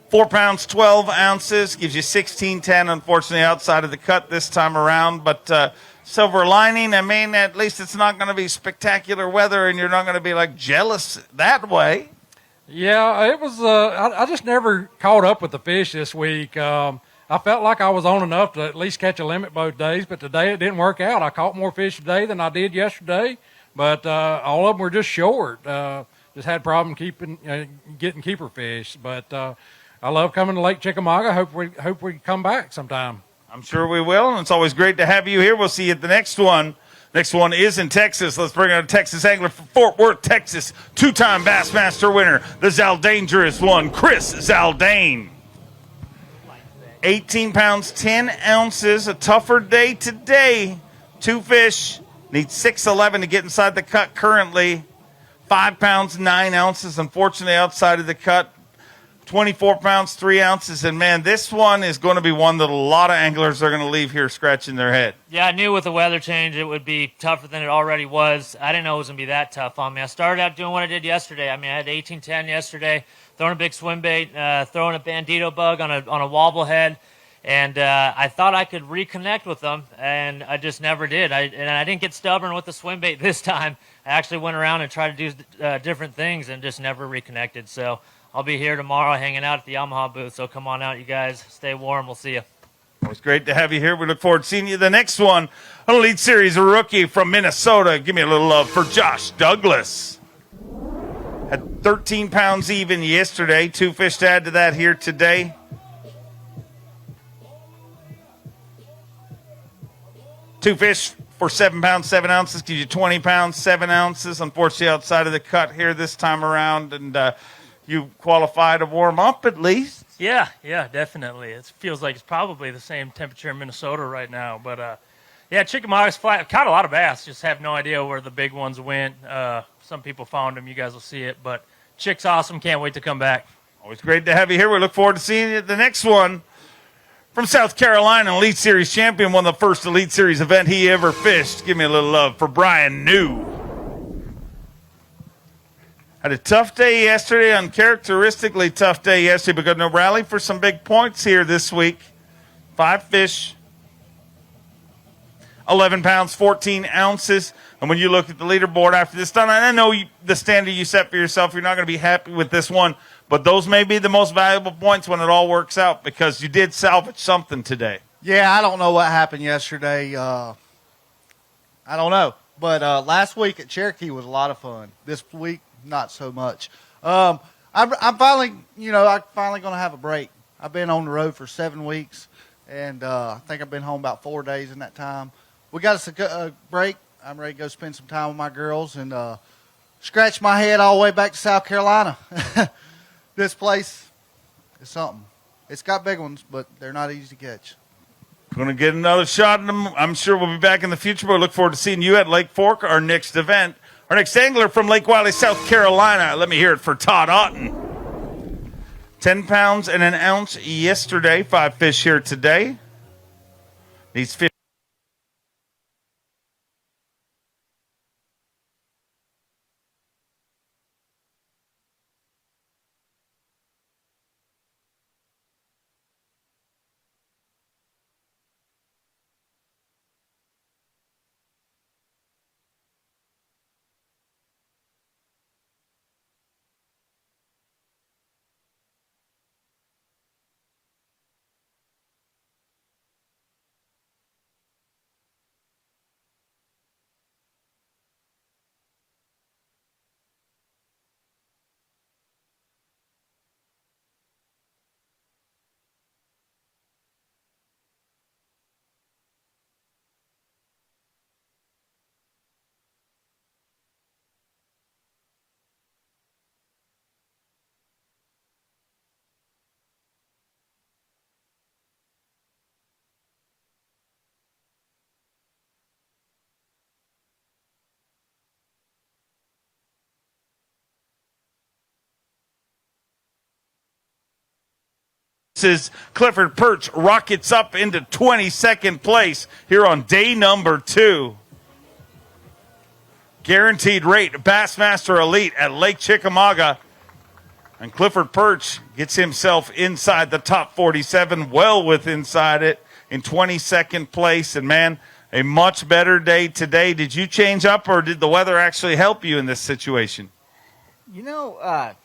4 pounds, 12 ounces, gives you 16.10, unfortunately outside of the cut this time around. But silver lining, I mean, at least it's not going to be spectacular weather and you're not going to be, like, jealous that way. Yeah, it was, I just never caught up with the fish this week. I felt like I was on enough to at least catch a limit both days, but today it didn't work out. I caught more fish today than I did yesterday, but all of them were just short. Just had a problem getting keeper fish, but I love coming to Lake Chickamauga. Hope we come back sometime. I'm sure we will, and it's always great to have you here. We'll see you at the next one. Next one is in Texas. Let's bring out a Texas angler from Fort Worth, Texas. 2-time Bassmaster winner, the Zaldangerous one, Chris Zaldane. 18 pounds, 10 ounces. A tougher day today. 2 fish. Needs 6'11" to get inside the cut currently. 5 pounds, 9 ounces. Unfortunately, outside of the cut. 24 pounds, 3 ounces. And, man, this one is going to be one that a lot of anglers are going to leave here scratching their head. Yeah, I knew with the weather change it would be tougher than it already was. I didn't know it was going to be that tough on me. I started out doing what I did yesterday. I mean, I had 18-10 yesterday, throwing a big swim bait, throwing a bandito bug on a wobble head. And I thought I could reconnect with them, and I just never did. I didn't get stubborn with the swim bait this time. I actually went around and tried to do different things and just never reconnected. So I'll be here tomorrow hanging out at the Yamaha booth, so come on out, you guys. Stay warm. We'll see you. It was great to have you here. We look forward to seeing you the next one. An Elite Series rookie from Minnesota. Give me a little love for Josh Douglas. Had 13 pounds even yesterday. 2 fish to add to that here today. Two fish for 7 pounds, 7 ounces. Gives you 20 pounds, 7 ounces. Unfortunately, outside of the cut here this time around. And you qualify to warm up at least. Yeah, definitely. It feels like it's probably the same temperature in Minnesota right now. But, Chickamauga's flat. Caught a lot of bass. Just have no idea where the big ones went. Some people found them. You guys will see it. But Chick's awesome. Can't wait to come back. Always great to have you here. We look forward to seeing you at the next one. From South Carolina, Elite Series champion, won the first Elite Series event he ever fished. Give me a little love for Brian New. Had a tough day yesterday, uncharacteristically tough day yesterday, because no rally for some big points here this week. 5 fish, 11 pounds, 14 ounces. And when you look at the leaderboard after this done, and I know the standard you set for yourself, you're not going to be happy with this one, but those may be the most valuable points when it all works out, because you did salvage something today. Yeah, I don't know what happened yesterday. I don't know. But last week at Cherokee was a lot of fun. This week, not so much. I'm finally going to have a break. I've been on the road for 7 weeks, and I think I've been home about 4 days in that time. We got us a break. I'm ready to go spend some time with my girls and scratch my head all the way back to South Carolina. this place is something. It's got big ones, but they're not easy to catch. Going to get another shot at them. I'm sure we'll be back in the future, but we look forward to seeing you at Lake Fork, our next event. Our next angler from Lake Watley, South Carolina. Let me hear it for Todd Otten. 10 pounds and an ounce yesterday. 5 fish here today. These fish. Is Clifford Perch rockets up into 22nd place here on day number 2. Guaranteed rate Bassmaster Elite at Lake Chickamauga. And Clifford Perch gets himself inside the top 47, well within inside it in 22nd place. And, man, a much better day today. Did you change up, or did the weather actually help you in this situation? You know,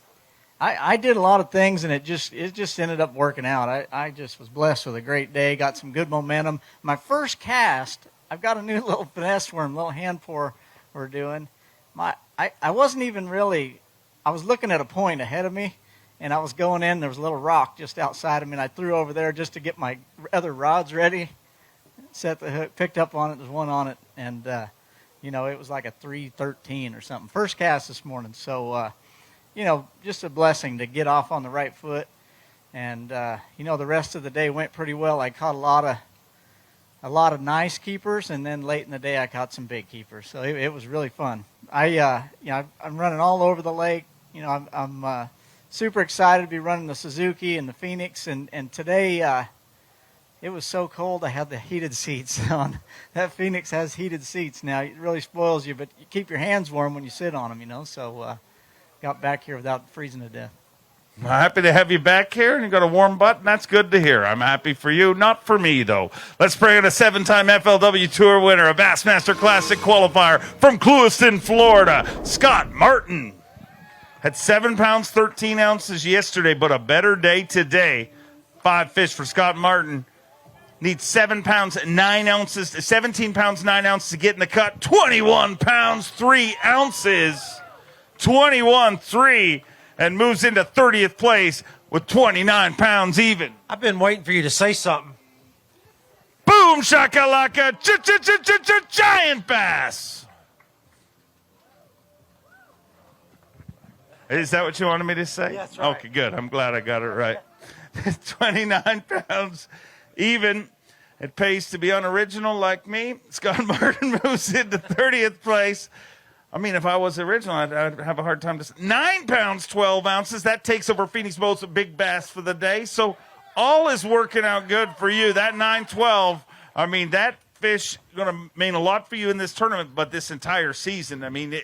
I did a lot of things, and it just ended up working out. I just was blessed with a great day, got some good momentum. My first cast, I've got a new little finesse worm, little hand pour we're doing. I wasn't even really, I was looking at a point ahead of me, and I was going in. There was a little rock just outside of me, and I threw over there just to get my other rods ready, set the hook, picked up on it. There's one on it, and, you know, it was like a 313 or something. First cast this morning, so you know, just a blessing to get off on the right foot. And, you know, the rest of the day went pretty well. I caught a lot of nice keepers, and then late in the day I caught some big keepers. So it was really fun. You know, I'm running all over the lake. You know, I'm super excited to be running the Suzuki and the Phoenix. And today it was so cold I had the heated seats on. That Phoenix has heated seats now. It really spoils you, but you keep your hands warm when you sit on them, you know. So, got back here without freezing to death. I'm happy to have you back here, and you got a warm butt, and that's good to hear. I'm happy for you, not for me, though. Let's bring in a 7-time FLW Tour winner, a Bassmaster Classic qualifier from Clewiston, Florida, Scott Martin. Had 7 pounds, 13 ounces yesterday, but a better day today. 5 fish for Scott Martin. Needs 7 pounds, 9 ounces, 17 pounds, 9 ounces to get in the cut. 21 pounds, 3 ounces. 21-3, and moves into 30th place with 29 pounds even. I've been waiting for you to say something. Boom shakalaka, giant bass. Is that what you wanted me to say? That's right. Okay, good. I'm glad I got it right. 29 pounds even. It pays to be unoriginal like me. Scott Martin moves into 30th place. I mean, if I was original, I'd have a hard time to say. 9 pounds, 12 ounces. That takes over Phoenix Boat's big bass for the day. So all is working out good for you. That 9-12, I mean, that fish going to mean a lot for you in this tournament, but this entire season. I mean,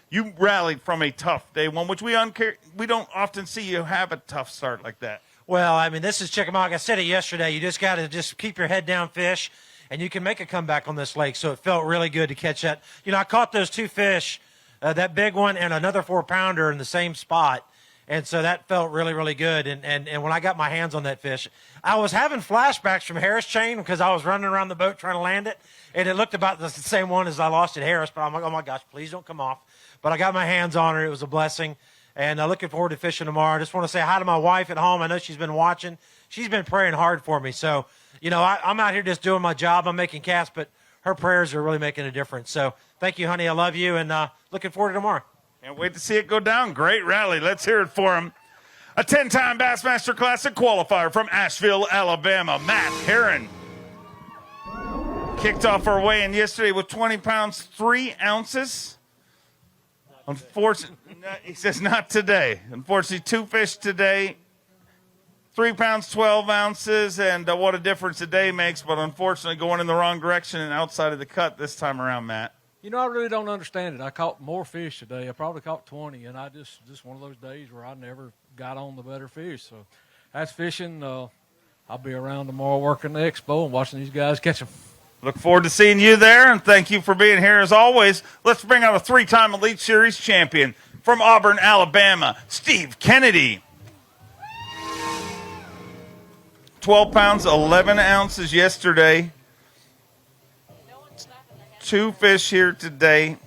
you rallied from a tough day one, which we don't often see you have a tough start like that. Well, I mean, this is Chickamauga. I said it yesterday. You just got to just keep your head down, fish, and you can make a comeback on this lake. So it felt really good to catch that. You know, I caught those 2 fish, that big one and another 4-pounder in the same spot. And so that felt really, really good. And when I got my hands on that fish, I was having flashbacks from Harris Chain because I was running around the boat trying to land it. And it looked about the same one as I lost at Harris. But I'm like, oh, my gosh, please don't come off. But I got my hands on her. It was a blessing. And looking forward to fishing tomorrow. I just want to say hi to my wife at home. I know she's been watching. She's been praying hard for me. So, you know, I'm out here just doing my job. I'm making casts, but her prayers are really making a difference. So thank you, honey. I love you, and looking forward to tomorrow. Can't wait to see it go down. Great rally. Let's hear it for him. A 10-time Bassmaster Classic qualifier from Asheville, Alabama, Matt Herron. Kicked off our weigh-in yesterday with 20 pounds, 3 ounces. Unfortunately, he says not today. Unfortunately, 2 fish today, 3 pounds, 12 ounces, and what a difference a day makes, but unfortunately going in the wrong direction and outside of the cut this time around, Matt. You know, I really don't understand it. I caught more fish today. I probably caught 20, and I just one of those days where I never got on the better fish. So that's fishing. I'll be around tomorrow working the expo and watching these guys catch them. Look forward to seeing you there, and thank you for being here as always. Let's bring out a 3-time Elite Series champion from Auburn, Alabama, Steve Kennedy. 12 pounds, 11 ounces yesterday. 2 fish here today.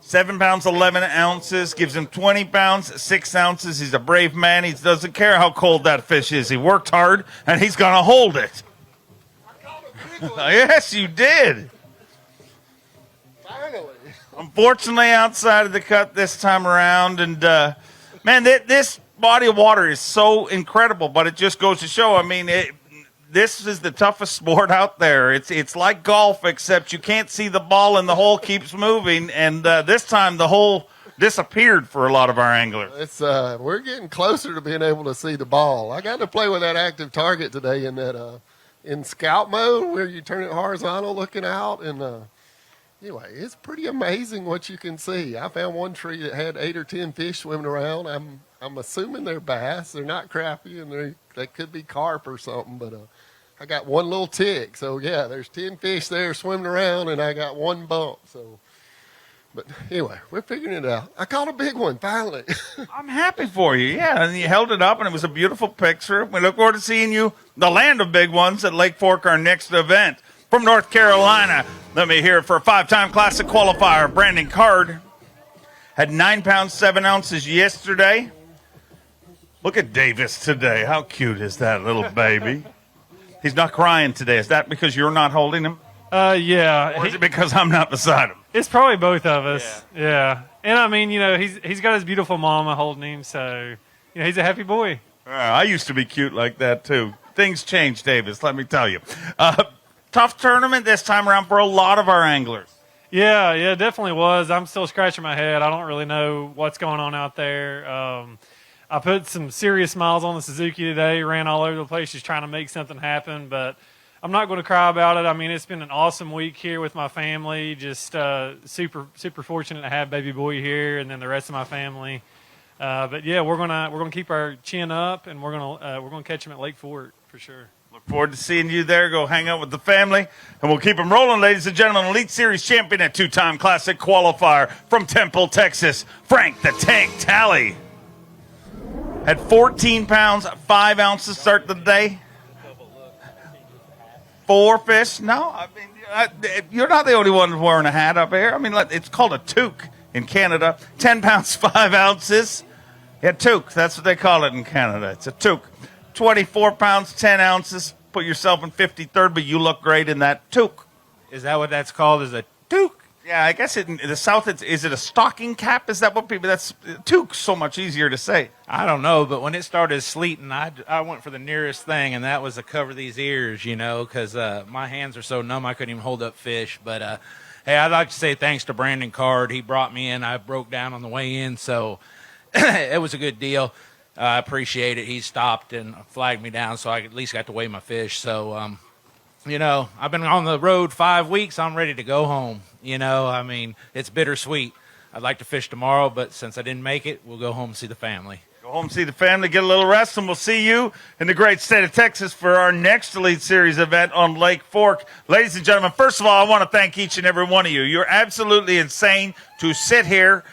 7 pounds, 11 ounces. Gives him 20 pounds, 6 ounces. He's a brave man. He doesn't care how cold that fish is. He worked hard, and he's going to hold it. Yes, you did. Finally. Unfortunately, outside of the cut this time around. And, man, this body of water is so incredible, but it just goes to show, I mean, this is the toughest sport out there. It's like golf, except you can't see the ball and the hole keeps moving. And this time the hole disappeared for a lot of our anglers. It's we're getting closer to being able to see the ball. I got to play with that active target today in that in scout mode where you turn it horizontal looking out. And anyway, it's pretty amazing what you can see. I found one tree that had 8 or 10 fish swimming around. I'm assuming they're bass. They're not crappie, and they could be carp or something, but I got one little tick. So, yeah, there's 10 fish there swimming around, and I got one bump. So, but anyway, we're figuring it out. I caught a big one, finally. I'm happy for you, yeah, and you held it up, and it was a beautiful picture. We look forward to seeing you, the land of big ones, at Lake Fork, our next event. From North Carolina, let me hear it for a 5-time Classic qualifier, Brandon Card. Had 9 pounds, 7 ounces yesterday. Look at Davis today. How cute is that little baby? He's not crying today. Is that because you're not holding him? Yeah. Or is it because I'm not beside him? It's probably both of us. Yeah. And I mean, you know, he's got his beautiful mama holding him, so you know, he's a happy boy. I used to be cute like that too. Things change, Davis. Let me tell you. Tough tournament this time around for a lot of our anglers. Yeah, it definitely was. I'm still scratching my head. I don't really know what's going on out there. I put some serious miles on the Suzuki today, ran all over the place just trying to make something happen, but I'm not going to cry about it. I mean, it's been an awesome week here with my family, just super fortunate to have baby boy here and then the rest of my family. But yeah, we're gonna keep our chin up, and we're gonna catch him at Lake Fork for sure. Look forward to seeing you there. Go hang out with the family, and we'll keep them rolling, ladies and gentlemen. Elite Series champion at 2-time Classic qualifier from Temple, Texas, Frank the Tank Talley. Had 14 pounds, 5 ounces start the day. 4 fish? No, I mean, you're not the only one wearing a hat up here. I mean, it's called a toque in Canada. 10 pounds, 5 ounces. Yeah, toque. That's what they call it in Canada. It's a toque. 24 pounds, 10 ounces. Put yourself in 53rd, but you look great in that toque. Is that what that's called? Is a toque? Yeah, I guess in the South, is it a stocking cap? Is that what people, that's toque, so much easier to say. I don't know, but when it started sleeting, I went for the nearest thing, and that was to cover these ears, you know, because my hands are so numb I couldn't even hold up fish. But, hey, I'd like to say thanks to Brandon Card. He brought me in. I broke down on the way in, so it was a good deal. I appreciate it. He stopped and flagged me down, so I at least got to weigh my fish. So, you know, I've been on the road 5 weeks. I'm ready to go home. You know, I mean, it's bittersweet. I'd like to fish tomorrow, but since I didn't make it, we'll go home and see the family. Go home, see the family, get a little rest, and we'll see you in the great state of Texas for our next Elite Series event on Lake Fork. Ladies and gentlemen, first of all, I want to thank each and every one of you. You're absolutely insane to sit here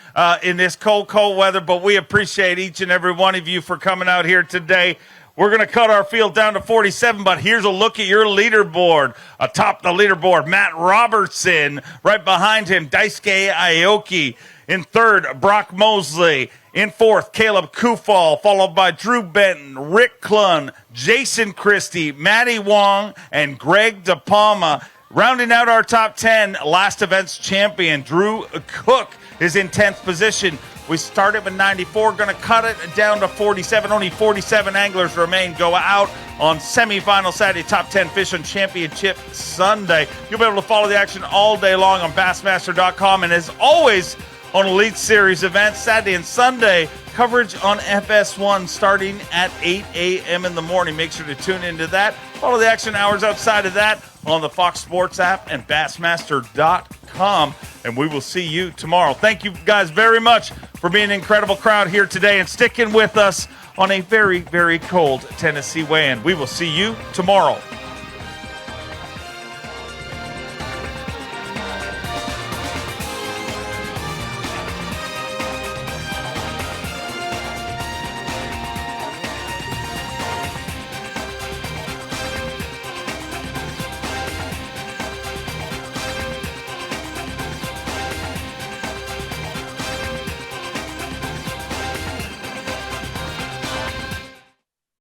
in this cold weather, but we appreciate each and every one of you for coming out here today. We're going to cut our field down to 47, but here's a look at your leaderboard. Atop the leaderboard, Matt Robertson. Right behind him, Daisuke Aoki. In third, Brock Mosley. In fourth, Caleb Kufal, followed by Drew Benton, Rick Clun, Jason Christie, Matty Wong, and Greg DePalma. Rounding out our top 10, last event's champion, Drew Cook, is in 10th position. We started with 94, going to cut it down to 47. Only 47 anglers remain. Go out on semifinal Saturday, top 10 fish on championship Sunday. You'll be able to follow the action all day long on Bassmaster.com. And as always, on Elite Series events, Saturday and Sunday, coverage on FS1 starting at 8 a.m. in the morning. Make sure to tune into that. Follow the action hours outside of that on the Fox Sports app and Bassmaster.com. And we will see you tomorrow. Thank you guys very much for being an incredible crowd here today and sticking with us on a very, very cold Tennessee weigh-in. We will see you tomorrow.